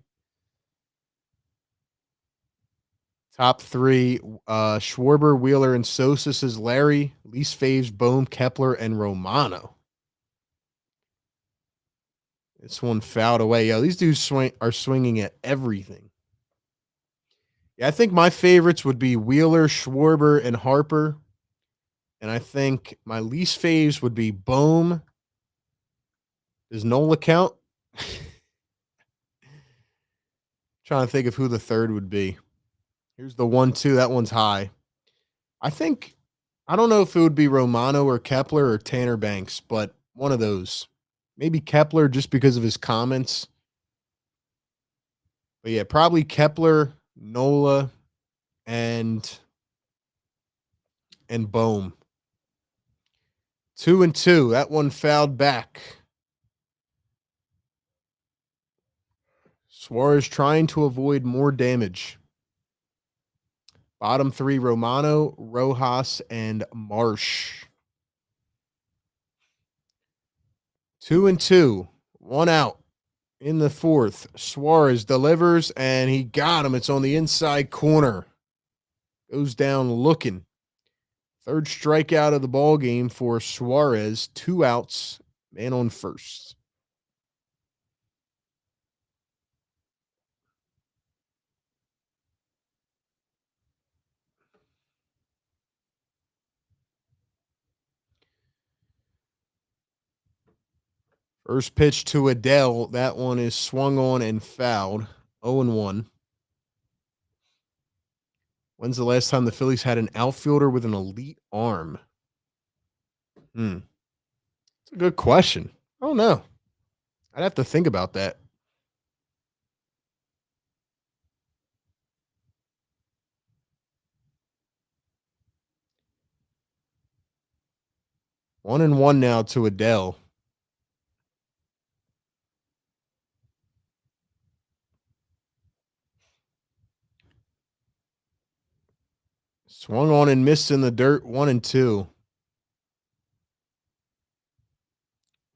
Top 3, Schwarber, Wheeler, and Sosa, says Larry. Least faves, Bohm, Kepler, and Romano. This one fouled away. Yo, these dudes are swinging at everything. Yeah, I think my favorites would be Wheeler, Schwarber, and Harper. And I think my least faves would be Bohm. Does Nola count? Trying to think of who the third would be. Here's the 1-2. That one's high. I don't know if it would be Romano or Kepler or Tanner Banks, but one of those. Maybe Kepler just because of his comments. But yeah, probably Kepler, Nola, and Bohm. 2-2. That one fouled back. Suarez trying to avoid more damage. Bottom 3, Romano, Rojas, and Marsh. 2-2. 1 out. In the fourth, Suarez delivers, and he got him. It's on the inside corner. Goes down looking. Third strikeout of the ball game for Suarez. 2 outs. Man on first. First pitch to Adele. That one is swung on and fouled. 0-1. When's the last time the Phillies had an outfielder with an elite arm? It's a good question. I don't know. I'd have to think about that. 1-1 now to Adele. Swung on and missed in the dirt. 1-2.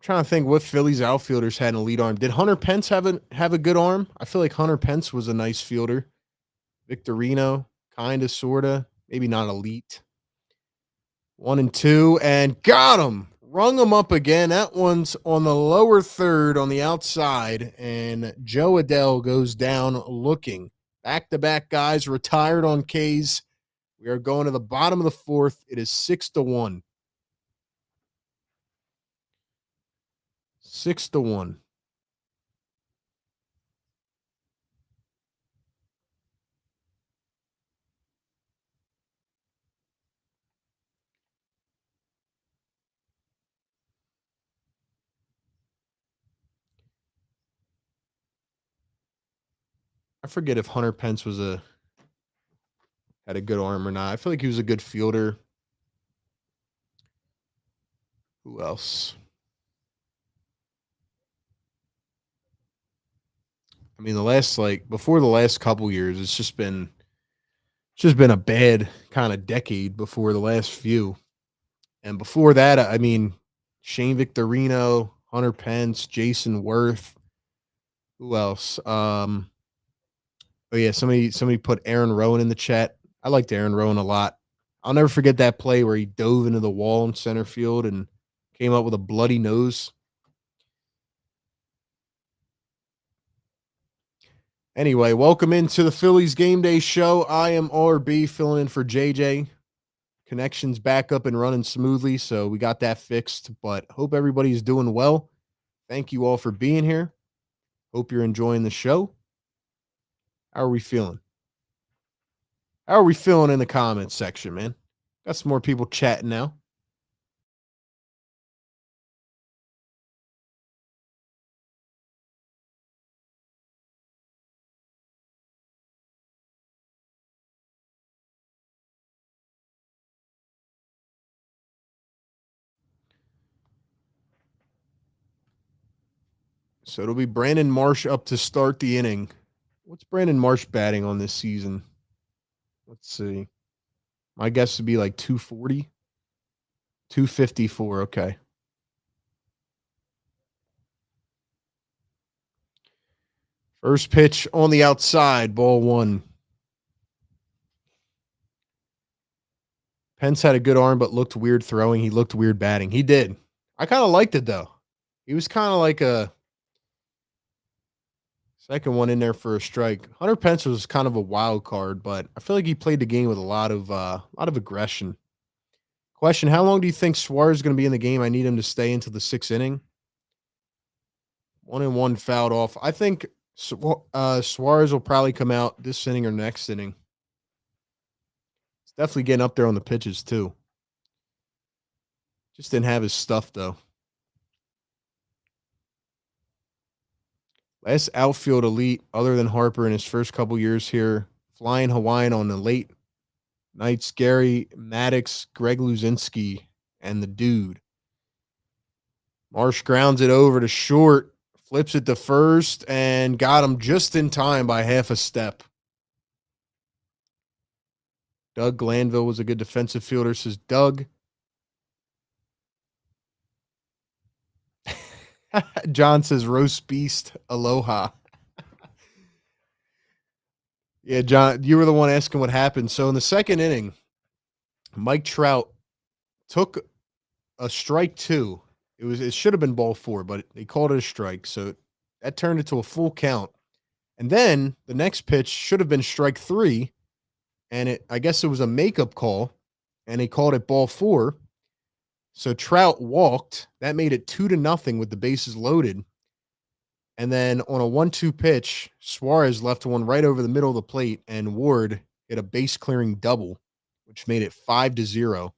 Trying to think what Phillies outfielders had an elite arm. Did Hunter Pence have a good arm? I feel like Hunter Pence was a nice fielder. Victorino, kind of, sorta, maybe not elite. 1-2, and got him. Rung him up again. That one's on the lower third on the outside, and Joe Adele goes down looking. Back-to-back guys retired on Ks. We are going to the bottom of the fourth. It is 6-1. 6-1. I forget if Hunter Pence had a good arm or not. I feel like he was a good fielder. Who else? I mean, before the last couple years, it's just been a bad kind of decade before the last few. And before that, I mean, Shane Victorino, Hunter Pence, Jason Worth. Who else? Oh yeah, somebody put Aaron Rowan in the chat. I liked Aaron Rowan a lot. I'll never forget that play where he dove into the wall in center field and came up with a bloody nose. Anyway, welcome into the Phillies Game Day Show. I am RB filling in for JJ. Connection's back up and running smoothly, so we got that fixed. But hope everybody's doing well. Thank you all for being here. Hope you're enjoying the show. How are we feeling? How are we feeling in the comments section, man? Got some more people chatting now. So it'll be Brandon Marsh up to start the inning. What's Brandon Marsh batting on this season? Let's see. My guess would be like 240, 254. Okay. First pitch on the outside, ball one. Pence had a good arm, but looked weird throwing. He looked weird batting. He did. I kind of liked it, though. He was kind of like a second one in there for a strike. Hunter Pence was kind of a wild card, but I feel like he played the game with a lot of aggression. Question: how long do you think Suarez is going to be in the game? I need him to stay into the sixth inning. 1-1 fouled off. I think Suarez will probably come out this inning or next inning. He's definitely getting up there on the pitches too. Just didn't have his stuff though. Last outfield elite other than Harper in his first couple years here. Flying Hawaiian on the late nights. Gary Maddox, Greg Luzinski, and the dude. Marsh grounds it over to short. Flips it to first and got him just in time by half a step. Doug Glanville was a good defensive fielder, says Doug. John says roast beast, aloha. Yeah, John, you were the one asking what happened. So in the second inning, Mike Trout took a strike two. It should have been ball four, but they called it a strike. So that turned it to a full count. And then the next pitch should have been strike three. And I guess it was a makeup call, and they called it ball four. So Trout walked. That made it 2-0 with the bases loaded. And then on a 1-2 pitch, Suarez left one right over the middle of the plate, and Ward hit a base clearing double, which made it 5-0.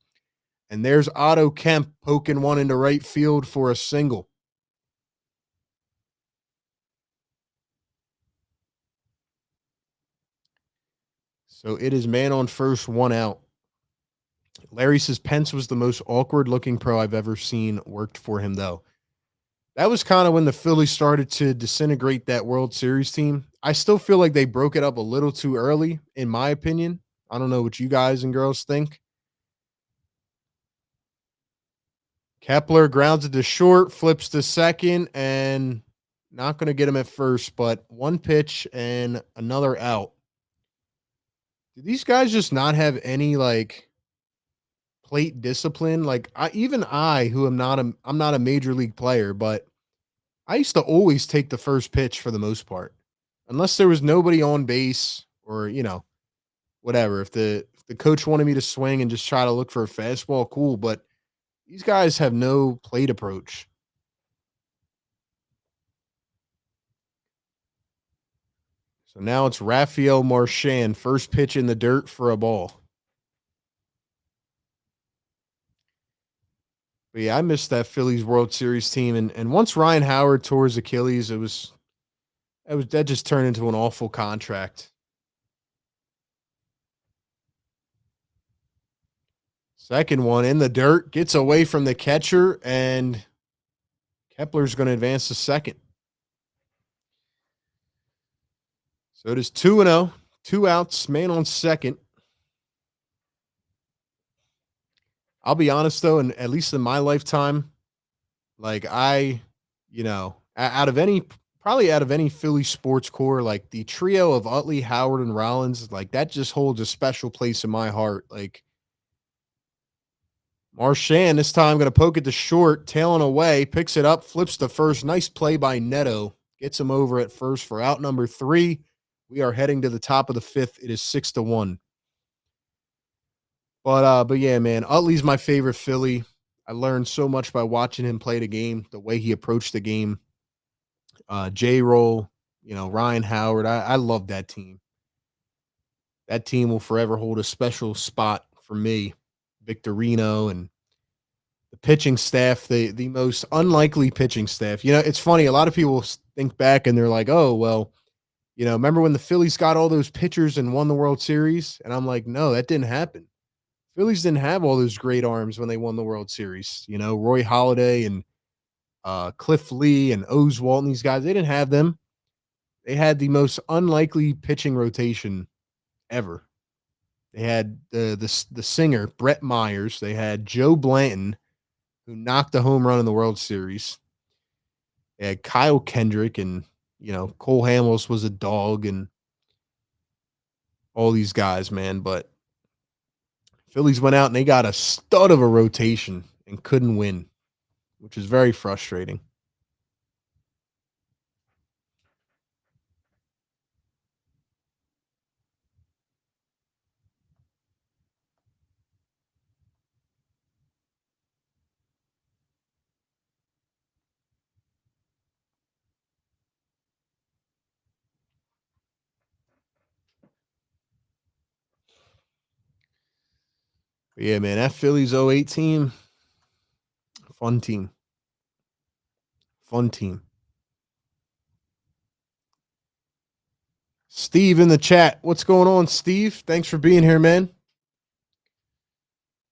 And there's Otto Kemp poking one into right field for a single. So it is man on first, one out. Larry says Pence was the most awkward looking pro I've ever seen. Worked for him though. That was kind of when the Phillies started to disintegrate that World Series team. I still feel like they broke it up a little too early, in my opinion. I don't know what you guys and girls think. Kepler grounds it to short, flips to second, and not going to get him at first, but one pitch and another out. Do these guys just not have any like plate discipline? Like I, who I'm not a major league player, but I used to always take the first pitch for the most part, unless there was nobody on base or whatever. If the coach wanted me to swing and just try to look for a fastball, cool. But these guys have no plate approach. So now it's Rafael Marchand, first pitch in the dirt for a ball. But yeah, I missed that Phillies World Series team. And once Ryan Howard tore his Achilles, that just turned into an awful contract. Second one in the dirt, gets away from the catcher, and Kepler's going to advance to second. So it is 2-0, 2 outs, man on second. I'll be honest though, and at least in my lifetime, like out of any Philly sports core, like the trio of Utley, Howard, and Rollins, like that just holds a special place in my heart. Like Marchand this time going to poke it to short, tailing away, picks it up, flips to first. Nice play by Neto. Gets him over at first for out number 3. We are heading to the top of the 5th. It is 6-1. But yeah, man, Utley's my favorite Philly. I learned so much by watching him play the game, the way he approached the game. J-Roll, Ryan Howard. I love that team. That team will forever hold a special spot for me. Victorino and the pitching staff, the most unlikely pitching staff. It's funny. A lot of people think back and they're like, oh, well, remember when the Phillies got all those pitchers and won the World Series? And I'm like, no, that didn't happen. Phillies didn't have all those great arms when they won the World Series. Roy Halladay and Cliff Lee and Oswalt and these guys, they didn't have them. They had the most unlikely pitching rotation ever. They had the singer, Brett Myers. They had Joe Blanton, who knocked a home run in the World Series. They had Kyle Kendrick, and, Cole Hamels was a dog, and all these guys, man. But Phillies went out and they got a stud of a rotation and couldn't win, which is very frustrating. But yeah, man, that Phillies 08 team, fun team. Fun team. Steve in the chat. What's going on, Steve? Thanks for being here, man.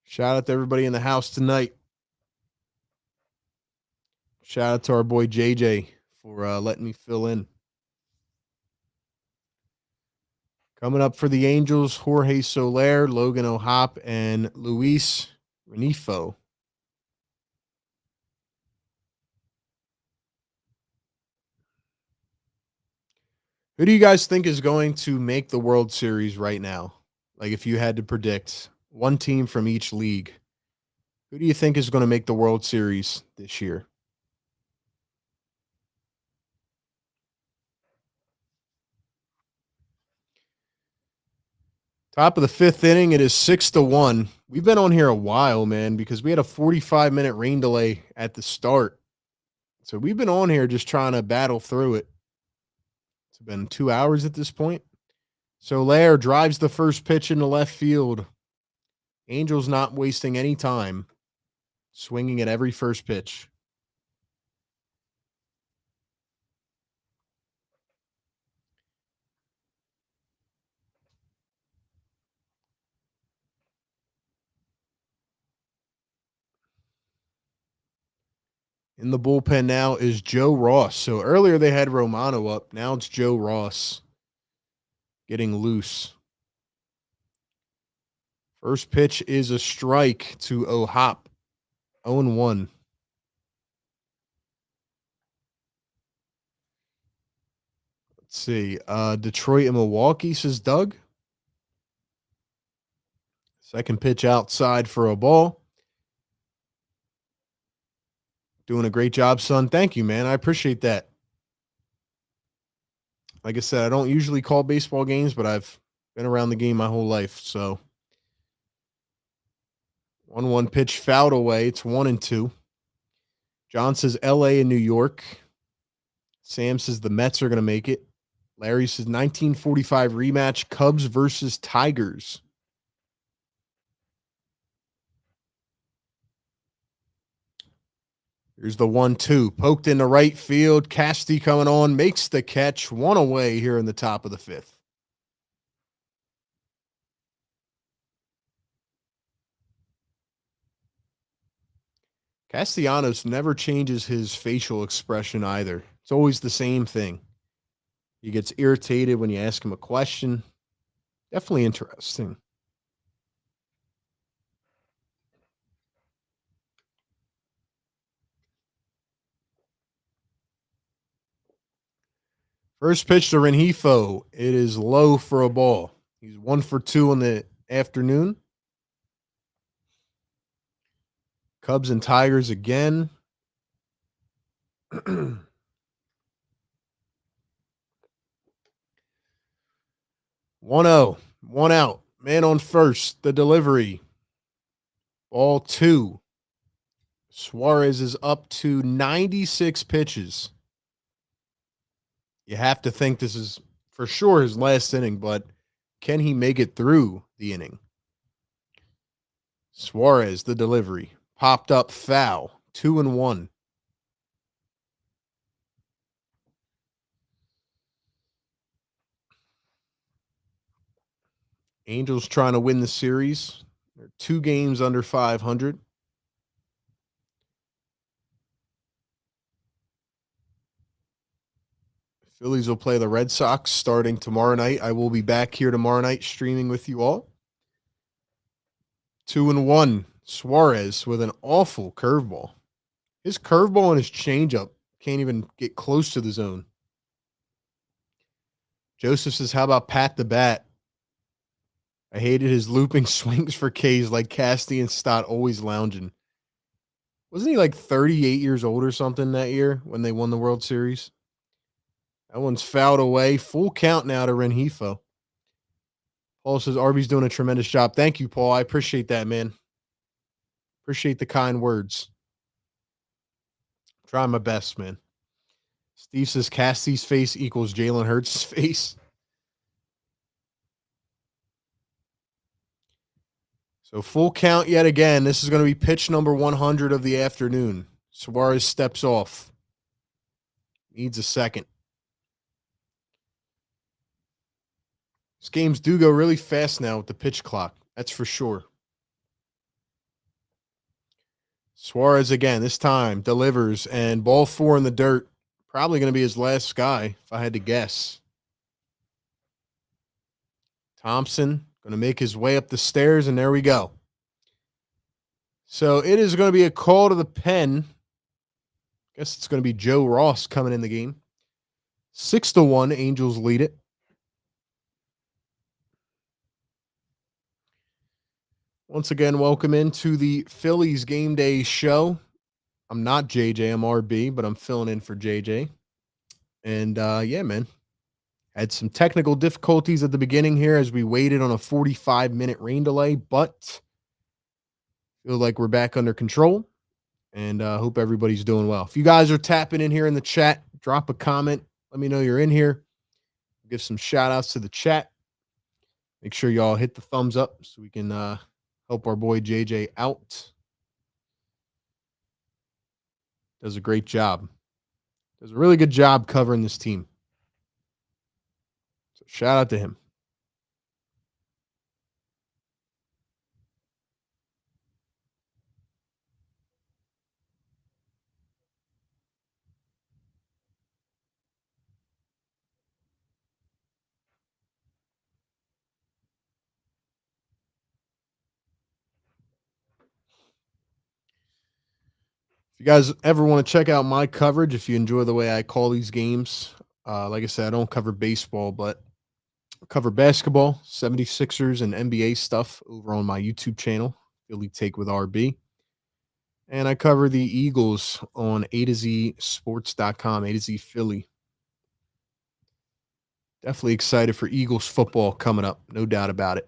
Shout out to everybody in the house tonight. Shout out to our boy JJ for letting me fill in. Coming up for the Angels, Jorge Soler, Logan O'Hop, and Luis Renifo. Who do you guys think is going to make the World Series right now? Like if you had to predict one team from each league, who do you think is going to make the World Series this year? Top of the 5th inning, it is 6-1. We've been on here a while, man, because we had a 45-minute rain delay at the start. So we've been on here just trying to battle through it. It's been 2 hours at this point. Soler drives the first pitch into left field. Angels not wasting any time, swinging at every first pitch. In the bullpen now is Joe Ross. So earlier they had Romano up. Now it's Joe Ross getting loose. First pitch is a strike to O'Hop. 0-1. Let's see. Detroit and Milwaukee, says Doug. Second pitch outside for a ball. Doing a great job, son. Thank you, man. I appreciate that. Like I said, I don't usually call baseball games, but I've been around the game my whole life. So 1-1 pitch fouled away. It's 1-2. John says LA and New York. Sam says the Mets are going to make it. Larry says 1945 rematch, Cubs versus Tigers. Here's the 1-2. Poked into right field. Casty coming on. Makes the catch. One away here in the top of the fifth. Castellanos never changes his facial expression either. It's always the same thing. He gets irritated when you ask him a question. Definitely interesting. First pitch to Rengifo. It is low for a ball. He's 1 for 2 in the afternoon. Cubs and Tigers again. 1-0. 1 out. Man on first. The delivery. Ball 2. Suarez is up to 96 pitches. You have to think this is for sure his last inning, but can he make it through the inning? Suarez, the delivery. Popped up foul. 2-1. Angels trying to win the series. They're 2 games under 500. Phillies will play the Red Sox starting tomorrow night. I will be back here tomorrow night streaming with you all. 2-1. Suarez with an awful curveball. His curveball and his changeup can't even get close to the zone. Joseph says, how about Pat the Bat? I hated his looping swings for K's like Casty and Stott always lounging. Wasn't he like 38 years old or something that year when they won the World Series? That one's fouled away. Full count now to Rengifo. Paul says, Arby's doing a tremendous job. Thank you, Paul. I appreciate that, man. Appreciate the kind words. Trying my best, man. Steve says, Casty's face equals Jalen Hurts' face. So full count yet again. This is going to be pitch number 100 of the afternoon. Suarez steps off. Needs a second. These games do go really fast now with the pitch clock. That's for sure. Suarez again, this time delivers, and ball 4 in the dirt. Probably going to be his last guy, if I had to guess. Thompson going to make his way up the stairs, and there we go. So it is going to be a call to the pen. Guess it's going to be Joe Ross coming in the game. 6-1, Angels lead it. Once again, welcome into the Phillies Game Day show. I'm not JJ, I'm RB, but I'm filling in for JJ. And yeah, man. Had some technical difficulties at the beginning here as we waited on a 45-minute rain delay, but feel like we're back under control, and hope everybody's doing well. If you guys are tapping in here in the chat, drop a comment. Let me know you're in here. Give some shout-outs to the chat. Make sure y'all hit the thumbs up so we can help our boy JJ out. Does a great job. Does a really good job covering this team. So shout out to him. If you guys ever want to check out my coverage, if you enjoy the way I call these games, like I said, I don't cover baseball, but I cover basketball, 76ers, and NBA stuff over on my YouTube channel, Philly Take with RB. And I cover the Eagles on A to Z Sports.com, A to Z Philly. Definitely excited for Eagles football coming up, no doubt about it.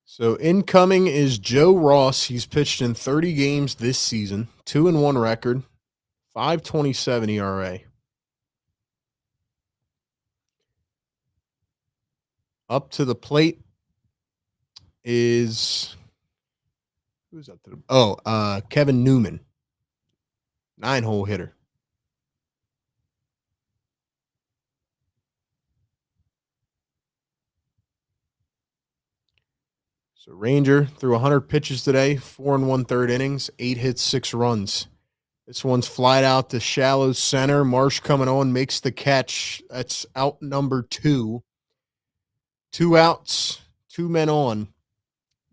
So incoming is Joe Ross. He's pitched in 30 games this season, 2-1 record, 5.27 ERA. Up to the plate is who's up to the Kevin Newman, 9-hole hitter. So Ranger threw 100 pitches today, 4 1/3 innings, 8 hits, 6 runs. This one's flied out to shallow center. Marsh coming on, makes the catch. That's out number 2. 2 outs, 2 men on.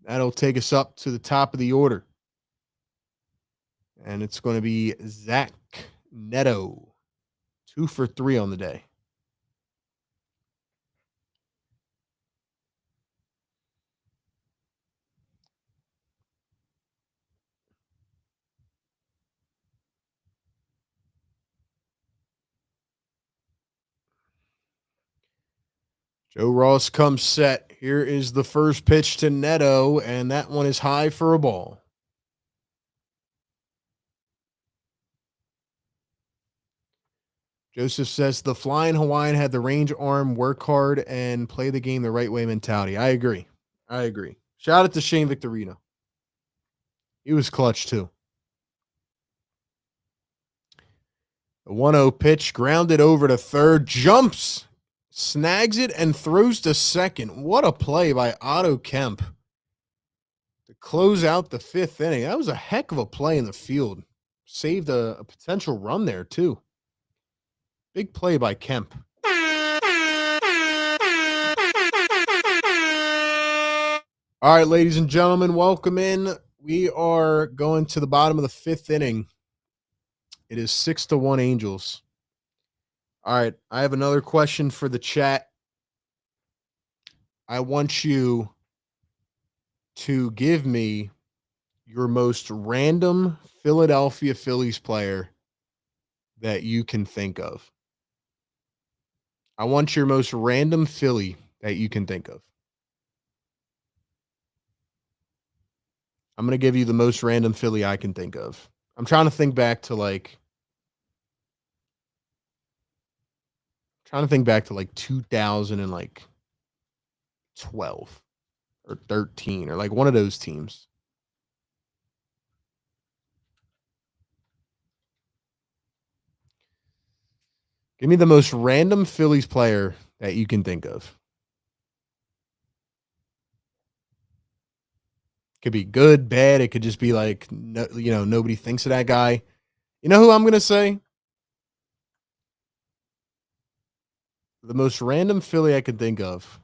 That'll take us up to the top of the order. And it's going to be Zach Neto, 2 for 3 on the day. Joe Ross comes set. Here is the first pitch to Neto, and that one is high for a ball. Joseph says the Flying Hawaiian had the range arm, work hard, and play the game the right way mentality. I agree. Shout out to Shane Victorino. He was clutch too. The 1-0 pitch, grounded over to third, jumps, snags it, and throws to second. What a play by Otto Kemp to close out the 5th inning. That was a heck of a play in the field. Saved a potential run there too. Big play by Kemp. All right, ladies and gentlemen, welcome in. We are going to the bottom of the 5th inning. It is 6-1 Angels. All right, I have another question for the chat. I want you to give me your most random Philadelphia Phillies player that you can think of. I want your most random Philly that you can think of. I'm going to give you the most random Philly I can think of. I'm trying to think back to like 2012 or 13 or like one of those teams. Give me the most random Phillies player that you can think of. Could be good, bad. It could just be like, no, nobody thinks of that guy. You know who I'm going to say? The most random Philly I could think of.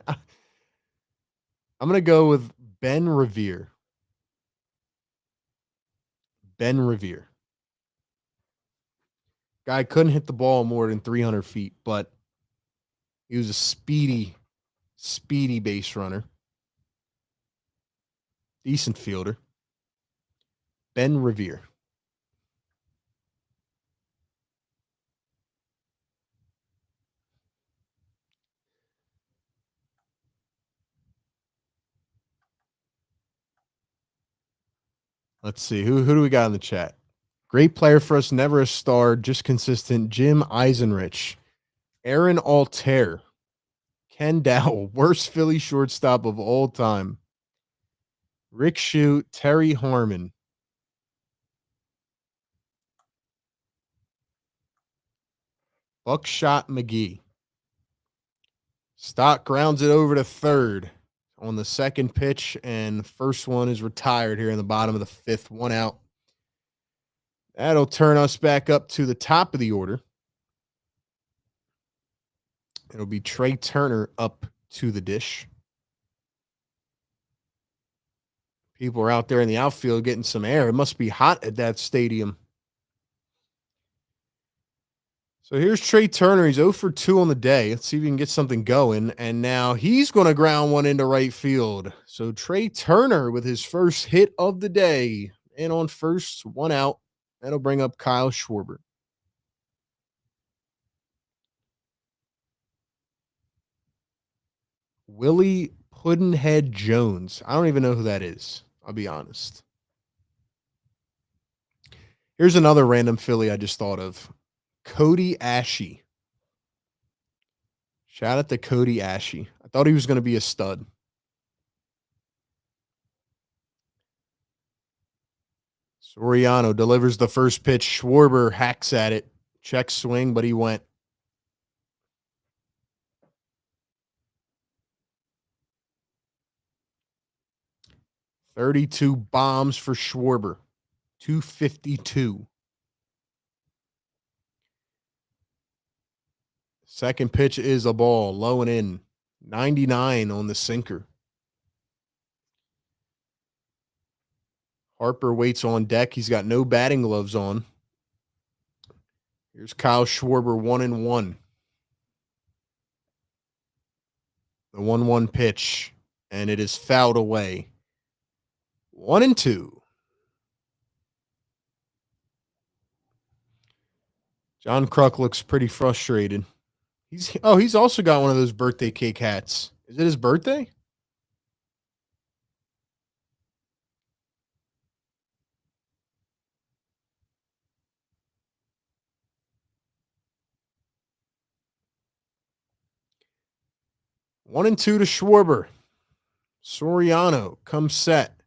I'm going to go with Ben Revere. Ben Revere. Guy couldn't hit the ball more than 300 feet, but he was a speedy base runner. Decent fielder. Ben Revere. Let's see. Who do we got in the chat? Great player for us, never a star, just consistent. Jim Eisenrich. Aaron Altair. Ken Dowell, worst Philly shortstop of all time. Rick Shute, Terry Harmon. Buckshot McGee. Stock grounds it over to third on the second pitch, and first one is retired here in the bottom of the fifth, one out. That'll turn us back up to the top of the order. It'll be Trey Turner up to the dish. People are out there in the outfield getting some air. It must be hot at that stadium. So here's Trey Turner. He's 0 for 2 on the day. Let's see if we can get something going. And now he's going to ground one into right field. So Trey Turner with his first hit of the day. And on first, one out. That'll bring up Kyle Schwarber. Willie Puddinhead Jones. I don't even know who that is. I'll be honest. Here's another random Philly I just thought of. Cody Ashe. Shout out to Cody Ashe. I thought he was going to be a stud. Soriano delivers the first pitch. Schwarber hacks at it. Check swing, but he went. $32 bombs for Schwarber. 252. Second pitch is a ball, low and in. 99 on the sinker. Harper waits on deck. He's got no batting gloves on. Here's Kyle Schwarber, 1-1. The 1-1 pitch, and it is fouled away. 1-2. John Kruk looks pretty frustrated. He's also got one of those birthday cake hats. Is it his birthday? One and two to Schwarber. Soriano comes set.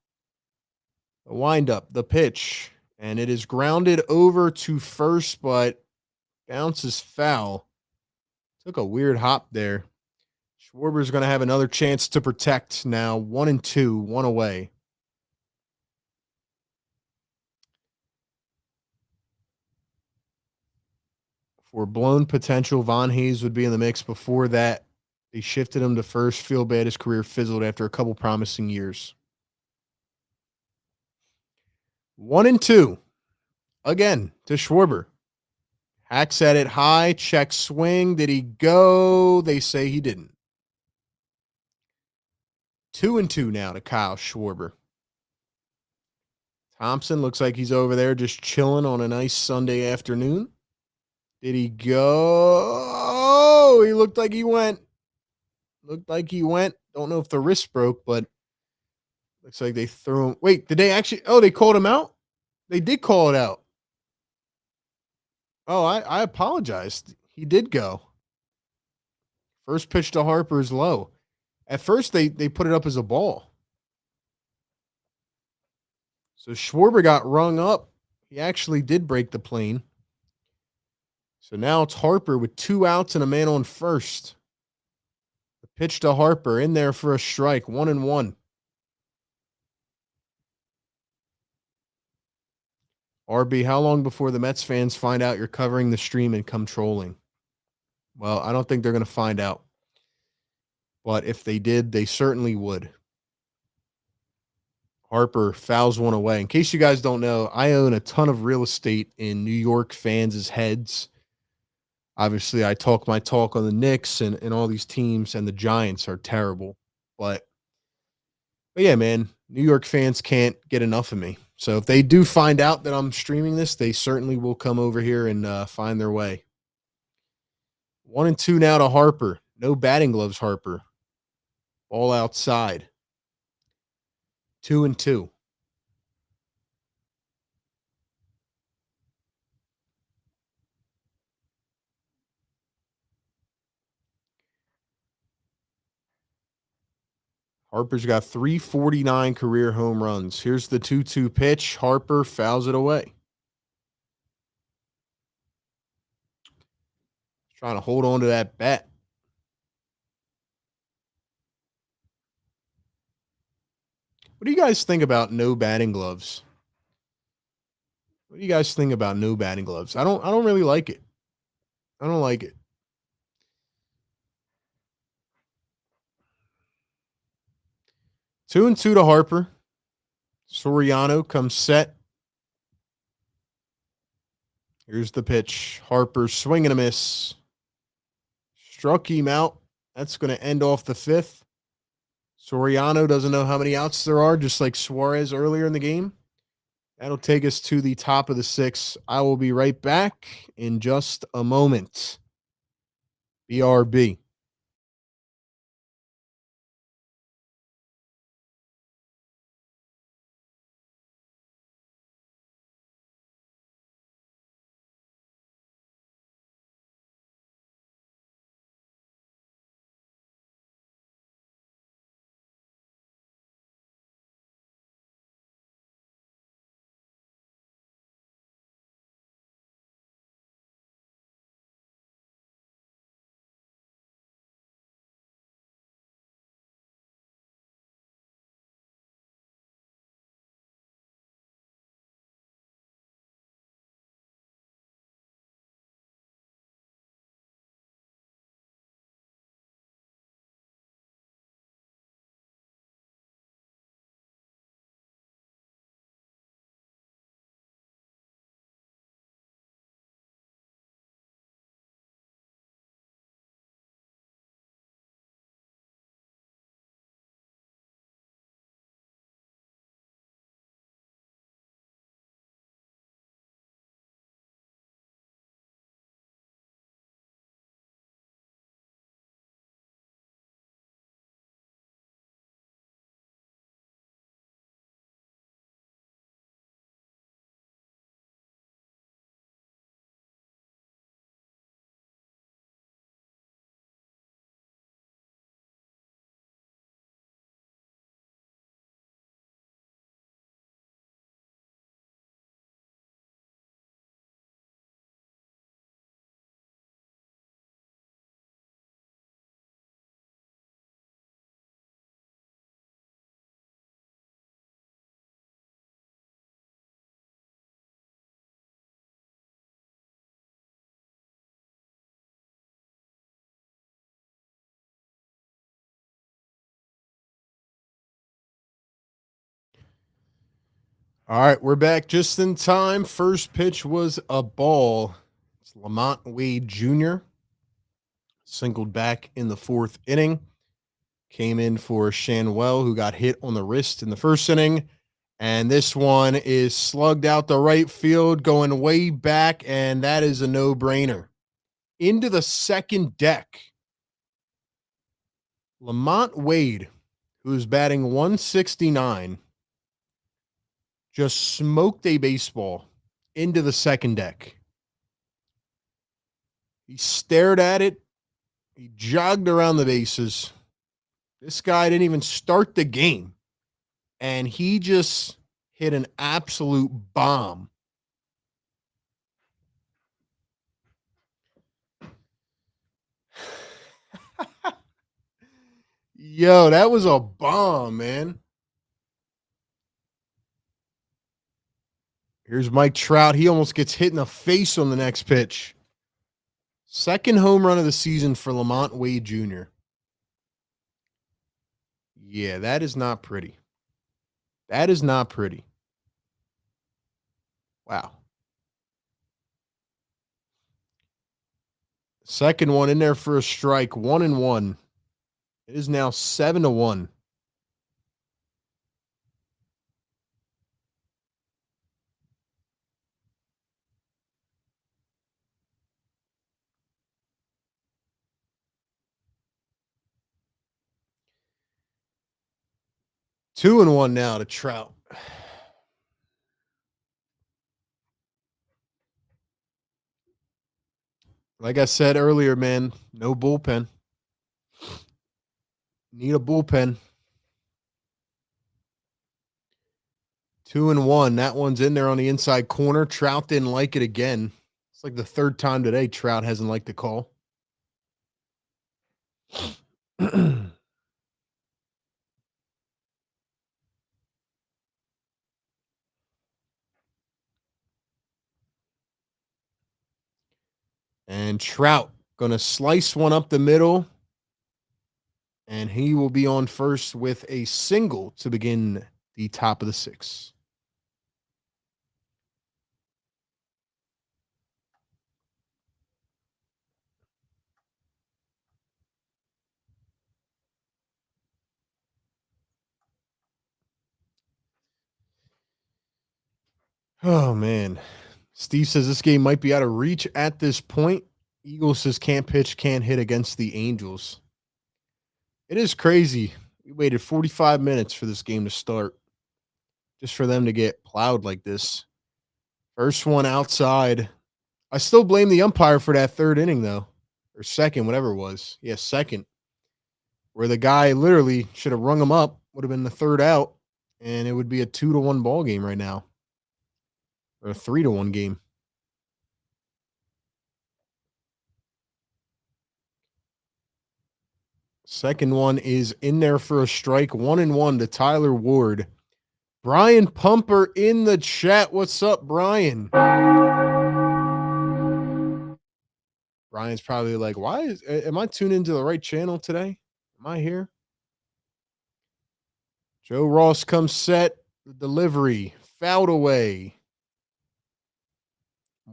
The windup, the pitch, and it is grounded over to first, but bounces foul. Took a weird hop there. Schwarber's going to have another chance to protect now. 1-2, one away. For blown potential, Von Hayes would be in the mix. Before that, they shifted him to first. Feel bad his career fizzled after a couple promising years. 1-2. Again to Schwarber. Hacks at it high. Check swing. Did he go? They say he didn't. 2-2 now to Kyle Schwarber. Thompson looks like he's over there just chilling on a nice Sunday afternoon. Did he go? He looked like he went. Don't know if the wrist broke, but looks like they threw him. Wait, did they actually? Oh, they called him out? They did call it out. Oh, I apologized. He did go. First pitch to Harper is low. At first, they put it up as a ball. So Schwarber got rung up. He actually did break the plane. So now it's Harper with 2 outs and a man on first. The pitch to Harper in there for a strike, 1-1. RB, how long before the Mets fans find out you're covering the stream and come trolling? Well, I don't think they're going to find out. But if they did, they certainly would. Harper fouls one away. In case you guys don't know, I own a ton of real estate in New York fans' heads. Obviously, I talk my talk on the Knicks and all these teams, and the Giants are terrible. But yeah, man, New York fans can't get enough of me. So if they do find out that I'm streaming this, they certainly will come over here and find their way. 1-2 now to Harper. No batting gloves, Harper. Ball outside. 2-2. Harper's got 349 career home runs. Here's the 2-2 pitch. Harper fouls it away. Trying to hold on to that bat. What do you guys think about no batting gloves? What do you guys think about no batting gloves? I don't really like it. I don't like it. Two and two to Harper. Soriano comes set. Here's the pitch. Harper swing and a miss. Struck him out. That's going to end off the fifth. Soriano doesn't know how many outs there are, just like Suarez earlier in the game. That'll take us to the top of the sixth. I will be right back in just a moment. BRB. All right, we're back just in time. First pitch was a ball. It's Lamont Wade Jr. Singled back in the fourth inning. Came in for Shanwell, who got hit on the wrist in the first inning. And this one is slugged out the right field, going way back, and that is a no-brainer. Into the second deck. Lamont Wade, who's batting 169, just smoked a baseball into the second deck. He stared at it. He jogged around the bases. This guy didn't even start the game. And he just hit an absolute bomb. Yo, that was a bomb, man. Here's Mike Trout. He almost gets hit in the face on the next pitch. Second home run of the season for Lamont Wade Jr. Yeah, that is not pretty. That is not pretty. Wow. Second one in there for a strike. 1-1. It is now 7-1. Two and one now to Trout. Like I said earlier, man, no bullpen. Need a bullpen. 2-1. That one's in there on the inside corner. Trout didn't like it again. It's like the third time today Trout hasn't liked the call. And Trout going to slice one up the middle. And he will be on first with a single to begin the top of the sixth. Oh, man. Steve says this game might be out of reach at this point. Eagles says can't pitch, can't hit against the Angels. It is crazy. We waited 45 minutes for this game to start just for them to get plowed like this. First one outside. I still blame the umpire for that third inning, though, or second, whatever it was. Yeah, second, where the guy literally should have rung him up, would have been the third out, and it would be a 2-1 ball game right now, or a 3-1 game. Second one is in there for a strike. 1-1 to Tyler Ward. Brian Pumper in the chat. What's up, Brian? Brian's probably like, am I tuned into the right channel today? Am I here? Joe Ross comes set. The delivery. Fouled away.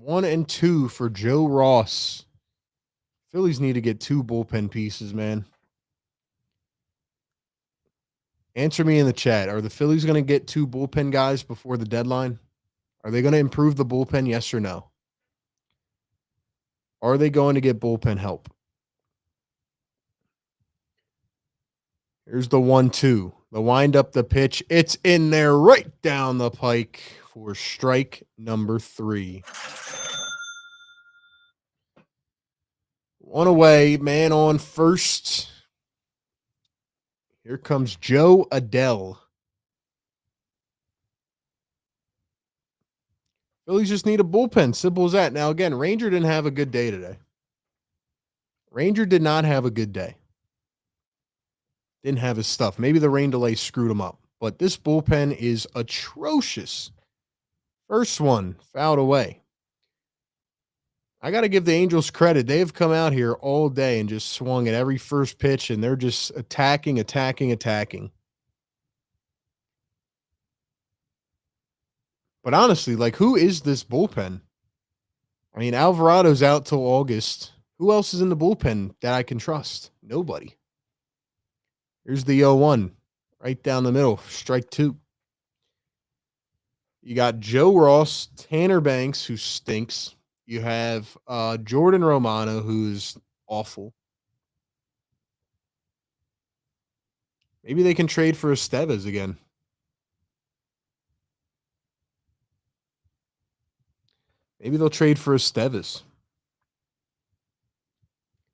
1-2 for Joe Ross. Phillies need to get 2 bullpen pieces, man. Answer me in the chat. Are the Phillies going to get 2 bullpen guys before the deadline? Are they going to improve the bullpen? Yes or no? Are they going to get bullpen help? Here's the 1-2. The wind up the pitch. It's in there right down the pike for strike number 3. One away, man on first. Here comes Joe Adele. Phillies just need a bullpen. Simple as that. Now, again, Ranger didn't have a good day today. Ranger did not have a good day. Didn't have his stuff. Maybe the rain delay screwed him up. But this bullpen is atrocious. First one, fouled away. I got to give the Angels credit. They have come out here all day and just swung at every first pitch, and they're just attacking. But honestly, like, who is this bullpen? I mean, Alvarado's out till August. Who else is in the bullpen that I can trust? Nobody. Here's the 0-1 right down the middle, strike 2. You got Joe Ross, Tanner Banks, who stinks. You have Jordan Romano, who's awful. Maybe they can trade for Estevez again. Maybe they'll trade for Estevez.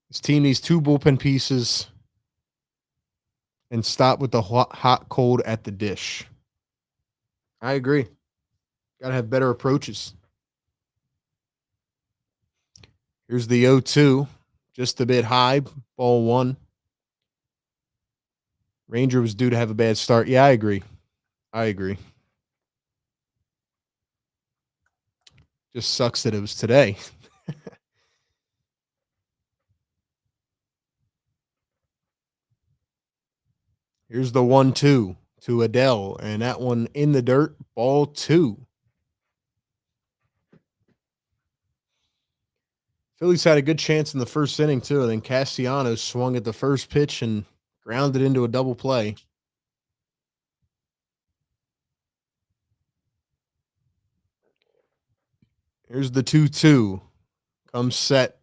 This team needs 2 bullpen pieces and stop with the hot cold at the dish. I agree. Got to have better approaches. Here's the 0-2. Just a bit high. Ball 1. Ranger was due to have a bad start. Yeah, I agree. Just sucks that it was today. Here's the 1-2 to Adele, and that one in the dirt. Ball 2. Phillies had a good chance in the first inning, too. And then Castellanos swung at the first pitch and grounded into a double play. Here's the 2-2. Comes set.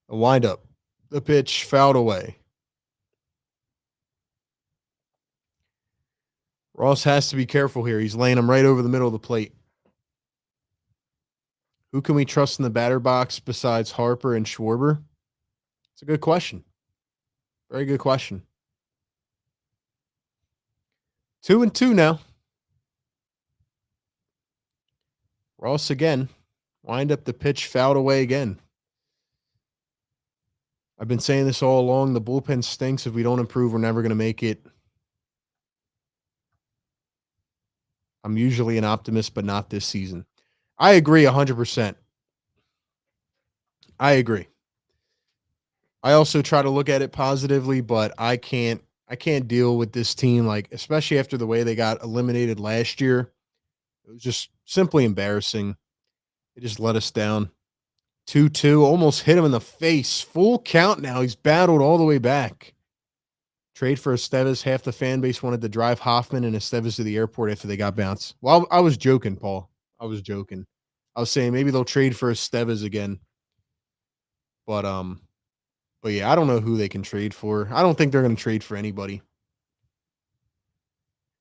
A windup. The pitch fouled away. Ross has to be careful here. He's laying him right over the middle of the plate. Who can we trust in the batter box besides Harper and Schwarber? It's a good question. Very good question. 2-2 now. Ross again. Wind up the pitch, fouled away again. I've been saying this all along. The bullpen stinks. If we don't improve, we're never going to make it. I'm usually an optimist, but not this season. I agree 100%. I agree. I also try to look at it positively, but I can't deal with this team, like, especially after the way they got eliminated last year. It was just simply embarrassing. They just let us down. 2-2, almost hit him in the face. Full count now. He's battled all the way back. Trade for Estevez. Half the fan base wanted to drive Hoffman and Estevez to the airport after they got bounced. Well, I was joking, Paul. I was joking. I was saying maybe they'll trade for Estevez again. But yeah, I don't know who they can trade for. I don't think they're going to trade for anybody.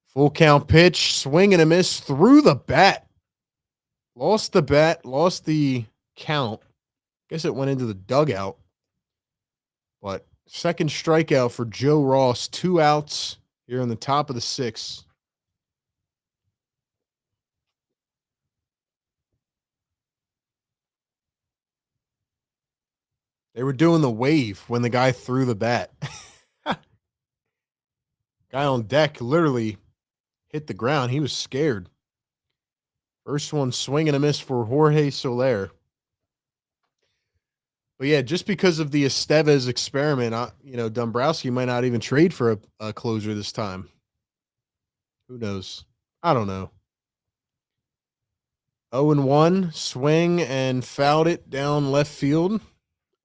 Full count pitch, swing and a miss through the bat. Lost the bat, lost the count. Guess it went into the dugout. But second strikeout for Joe Ross. 2 outs here in the top of the 6th. They were doing the wave when the guy threw the bat. Guy on deck literally hit the ground. He was scared. First one, swing and a miss for Jorge Soler. But yeah, just because of the Estevez experiment, Dombrowski might not even trade for a closer this time. Who knows? I don't know. 0-1, swing and fouled it down left field.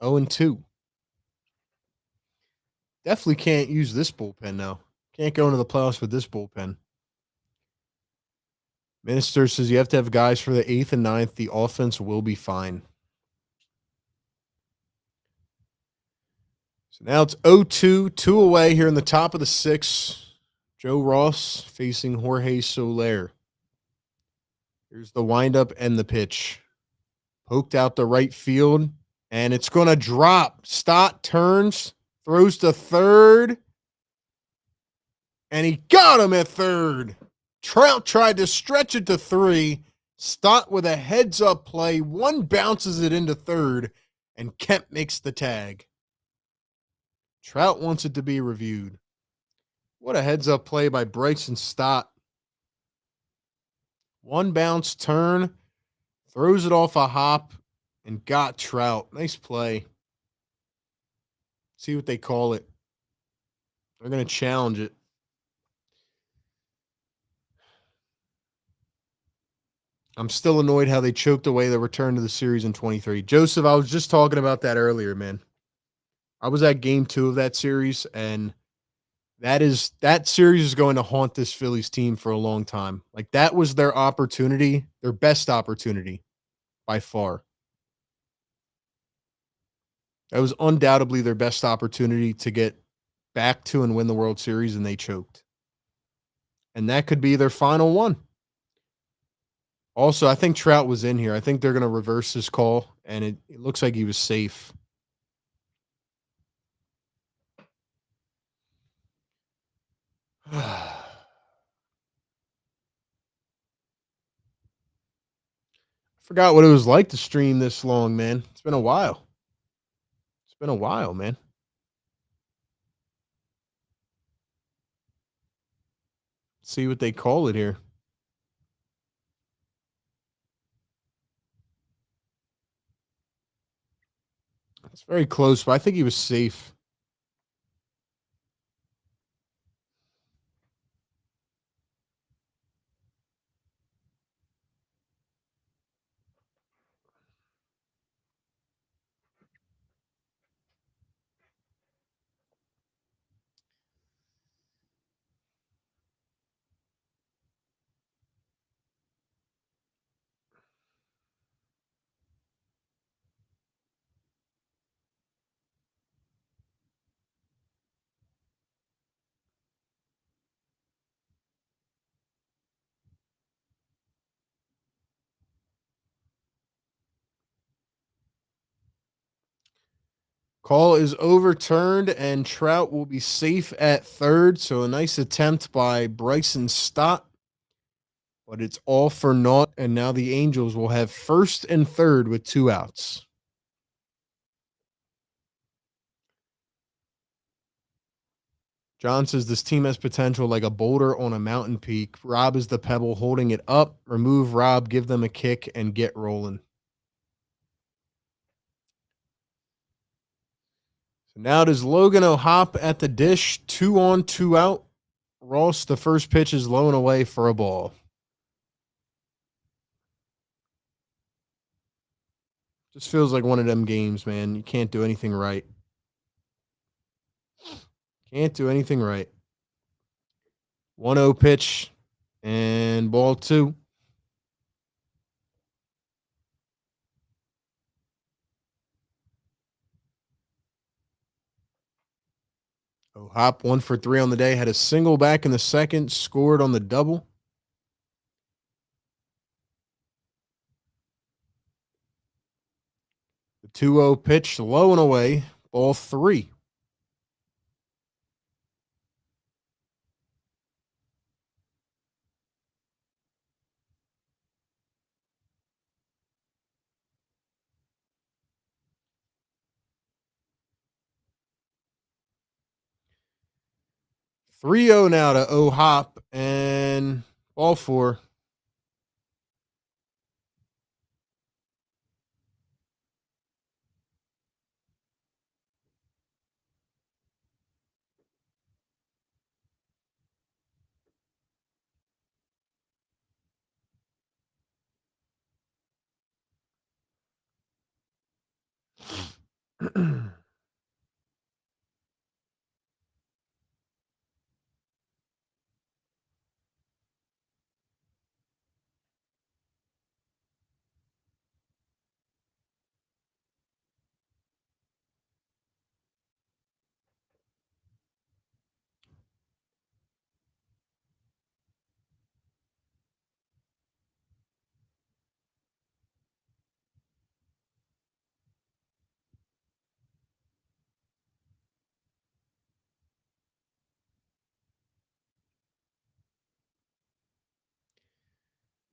0-2. Definitely can't use this bullpen now. Can't go into the playoffs with this bullpen. Minister says you have to have guys for the 8th and 9th. The offense will be fine. So now it's 0-2, 2 away here in the top of the 6th. Joe Ross facing Jorge Soler. Here's the windup and the pitch. Poked out the right field, and it's going to drop. Stott turns, throws to third, and he got him at third. Trout tried to stretch it to 3. Stott with a heads-up play. One bounces it into third, and Kemp makes the tag. Trout wants it to be reviewed. What a heads-up play by Bryson Stott. One bounce turn, throws it off a hop, and got Trout. Nice play. See what they call it. They're going to challenge it. I'm still annoyed how they choked away the return to the series in 23. Joseph, I was just talking about that earlier, man. I was at game 2 of that series, and that series is going to haunt this Phillies team for a long time. Like, that was their opportunity, their best opportunity by far. That was undoubtedly their best opportunity to get back to and win the World Series, and they choked. And that could be their final one. Also, I think Trout was in here. I think they're going to reverse this call, and it looks like he was safe. I forgot what it was like to stream this long, man. It's been a while. It's been a while, man. See what they call it here. It's very close, but I think he was safe. Call is overturned, and Trout will be safe at third. So a nice attempt by Bryson Stott. but it's all for naught. And now the Angels will have first and third with 2 outs. John says this team has potential like a boulder on a mountain peak. Rob is the pebble holding it up. Remove Rob, give them a kick, and get rolling. So now it is Logan O'Hop at the dish. 2 on, 2 out. Ross, the first pitch is low and away for a ball. Just feels like one of them games, man. You can't do anything right. Can't do anything right. 1-0 pitch and ball 2. Hop 1 for 3 on the day. Had a single back in the second. Scored on the double. The 2-0 pitch, low and away. Ball 3. Three-zero now to O-Hop and ball 4.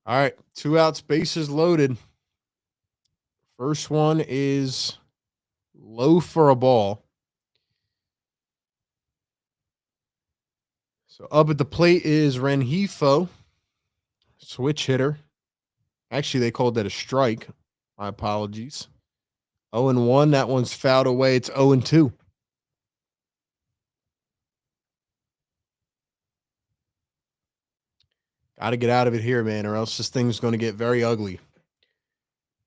All right, 2 outs, bases loaded. First one is low for a ball. So up at the plate is Rengifo, switch hitter. Actually, they called that a strike. My apologies. 0-1. That one's fouled away. It's 0-2. Got to get out of it here, man, or else this thing's going to get very ugly.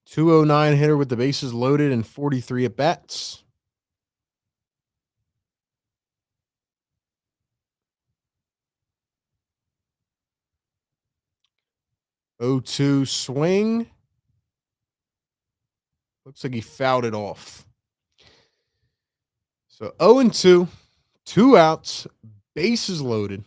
209 hitter with the bases loaded and 43 at bats. Oh, 2 swing. Looks like he fouled it off. So 0-2, 2 outs, bases loaded.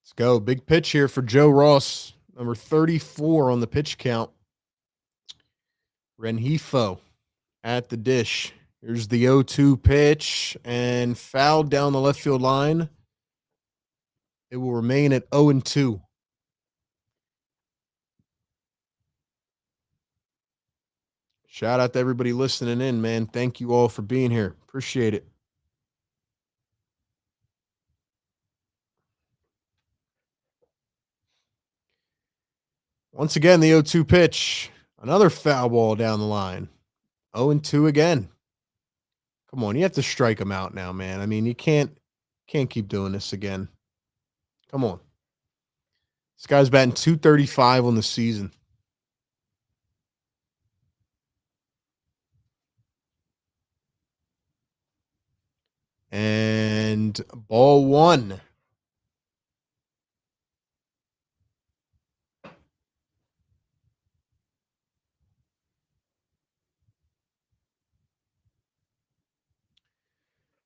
Let's go. Big pitch here for Joe Ross, number 34 on the pitch count. Rengifo at the dish. Here's the 0-2 pitch and fouled down the left field line. It will remain at 0-2. Shout out to everybody listening in, man. Thank you all for being here. Appreciate it. Once again, the 0-2 pitch. Another foul ball down the line. 0-2 again. Come on, you have to strike him out now, man. I mean, you can't keep doing this again. Come on. This guy's batting .235 on the season. And ball 1.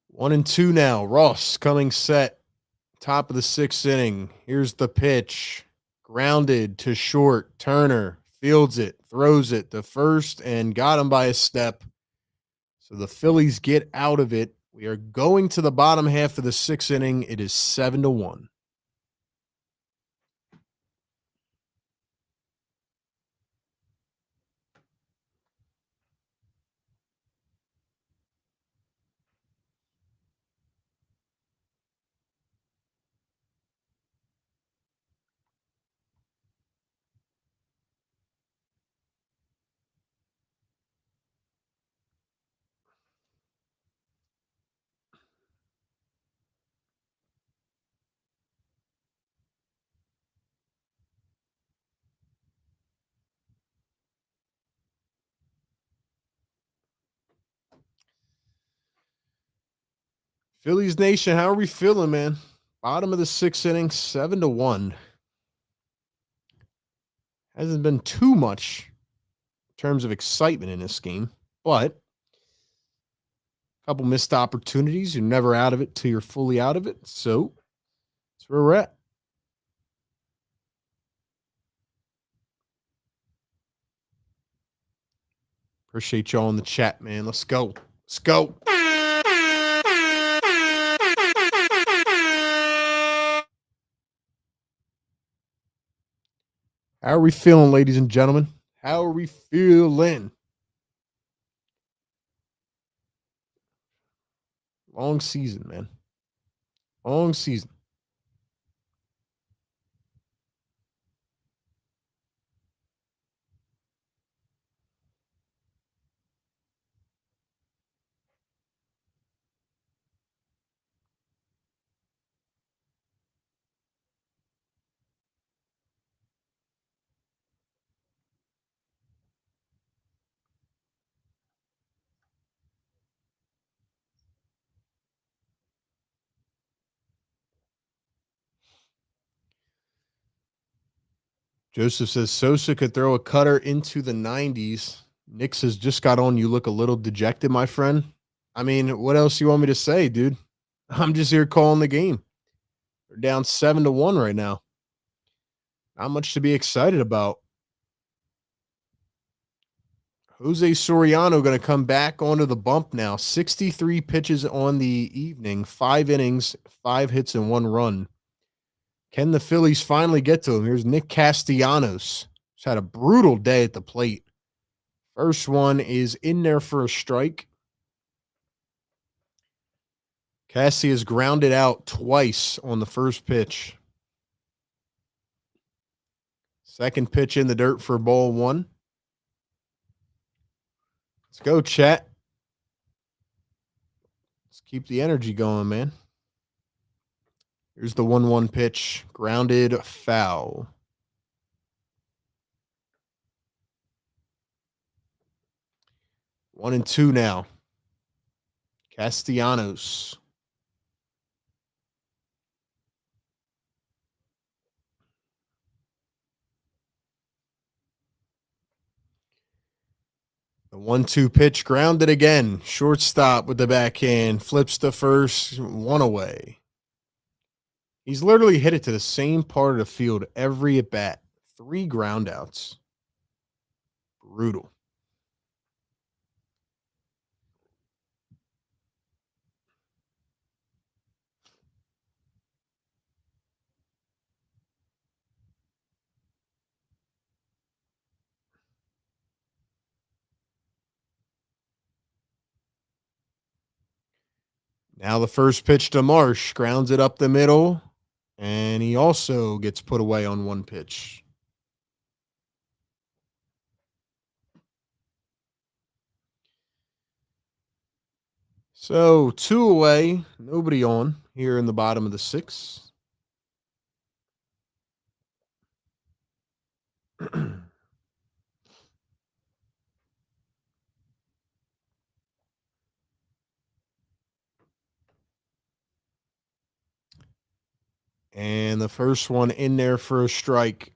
One and 2 now. Ross coming set. Top of the 6th inning. Here's the pitch. Grounded to short. Turner fields it, throws it to first, and got him by a step. So the Phillies get out of it. We are going to the bottom half of the 6th inning. It is 7-1. Phillies Nation, how are we feeling, man? Bottom of the 6th inning, 7-1. Hasn't been too much in terms of excitement in this game, but a couple missed opportunities. You're never out of it till you're fully out of it. So that's where we're at. Appreciate y'all in the chat, man. Let's go. Let's go. How are we feeling, ladies and gentlemen? How are we feeling? Long season, man. Long season. Joseph says Sosa could throw a cutter into the 90s. Nick says just got on. You look a little dejected, my friend. I mean, what else you want me to say, dude? I'm just here calling the game. We're down 7-1 right now. Not much to be excited about. Jose Soriano going to come back onto the bump now. 63 pitches on the evening, 5 innings, 5 hits, and 1 run. Can the Phillies finally get to him? Here's Nick Castellanos. He's had a brutal day at the plate. First one is in there for a strike. Cassie is grounded out twice on the first pitch. Second pitch in the dirt for ball 1. Let's go, chat. Let's keep the energy going, man. Here's the 1-1 pitch. Grounded foul. One and two now. Castellanos. The 1-2 pitch grounded again. Shortstop with the backhand. Flips to first. One away. He's literally hit it to the same part of the field every at bat. 3 groundouts. Brutal. Now the first pitch to Marsh. Grounds it up the middle. And he also gets put away on one pitch. So 2 away. Nobody on here in the bottom of the 6th. And the first one in there for a strike.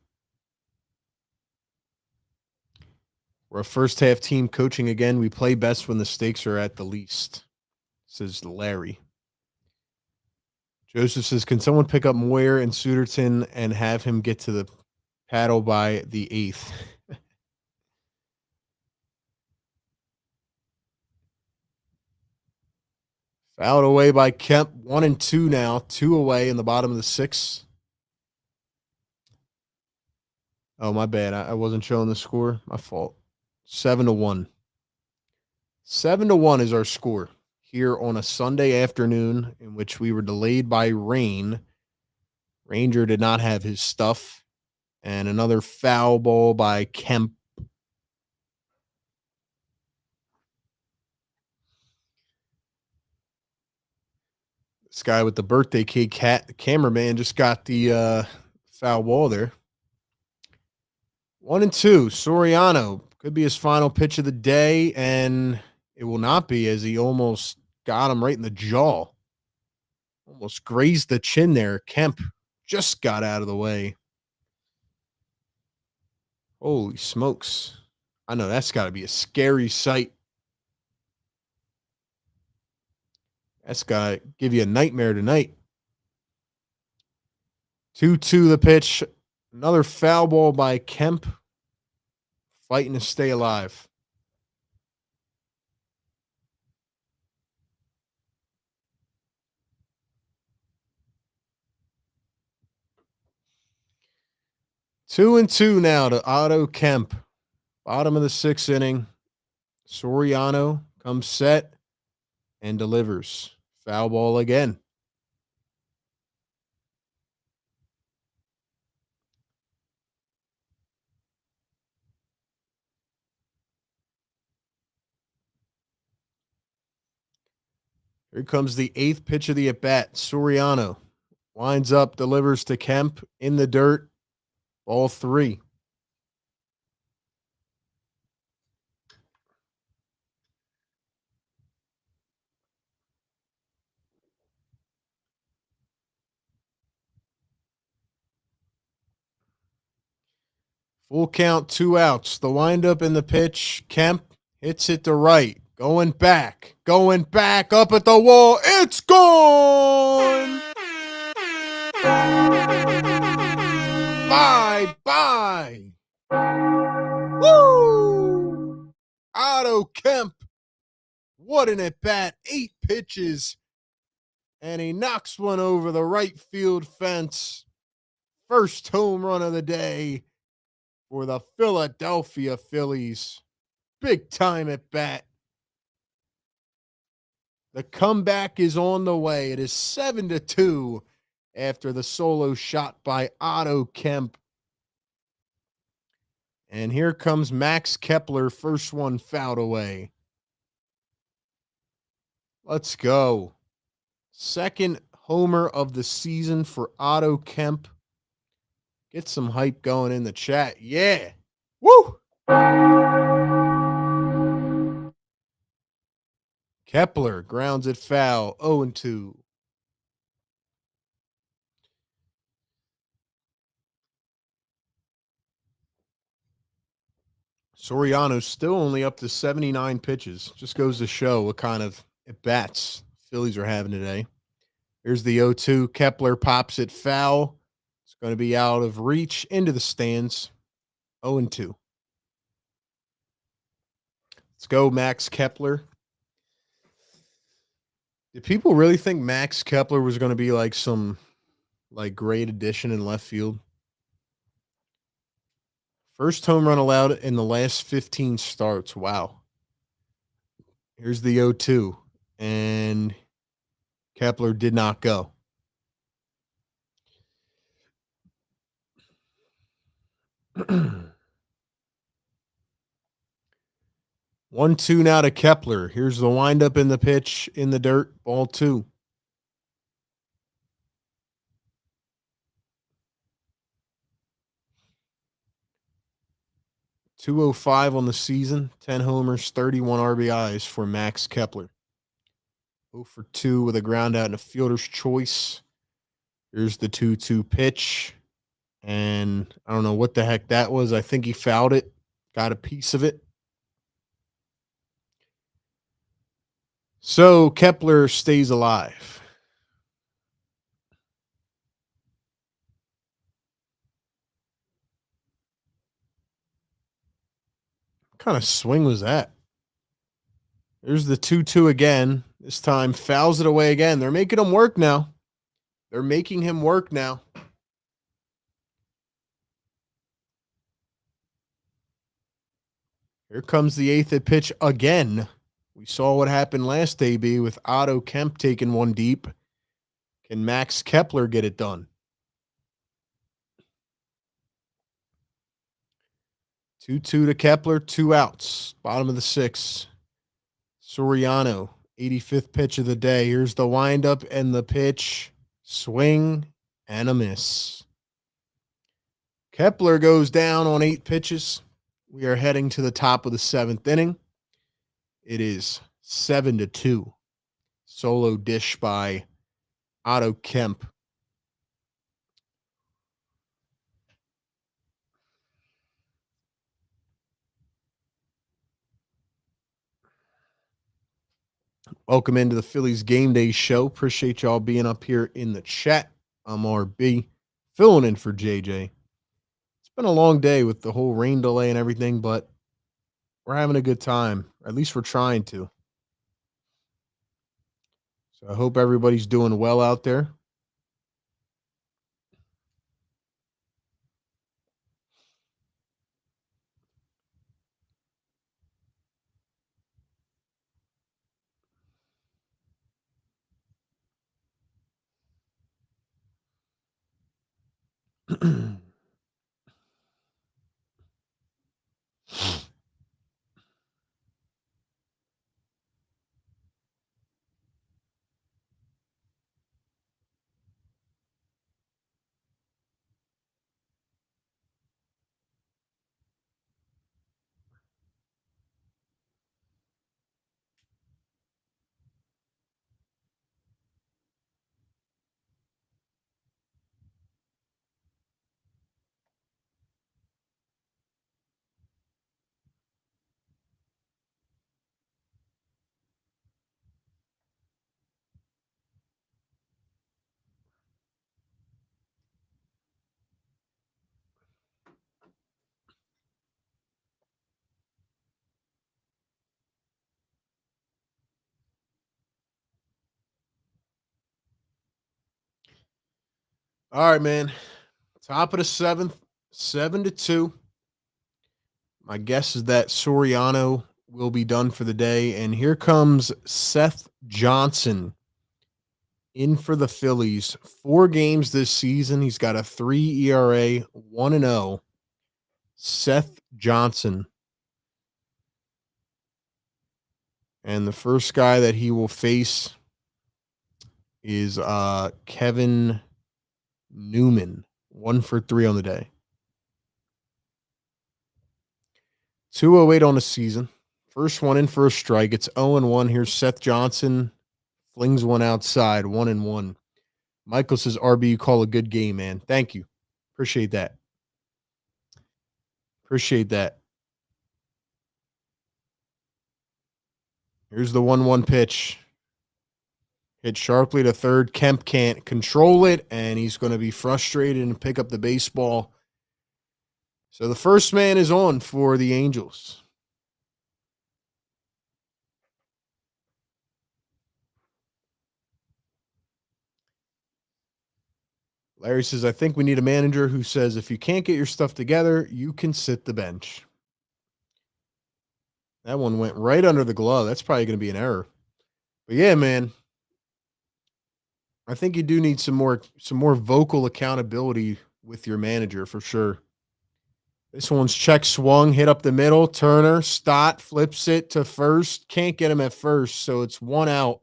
We're a first half team coaching again. We play best when the stakes are at the least, says Larry. Joseph says, can someone pick up Moyer and Suderton and have him get to the paddle by the 8th? Fouled away by Kemp. 1-2 now. 2 away in the bottom of the 6th. Oh, my bad. I wasn't showing the score. My fault. 7-1. 7-1 is our score here on a Sunday afternoon in which we were delayed by rain. Ranger did not have his stuff. And another foul ball by Kemp. This guy with the birthday cake hat, cameraman, just got the foul ball there. 1-2. Soriano could be his final pitch of the day, and it will not be, as he almost got him right in the jaw. Almost grazed the chin there. Kemp just got out of the way. Holy smokes. I know that's got to be a scary sight. That's got to give you a nightmare tonight. 2-2 the pitch. Another foul ball by Kemp. Fighting to stay alive. Two and two now to Otto Kemp. Bottom of the 6th inning. Soriano comes set and delivers. Foul ball again. Here comes the 8th pitch of the at-bat. Soriano winds up, delivers to Kemp in the dirt. Ball 3. Full count, 2 outs. The windup in the pitch. Kemp hits it to right. Going back, up at the wall. It's gone. Bye. Woo! Otto Kemp. What an at-bat. 8 pitches. And he knocks one over the right field fence. First home run of the day for the Philadelphia Phillies. Big time at-bat. The comeback is on the way. It is 7-2 after the solo shot by Otto Kemp. And here comes Max Kepler, first one fouled away. Let's go. Second homer of the season for Otto Kemp. Get some hype going in the chat. Yeah. Woo! Kepler grounds it foul. 0-2. Soriano's still only up to 79 pitches. Just goes to show what kind of at-bats Phillies are having today. Here's the 0-2. Kepler pops it foul. It's going to be out of reach into the stands. 0-2. Let's go, Max Kepler. Did people really think Max Kepler was going to be like some great addition in left field? First home run allowed in the last 15 starts. Wow. Here's the 0-2. And Kepler did not go. One, two now to Kepler. Here's the windup in the pitch in the dirt. Ball 2. .205 on the season. 10 homers, 31 RBIs for Max Kepler. 0 for 2 with a ground out and a fielder's choice. Here's the 2-2 pitch. And I don't know what the heck that was. I think he fouled it. Got a piece of it. So Kepler stays alive. What kind of swing was that? There's the 2-2 again. This time fouls it away again. They're making him work now. They're making him work now. Here comes the 8th at pitch again. We saw what happened last AB with Otto Kemp taking one deep. Can Max Kepler get it done? 2-2 to Kepler, 2 outs. Bottom of the 6th. Soriano, 85th pitch of the day. Here's the windup and the pitch. Swing and a miss. Kepler goes down on 8 pitches. We are heading to the top of the 7th inning. It is 7-2. Solo dish by Otto Kemp. Welcome into the Phillies Game Day Show. Appreciate y'all being up here in the chat. I'm RB, filling in for JJ. It's been a long day with the whole rain delay and everything, but we're having a good time. At least we're trying to. So I hope everybody's doing well out there. All right, man. Top of the 7th, 7-2. My guess is that Soriano will be done for the day. And here comes Seth Johnson in for the Phillies. 4 games this season. He's got a 3 ERA, 1-0. Seth Johnson. And the first guy that he will face is Kevin Newman. 1 for 3 on the day. 208 on the season. First one in for a strike. It's 0-1. Here's Seth Johnson. Flings one outside. 1-1. Michael says, RB, you call a good game, man. Thank you. Appreciate that. Appreciate that. Here's the 1-1 pitch. Hit sharply to third. Kemp can't control it, and he's going to be frustrated and pick up the baseball. So the first man is on for the Angels. Larry says, I think we need a manager who says if you can't get your stuff together, you can sit the bench. That one went right under the glove. That's probably going to be an error. But yeah, man, I think you do need some more vocal accountability with your manager for sure. This one's check swung, hit up the middle. Turner, Stott flips it to first. Can't get him at first, so it's 1 out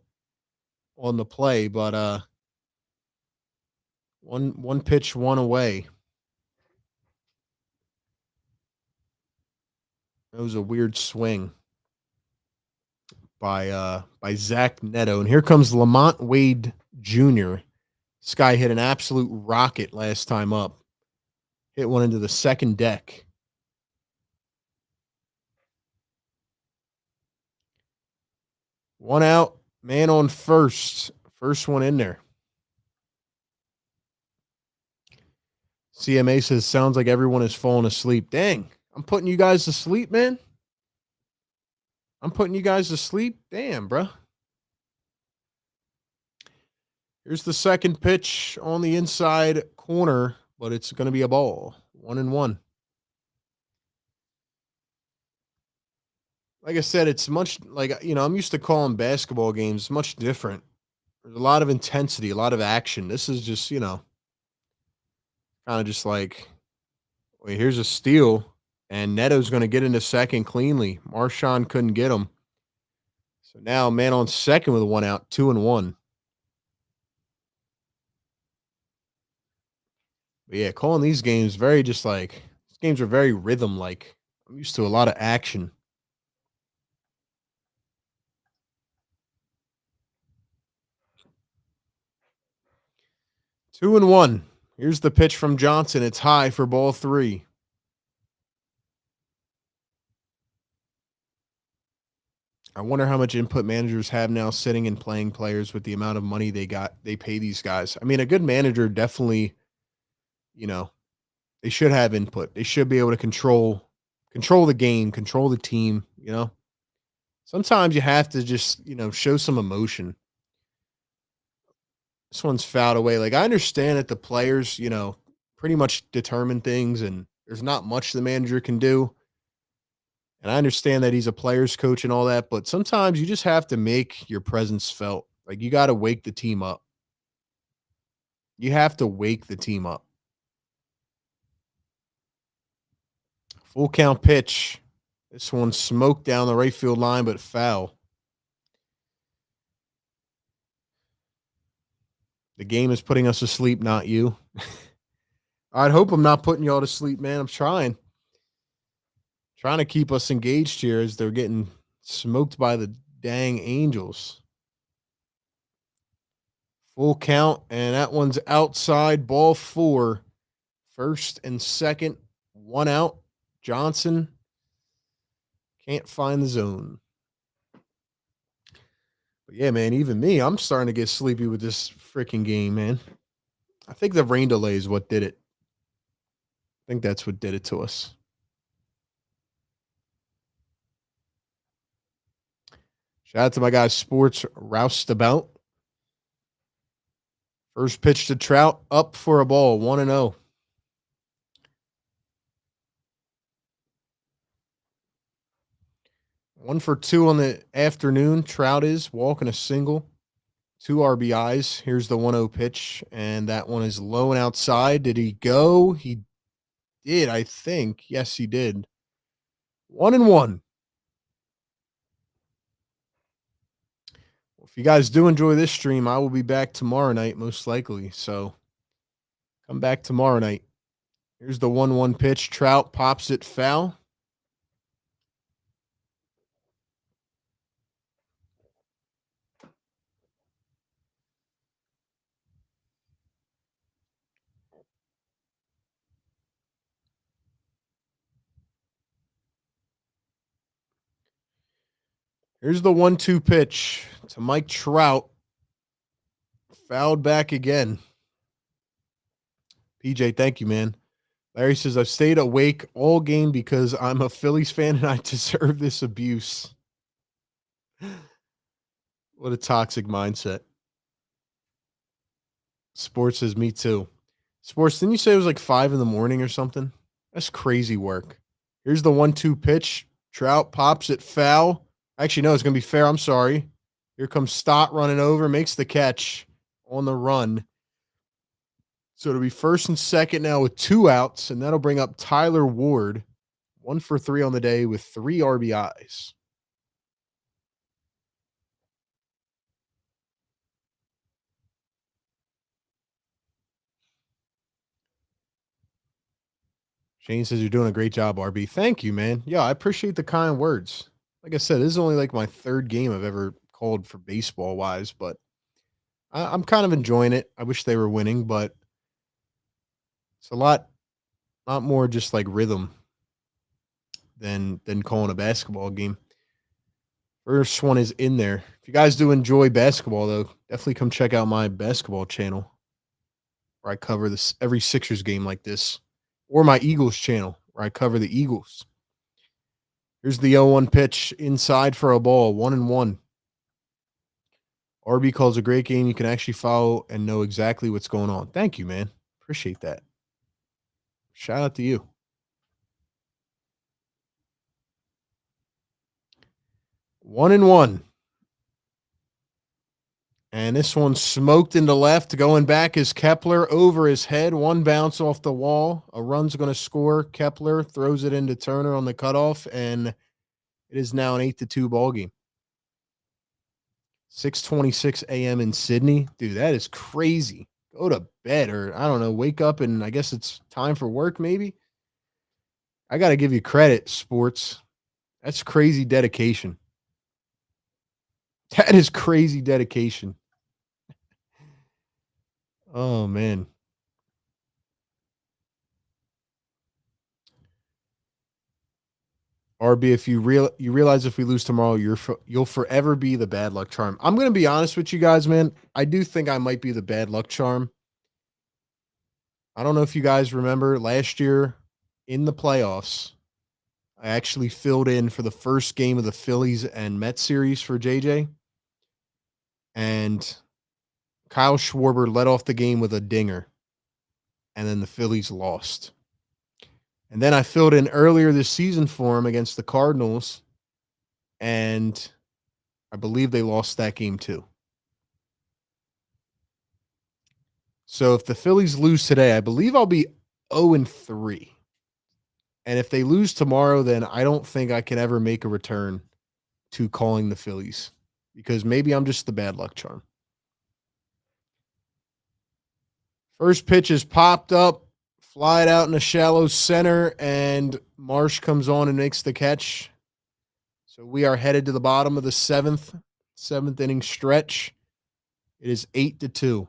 on the play, but one pitch, 1 away. That was a weird swing by Zach Neto. And here comes Lamont Wade Jr. This guy hit an absolute rocket last time up. Hit one into the second deck. One out, man on first. First one in there. CMA says, sounds like everyone is falling asleep. Dang, I'm putting you guys to sleep, man. I'm putting you guys to sleep. Damn, bro. Here's the second pitch on the inside corner, but it's going to be a ball. 1-1. Like I said, it's much like, I'm used to calling basketball games much different. There's a lot of intensity, a lot of action. This is just, kind of just like, wait, here's a steal, and Neto's going to get into second cleanly. Marshawn couldn't get him. So now man on second with 1 out, 2-1. But yeah, calling these games these games are very rhythm like. I'm used to a lot of action. 2-1. Here's the pitch from Johnson. It's high for ball 3. I wonder how much input managers have now sitting and playing players with the amount of money they pay these guys. I mean, a good manager definitely, they should have input. They should be able to control the game, control the team. Sometimes you have to just, show some emotion. This one's fouled away. Like, I understand that the players, pretty much determine things and there's not much the manager can do. And I understand that he's a player's coach and all that, but sometimes you just have to make your presence felt. Like, you got to wake the team up. You have to wake the team up. Full count pitch. This one smoked down the right field line, but foul. The game is putting us to sleep, not you. I'd hope I'm not putting y'all to sleep, man. I'm trying to keep us engaged here as they're getting smoked by the dang Angels. Full count, and that one's outside. Ball 4. First and second, 1 out. Johnson can't find the zone. But yeah, man, even me, I'm starting to get sleepy with this freaking game, man. I think the rain delay is what did it. I think that's what did it to us. Shout out to my guy Sports Roustabout. First pitch to Trout, up for a ball, 1-0. One for 2 on the afternoon. Trout is walking a single. 2 RBIs. Here's the 1-0 pitch, and that one is low and outside. Did he go? He did, I think. Yes, he did. 1-1. If you guys do enjoy this stream, I will be back tomorrow night, most likely. So come back tomorrow night. Here's the 1-1 pitch. Trout pops it foul. Here's the 1-2 pitch to Mike Trout. Fouled back again. PJ, thank you, man. Larry says, I've stayed awake all game because I'm a Phillies fan and I deserve this abuse. What a toxic mindset. Sports says, me too. Sports, didn't you say it was like 5 in the morning or something? That's crazy work. Here's the 1-2 pitch. Trout pops it foul. Actually, no, it's going to be fair. I'm sorry. Here comes Stott running over, makes the catch on the run. So it'll be first and second now with 2 outs, and that'll bring up Tyler Ward, 1 for 3 on the day with 3 RBIs. Shane says you're doing a great job, RB. Thank you, man. Yeah, I appreciate the kind words. Like I said, this is only like my 3rd game I've ever called for baseball-wise, but I'm kind of enjoying it. I wish they were winning, but it's a lot more just like rhythm than calling a basketball game. First one is in there. If you guys do enjoy basketball, though, definitely come check out my basketball channel where I cover this every Sixers game like this, or my Eagles channel where I cover the Eagles. Here's the 0-1 pitch inside for a ball, 1-1. RB calls a great game. You can actually follow and know exactly what's going on. Thank you, man. Appreciate that. Shout out to you. One and one. And this one smoked into left. Going back is Kepler over his head. One bounce off the wall. A run's going to score. Kepler throws it into Turner on the cutoff, and it is now an 8-2 ball game. 6:26 a.m. in Sydney. Dude, that is crazy. Go to bed, or I don't know, wake up and I guess it's time for work maybe. I got to give you credit, sports. That's crazy dedication. That is crazy dedication. Oh, man. RB, if you realize if we lose tomorrow, you'll forever be the bad luck charm. I'm going to be honest with you guys, man. I do think I might be the bad luck charm. I don't know if you guys remember last year in the playoffs, I actually filled in for the first game of the Phillies and Mets series for JJ. And Kyle Schwarber led off the game with a dinger. And then the Phillies lost. And then I filled in earlier this season for him against the Cardinals. And I believe they lost that game too. So if the Phillies lose today, I believe I'll be 0-3. And if they lose tomorrow, then I don't think I can ever make a return to calling the Phillies because maybe I'm just the bad luck charm. First pitch is popped up, fly it out in a shallow center, and Marsh comes on and makes the catch. So we are headed to the bottom of the seventh inning stretch. It is 8-2.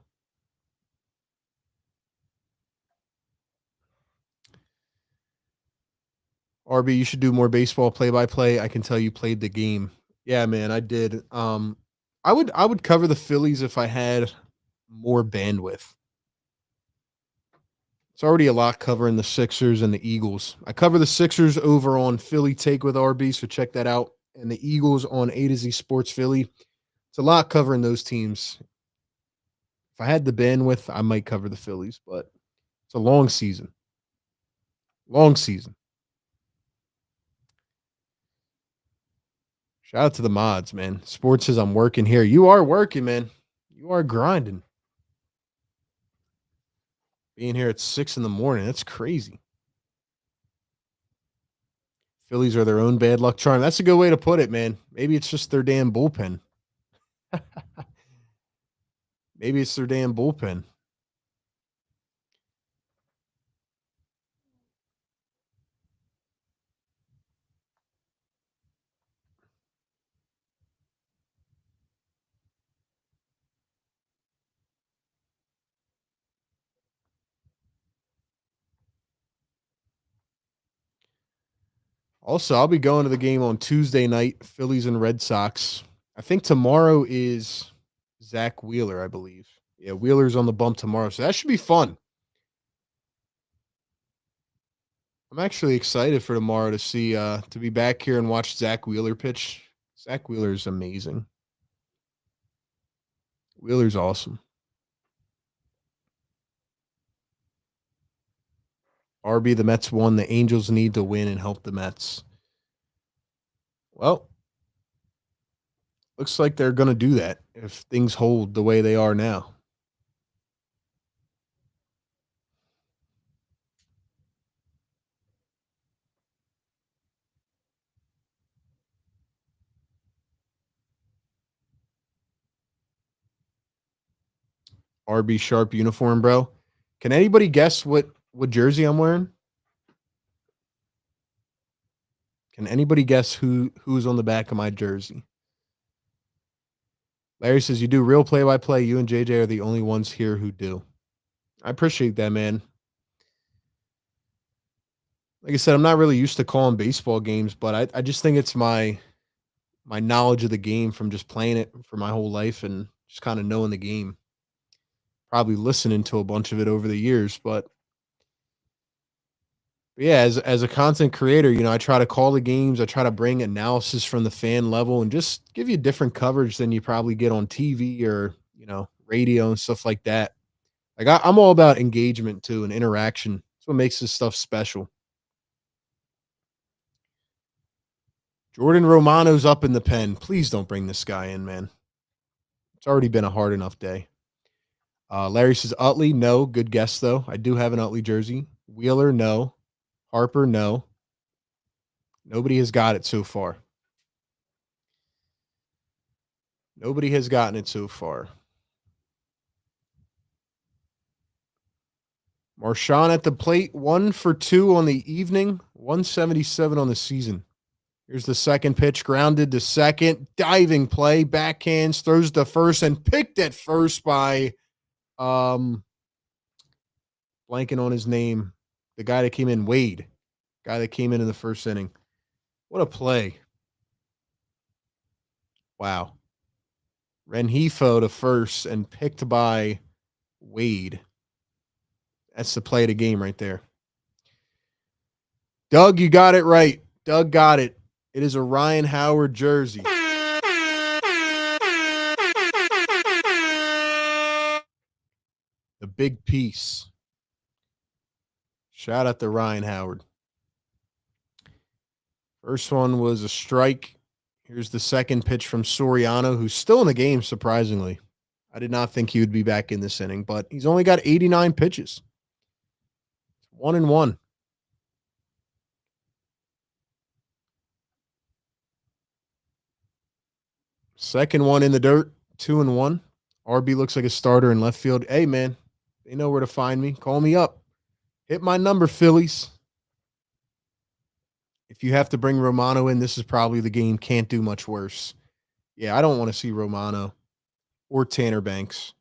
RB, you should do more baseball play-by-play. I can tell you played the game. Yeah, man, I did. I would cover the Phillies if I had more bandwidth. It's already a lot covering the Sixers and the Eagles. I cover the Sixers over on Philly Take with RB, so check that out. And the Eagles on A to Z Sports Philly. It's a lot covering those teams. If I had the bandwidth, I might cover the Phillies, but it's a long season. Long season. Shout out to the mods, man. Sports says I'm working here. You are working, man. You are grinding. Being here at 6 a.m. That's crazy. Phillies are their own bad luck charm. That's a good way to put it, man. Maybe it's just their damn bullpen. Maybe it's their damn bullpen. Also, I'll be going to the game on Tuesday night, Phillies and Red Sox. I think tomorrow is Zach Wheeler, I believe. Yeah, Wheeler's on the bump tomorrow, so that should be fun. I'm actually excited for tomorrow to see to be back here and watch Zach Wheeler pitch. Zach Wheeler is amazing. Wheeler's awesome. RB, the Mets won. The Angels need to win and help the Mets. Well, looks like they're going to do that if things hold the way they are now. RB Sharp uniform, bro. Can anybody guess what jersey I'm wearing? Can anybody guess who's on the back of my jersey? Larry says, you do real play-by-play. You and JJ are the only ones here who do. I appreciate that, man. Like I said, I'm not really used to calling baseball games, but I just think it's my knowledge of the game from just playing it for my whole life and just kind of knowing the game. Probably listening to a bunch of it over the years, but Yeah, as a content creator, I try to call the games. I try to bring analysis from the fan level and just give you different coverage than you probably get on TV or radio and stuff like that. Like I'm all about engagement too and interaction. That's what makes this stuff special. Jordan Romano's up in the pen. Please don't bring this guy in, man. It's already been a hard enough day. Larry says Utley, no. Good guess though. I do have an Utley jersey. Wheeler, no. Harper, no. Nobody has got it so far. Nobody has gotten it so far. Marshawn at the plate, 1 for 2 on the evening, 177 on the season. Here's the second pitch, grounded to second, diving play, backhands, throws to first, and picked at first by blanking on his name, the guy that came in, Wade, guy that came in the first inning. What a play. Wow. Renjifo to first and picked by Wade. That's the play of the game right there. Doug, you got it right. Doug got it. It is a Ryan Howard jersey. The big piece. Shout out to Ryan Howard. First one was a strike. Here's the second pitch from Soriano, who's still in the game, surprisingly. I did not think he would be back in this inning, but he's only got 89 pitches. 1-1. Second one in the dirt, 2-1. RB looks like a starter in left field. Hey, man, they know where to find me. Call me up. Hit my number, Phillies. If you have to bring Romano in, this is probably the game. Can't do much worse. Yeah, I don't want to see Romano or Tanner Banks.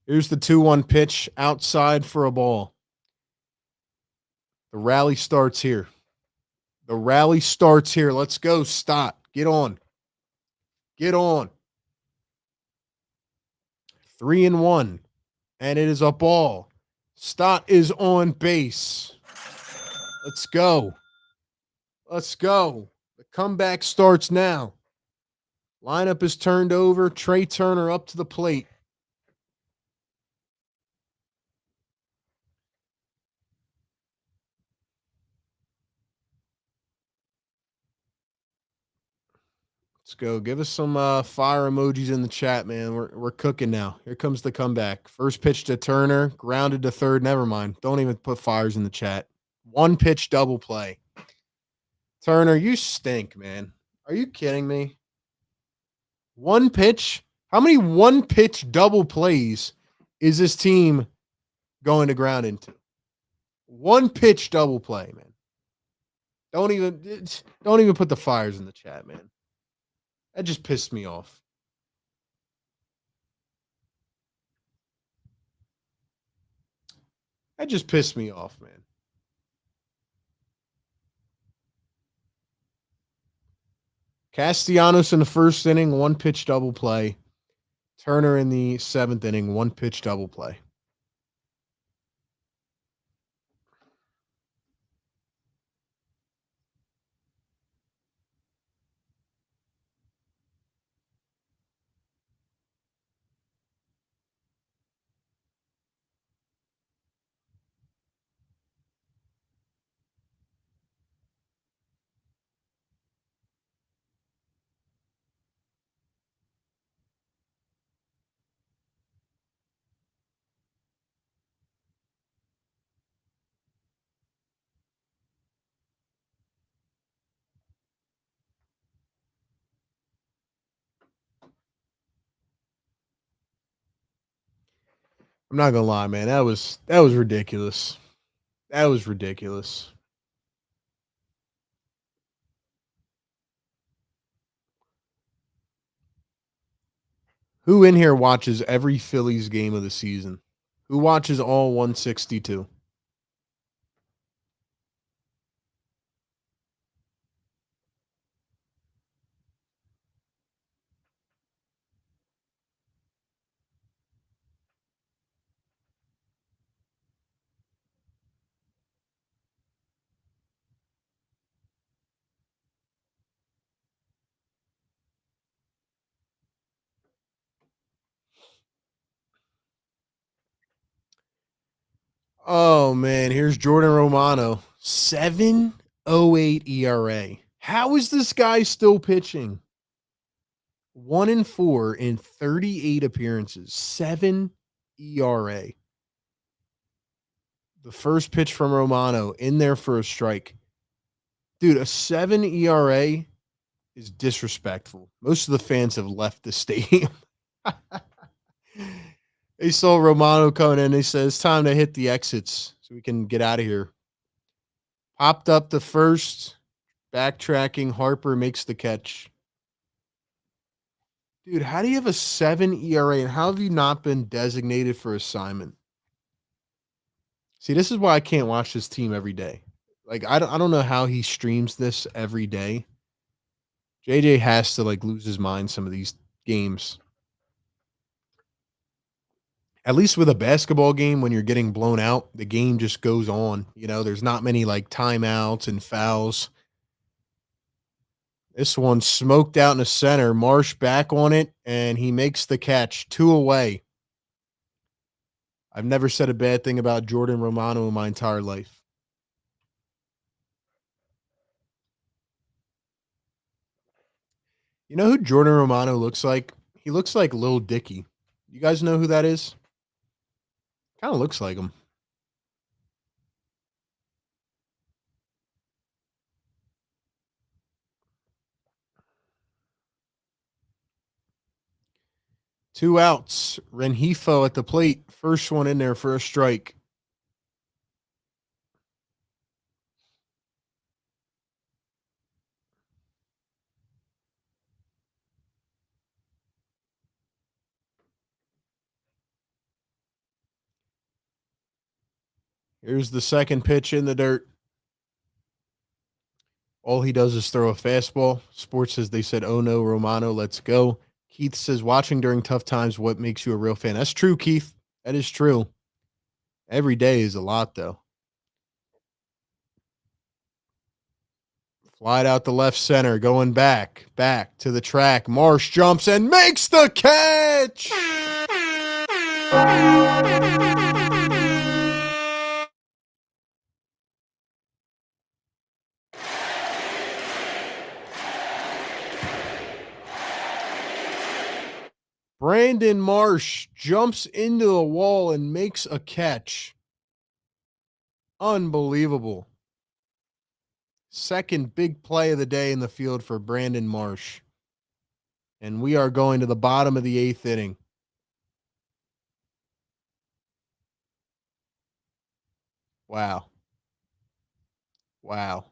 Here's the 2-1 pitch outside for a ball. The rally starts here. The rally starts here. Let's go, Stott. Get on. Get on. 3-1. And it is a ball. Stott is on base. Let's go. Let's go. The comeback starts now. Lineup is turned over. Trey Turner up to the plate. Let's go. Give us some fire emojis in the chat, man. We're cooking now. Here comes the comeback. First pitch to Turner, grounded to third. Never mind. Don't even put fires in the chat. One pitch double play. Turner, you stink, man. Are you kidding me? One pitch? How many one pitch double plays is this team going to ground into? One pitch double play, man. Don't even put the fires in the chat, man. That just pissed me off. That just pissed me off, man. Castellanos in the first inning, one pitch double play. Turner in the seventh inning, one pitch double play. I'm not gonna lie, man. That was ridiculous. That was ridiculous. Who in here watches every Phillies game of the season? Who watches all 162? Oh man, here's Jordan Romano. 7.08 ERA. How is this guy still pitching? 1-4 in 38 appearances. 7 ERA. The first pitch from Romano in there for a strike. Dude, a 7 ERA is disrespectful. Most of the fans have left the stadium. They saw Romano coming in. They said, it's time to hit the exits so we can get out of here. Popped up the first, backtracking. Harper makes the catch. Dude, how do you have a 7 ERA and how have you not been designated for assignment? See, this is why I can't watch this team every day. Like, I don't know how he streams this every day. JJ has to like lose his mind some of these games. At least with a basketball game, when you're getting blown out, the game just goes on. You know, there's not many like timeouts and fouls. This one smoked out in the center. Marsh back on it, and he makes the catch. 2 away. I've never said a bad thing about Jordan Romano in my entire life. You know who Jordan Romano looks like? He looks like Lil Dicky. You guys know who that is? Kind of looks like him. Two outs. Renjifo at the plate. First one in there for a strike. Here's the second pitch in the dirt. All he does is throw a fastball. Sports says they said, oh no, Romano, let's go. Keith says, watching during tough times, what makes you a real fan? That's true, Keith. That is true. Every day is a lot, though. Flied out the left center, going back to the track. Marsh jumps and makes the catch. Brandon Marsh jumps into the wall and makes a catch. Unbelievable. Second big play of the day in the field for Brandon Marsh. And we are going to the bottom of the 8th inning. Wow. Wow.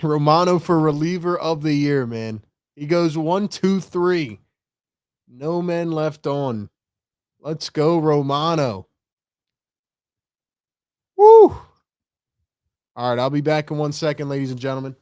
Romano for reliever of the year, man. He goes 1, 2, 3. No men left on. Let's go, Romano. Woo! All right, I'll be back in 1 second, ladies and gentlemen.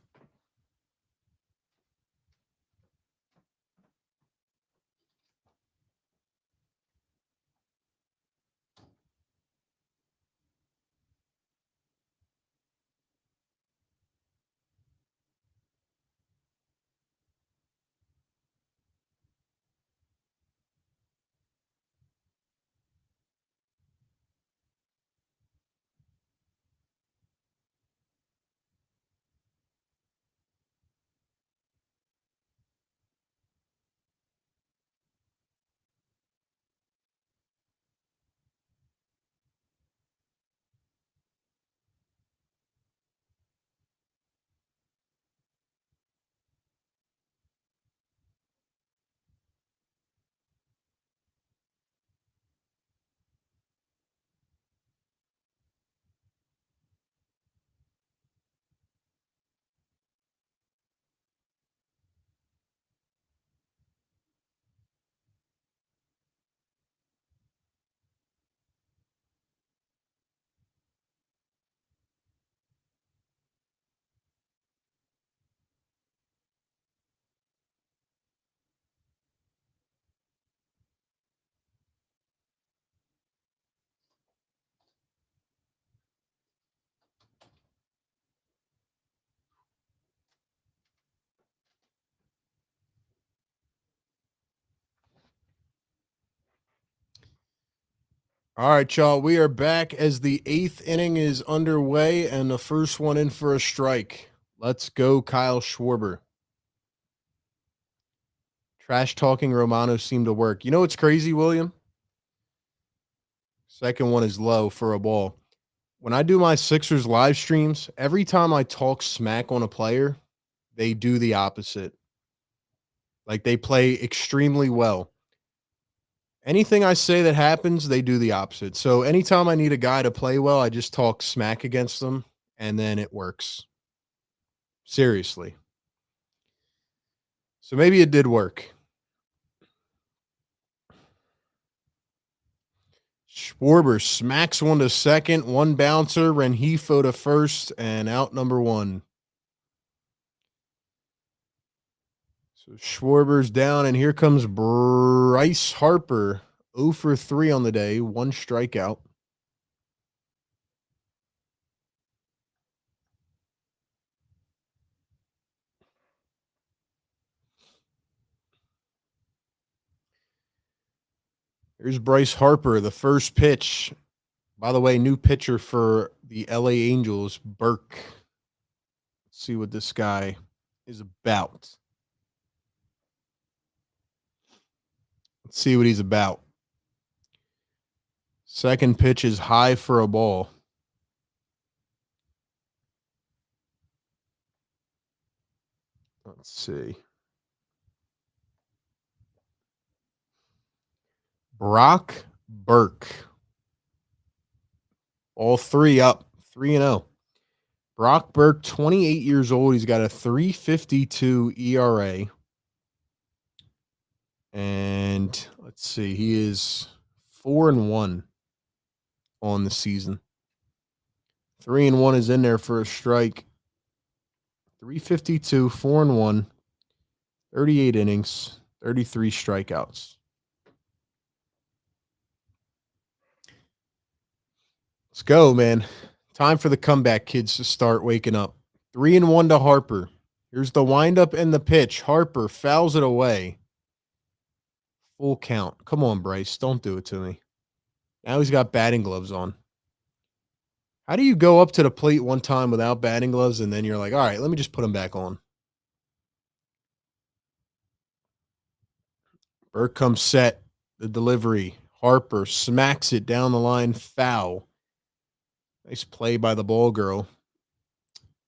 All right, y'all. We are back as the 8th inning is underway and the first one in for a strike. Let's go, Kyle Schwarber. Trash talking Romano seemed to work. You know what's crazy, William? Second one is low for a ball. When I do my Sixers live streams, every time I talk smack on a player, they do the opposite. Like they play extremely well. Anything I say that happens, they do the opposite. So anytime I need a guy to play well, I just talk smack against them, and then it works. Seriously. So maybe it did work. Schwarber smacks one to second, one bouncer, Rengifo to first, and out number one. So Schwarber's down, and here comes Bryce Harper. 0 for 3 on the day, one strikeout. Here's Bryce Harper, the first pitch. By the way, new pitcher for the LA Angels, Burke. Let's see what this guy is about. Let's see what he's about. Second pitch is high for a ball. Let's see. Brock Burke. All three up, 3-0. Brock Burke, 28 years old. He's got a 3.52 ERA. And let's see, he is 4-1 on the season. 3-1 is in there for a strike. 3.52, 4-1, 38 innings, 33 strikeouts. Let's go, man. Time for the comeback kids to start waking up. 3-1 to Harper. Here's the windup and the pitch. Harper fouls it away. Full count. Come on, Bryce. Don't do it to me. Now he's got batting gloves on. How do you go up to the plate one time without batting gloves and then you're like, all right, let me just put them back on? Burke comes set. The delivery. Harper smacks it down the line. Foul. Nice play by the ball girl.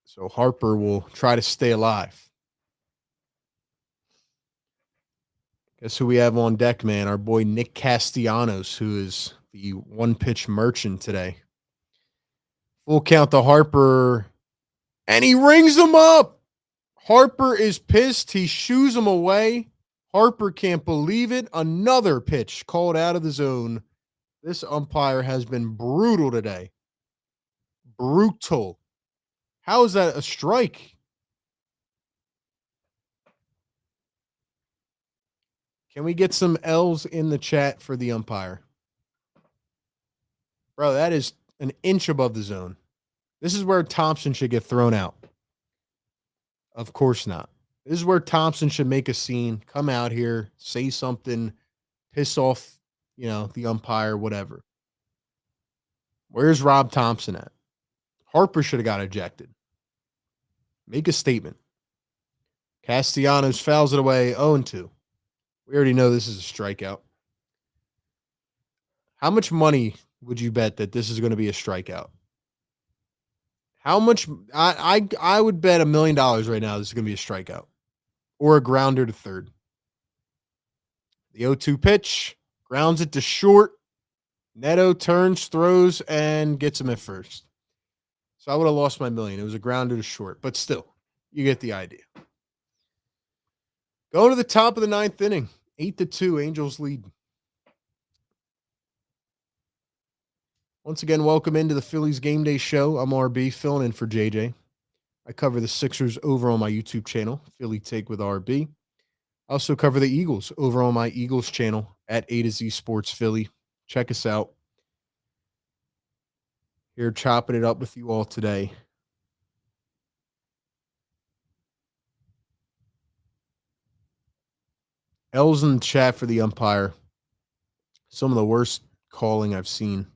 So Harper will try to stay alive. Guess who we have on deck, man? Our boy Nick Castellanos, who is the one-pitch merchant today. Full count to Harper, and he rings him up. Harper is pissed. He shoos him away. Harper can't believe it. Another pitch called out of the zone. This umpire has been brutal today. Brutal. How is that a strike? Can we get some L's in the chat for the umpire? Bro, that is an inch above the zone. This is where Thompson should get thrown out. Of course not. This is where Thompson should make a scene, come out here, say something, piss off, the umpire, whatever. Where's Rob Thompson at? Harper should have got ejected. Make a statement. Castellanos fouls it away, 0-2. We already know this is a strikeout. How much money would you bet that this is going to be a strikeout? How much? I would bet $1 million right now this is going to be a strikeout or a grounder to third. The 0-2 pitch, grounds it to short. Neto turns, throws, and gets him at first. So I would have lost my $1 million. It was a grounder to short, but still, you get the idea. Going to the top of the 9th inning, 8-2, Angels lead. Once again, welcome into the Phillies Game Day Show. I'm RB, filling in for JJ. I cover the Sixers over on my YouTube channel, Philly Take with RB. I also cover the Eagles over on my Eagles channel at A to Z Sports Philly. Check us out. Here chopping it up with you all today. L's in the chat for the umpire. Some of the worst calling I've seen.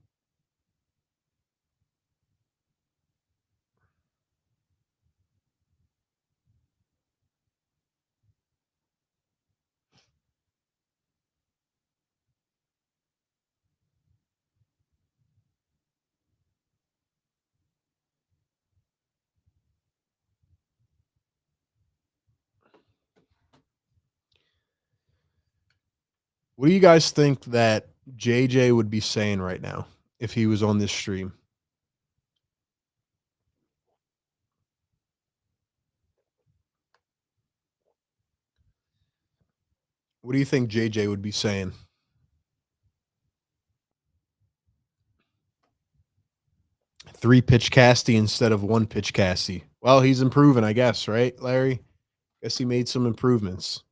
What do you guys think that JJ would be saying right now if he was on this stream? What do you think JJ would be saying? Three pitch casty instead of one pitch casty. Well, he's improving, I guess, right, Larry? Guess he made some improvements.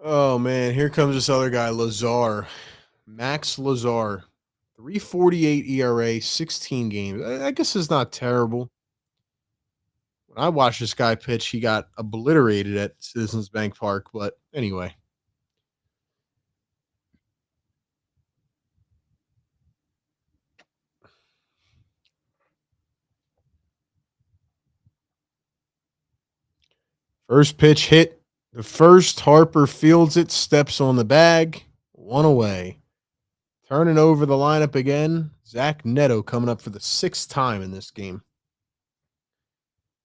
Oh man, here comes this other guy, Lazar. Max Lazar. 3.48 ERA, 16 games. I guess it's not terrible. When I watched this guy pitch, he got obliterated at Citizens Bank Park. But anyway. First pitch hit. The first, Harper fields it, steps on the bag, one away. Turning over the lineup again, Zach Neto coming up for the sixth time in this game.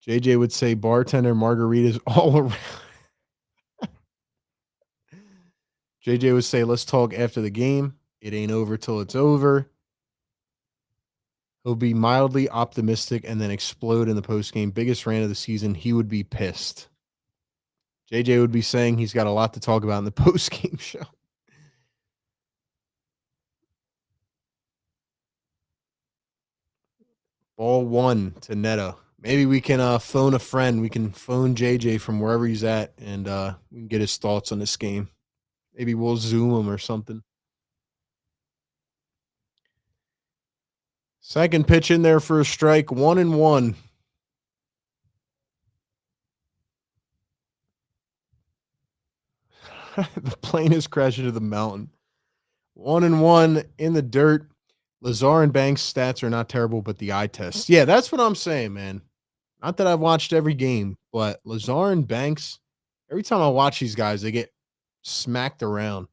JJ would say bartender margaritas all around. JJ would say, let's talk after the game. It ain't over till it's over. He'll be mildly optimistic and then explode in the postgame. Biggest rant of the season. He would be pissed. JJ would be saying he's got a lot to talk about in the postgame show. Ball one to Neto. Maybe we can phone a friend. We can phone JJ from wherever he's at, and we can get his thoughts on this game. Maybe we'll Zoom him or something. Second pitch in there for a strike, 1-1. The plane is crashing to the mountain. 1-1 in the dirt. Lazar and Banks' stats are not terrible, but the eye test. Yeah, that's what I'm saying, man. Not that I've watched every game, but Lazar and Banks, every time I watch these guys, they get smacked around.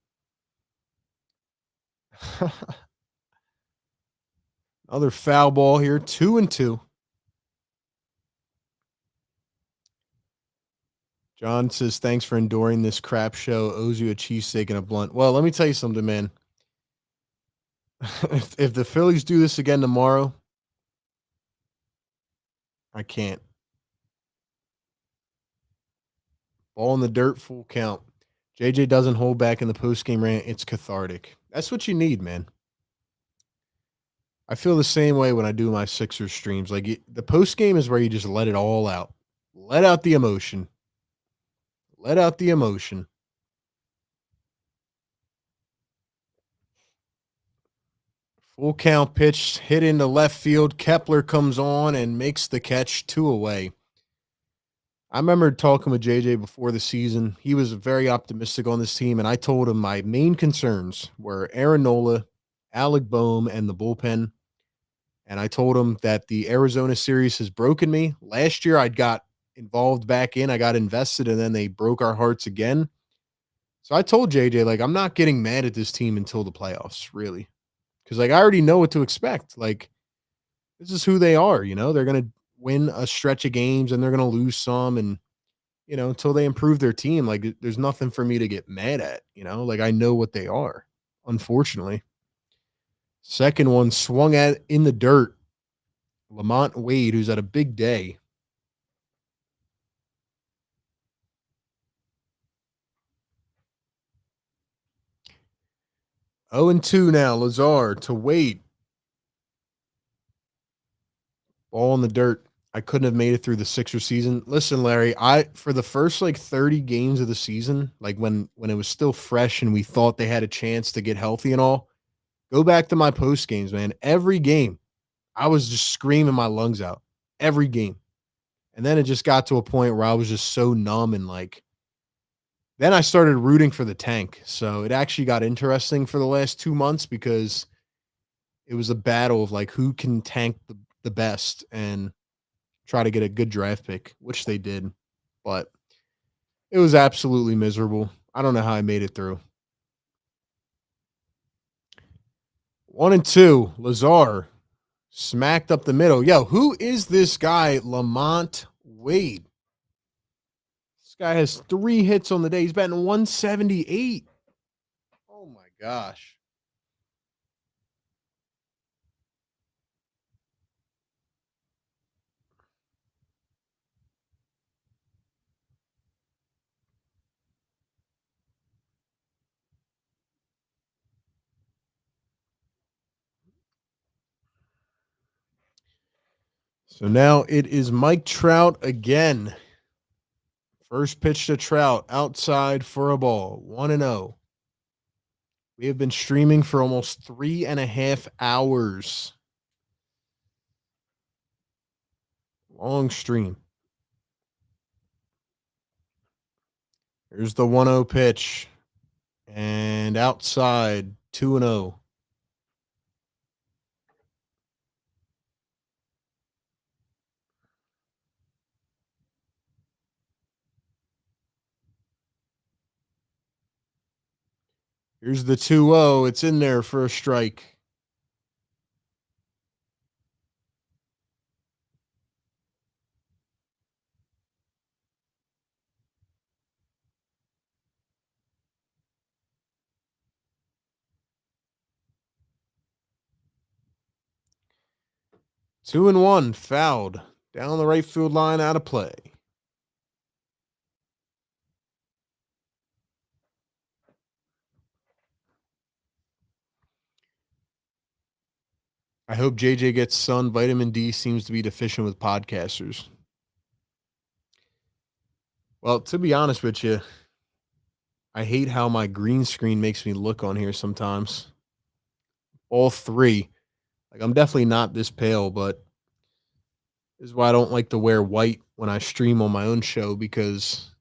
Another foul ball here, 2-2. John says, thanks for enduring this crap show. Owes you a cheesesteak and a blunt. Well, let me tell you something, man. If the Phillies do this again tomorrow, I can't. Ball in the dirt, full count. JJ doesn't hold back in the postgame rant. It's cathartic. That's what you need, man. I feel the same way when I do my Sixers streams. Like the postgame is where you just let it all out. Let out the emotion. Let out the emotion. Full count pitch hit into left field. Kepler comes on and makes the catch, 2 away. I remember talking with JJ before the season. He was very optimistic on this team, and I told him my main concerns were Aaron Nola, Alec Boehm, and the bullpen. And I told him that the Arizona series has broken me. Last year, I got involved back in. I got invested, and then they broke our hearts again. So I told JJ, like, I'm not getting mad at this team until the playoffs, really. Because, like, I already know what to expect. Like, this is who they are, you know? They're going to win a stretch of games, and they're going to lose some. And, you know, until they improve their team, like, there's nothing for me to get mad at, you know? Like, I know what they are, unfortunately. Second one swung at in the dirt. Lamont Wade, who's had a big day. Oh and 2 now. Lazar to Wade. Ball in the dirt. I couldn't have made it through the Sixer season. Listen, Larry, I for the first like 30 games of the season, like when it was still fresh and we thought they had a chance to get healthy and all, go back to my post games, man. Every game, I was just screaming my lungs out. Every game. And then it just got to a point where I was just so numb and like then I started rooting for the tank. So it actually got interesting for the last 2 months because it was a battle of like who can tank the best and try to get a good draft pick, which they did. But it was absolutely miserable. I don't know how I made it through. 1 and 2, Lazar smacked up the middle. Yo, who is this guy, Lamont Wade? This guy has 3 hits on the day. He's batting 178. Oh my gosh. So now it is Mike Trout again. First pitch to Trout outside for a ball. 1-0. We have been streaming for almost 3.5 hours. Long stream. Here's the 1-0 pitch. And outside 2-0. Here's the 2-0. It's in there for a strike. Two and one, fouled down the right field line, out of play. I hope JJ gets sun. Vitamin D seems to be deficient with podcasters. Well, to be honest with you, I hate how my green screen makes me look on here sometimes. All three. Like, I'm definitely not this pale, but this is why I don't like to wear white when I stream on my own show, because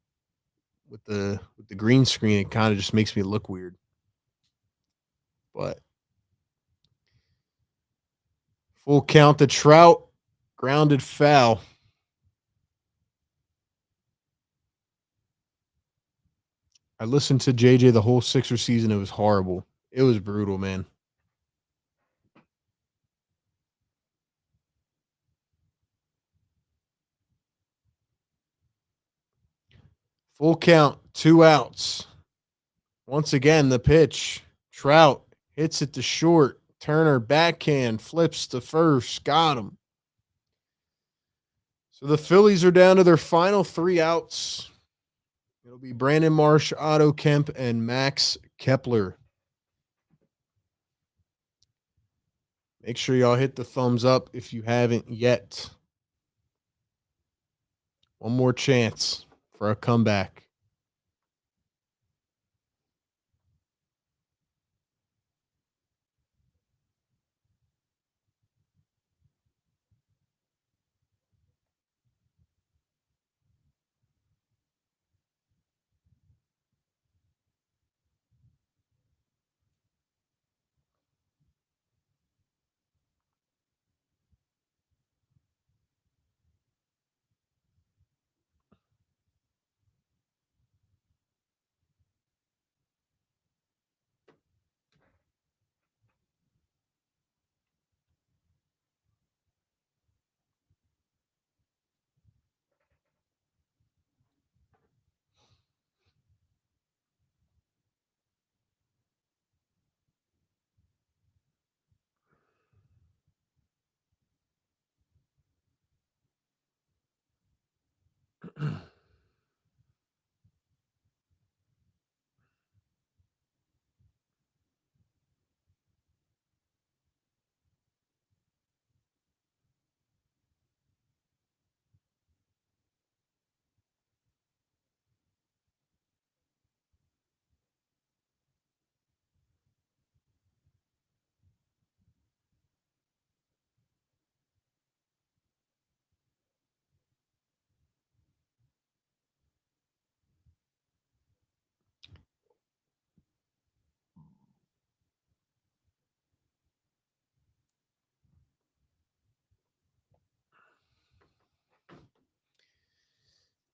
with the green screen, it kind of just makes me look weird. But full count to Trout, grounded foul. I listened to JJ the whole Sixer season. It was horrible. It was brutal, man. Full count, 2 outs. Once again, the pitch. Trout hits it to short. Turner backhand, flips to first. Got him. So the Phillies are down to their final 3 outs. It'll be Brandon Marsh, Otto Kemp, and Max Kepler. Make sure y'all hit the thumbs up if you haven't yet. One more chance for a comeback.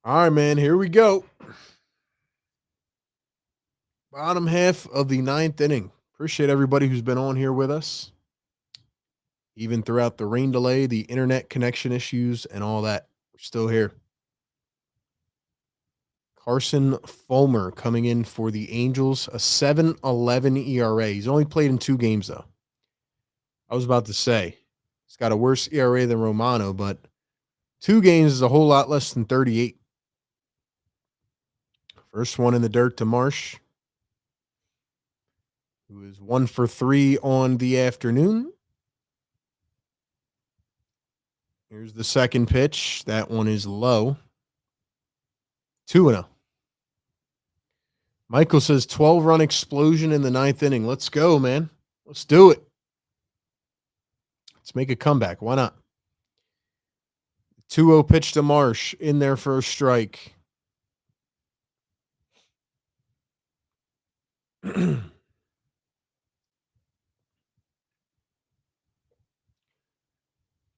All right, man. Here we go. Bottom half of the ninth inning. Appreciate everybody who's been on here with us, even throughout the rain delay, the internet connection issues, and all that. We're still here. Carson Fulmer coming in for the Angels, a 7.11 ERA. He's only played in 2 games, though. I was about to say, he's got a worse ERA than Romano, but 2 games is a whole lot less than 38. First one in the dirt to Marsh, who is 1 for 3 on the afternoon. Here's the second pitch. That one is low. 2-0. Michael says 12-run explosion in the ninth inning. Let's go, man. Let's do it. Let's make a comeback. Why not? 2-0 pitch to Marsh in there for a strike.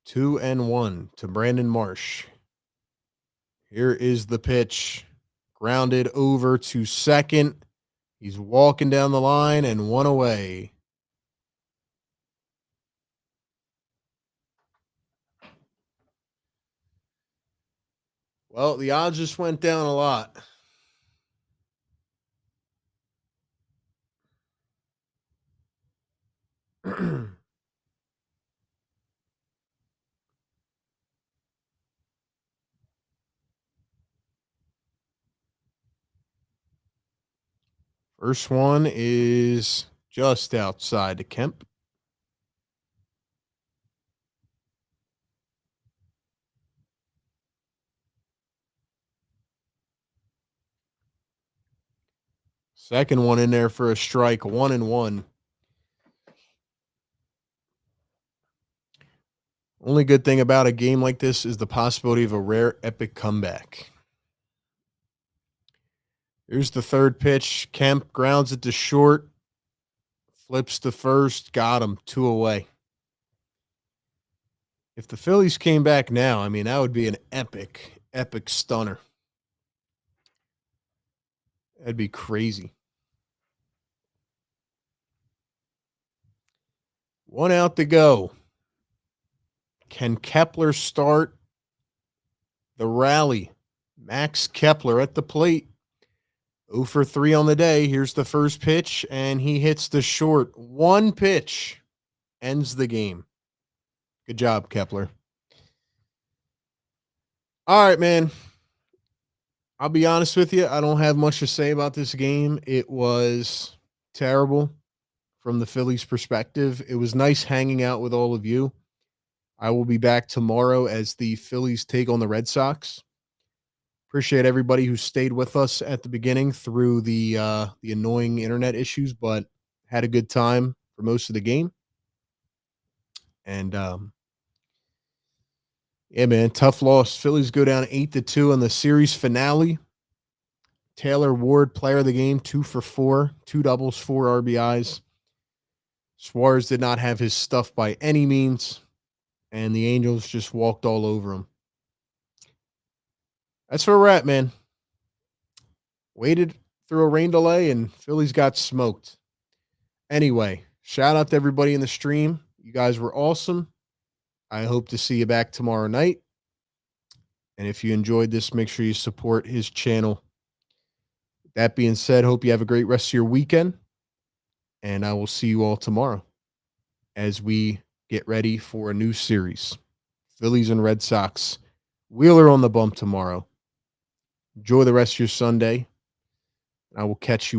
Two and one to Brandon Marsh. Here is the pitch. Grounded over to second. He's walking down the line and 1 away. Well, the odds just went down a lot. First one is just outside to Kemp. Second one in there for a strike, 1-1. Only good thing about a game like this is the possibility of a rare epic comeback. Here's the third pitch. Kemp grounds it to short. Flips to first. Got him. 2 away. If the Phillies came back now, I mean, that would be an epic, epic stunner. That'd be crazy. 1 out to go. Can Kepler start the rally? Max Kepler at the plate. 0 for 3 on the day. Here's the first pitch, and he hits the short. 1 pitch ends the game. Good job, Kepler. All right, man. I'll be honest with you. I don't have much to say about this game. It was terrible from the Phillies' perspective. It was nice hanging out with all of you. I will be back tomorrow as the Phillies take on the Red Sox. Appreciate everybody who stayed with us at the beginning through the annoying internet issues, but had a good time for most of the game. And yeah, man, tough loss. Phillies go down 8-2 in the series finale. Taylor Ward, player of the game, 2 for 4, 2 doubles, 4 RBIs. Suarez did not have his stuff by any means, and the Angels just walked all over him. That's where we're at, man. Waited through a rain delay, and Phillies got smoked. Anyway, shout out to everybody in the stream. You guys were awesome. I hope to see you back tomorrow night. And if you enjoyed this, make sure you support his channel. That being said, hope you have a great rest of your weekend. And I will see you all tomorrow as we get ready for a new series. Phillies and Red Sox. Wheeler on the bump tomorrow. Enjoy the rest of your Sunday. I will catch you